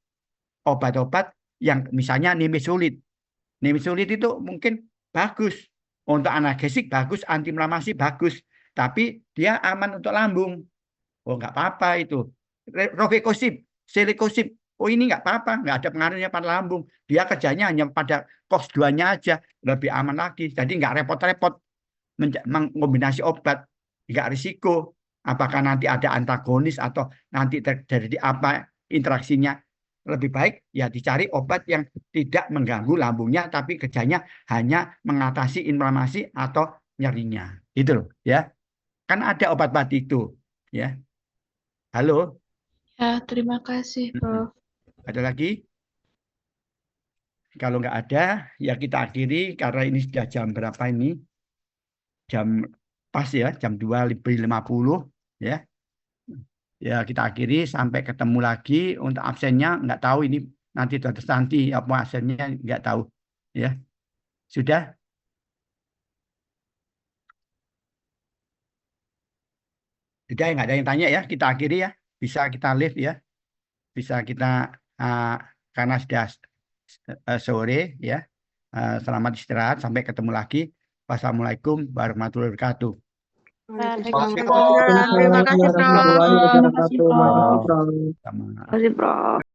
obat-obat yang misalnya nimesulid. Nimesulid itu mungkin bagus untuk analgesik, bagus antiinflamasi, bagus, tapi dia aman untuk lambung. Oh, nggak apa-apa itu. Rofecoxib, selikosib, oh ini nggak apa-apa, nggak ada pengaruhnya pada lambung. Dia kerjanya hanya pada COX-2-nya aja, lebih aman lagi. Jadi nggak repot-repot mengombinasi obat, nggak risiko. Apakah nanti ada antagonis atau nanti terjadi apa interaksinya. Lebih baik ya dicari obat yang tidak mengganggu lambungnya, tapi kerjanya hanya mengatasi inflamasi atau nyerinya. Itu loh, ya. Kan ada obat-obat itu, ya. Halo. Ya, terima kasih, Prof. Ada lagi? Kalau nggak ada, ya kita akhiri karena ini sudah jam berapa ini? Jam pas ya, jam 2:50 ya. Ya kita akhiri sampai ketemu lagi. Untuk absennya nggak tahu ini nanti apa absennya nggak tahu, ya. Sudah? Sudah, nggak ada yang tanya ya. Kita akhiri ya. Bisa kita live ya. Bisa kita karena sudah sore ya. Selamat istirahat. Sampai ketemu lagi. Wassalamualaikum warahmatullahi wabarakatuh. Terima kasih, Prof. Waalaikumsalam warahmatullahi wabarakatuh. Terima kasih, Prof. Sama. Terima kasih, Prof.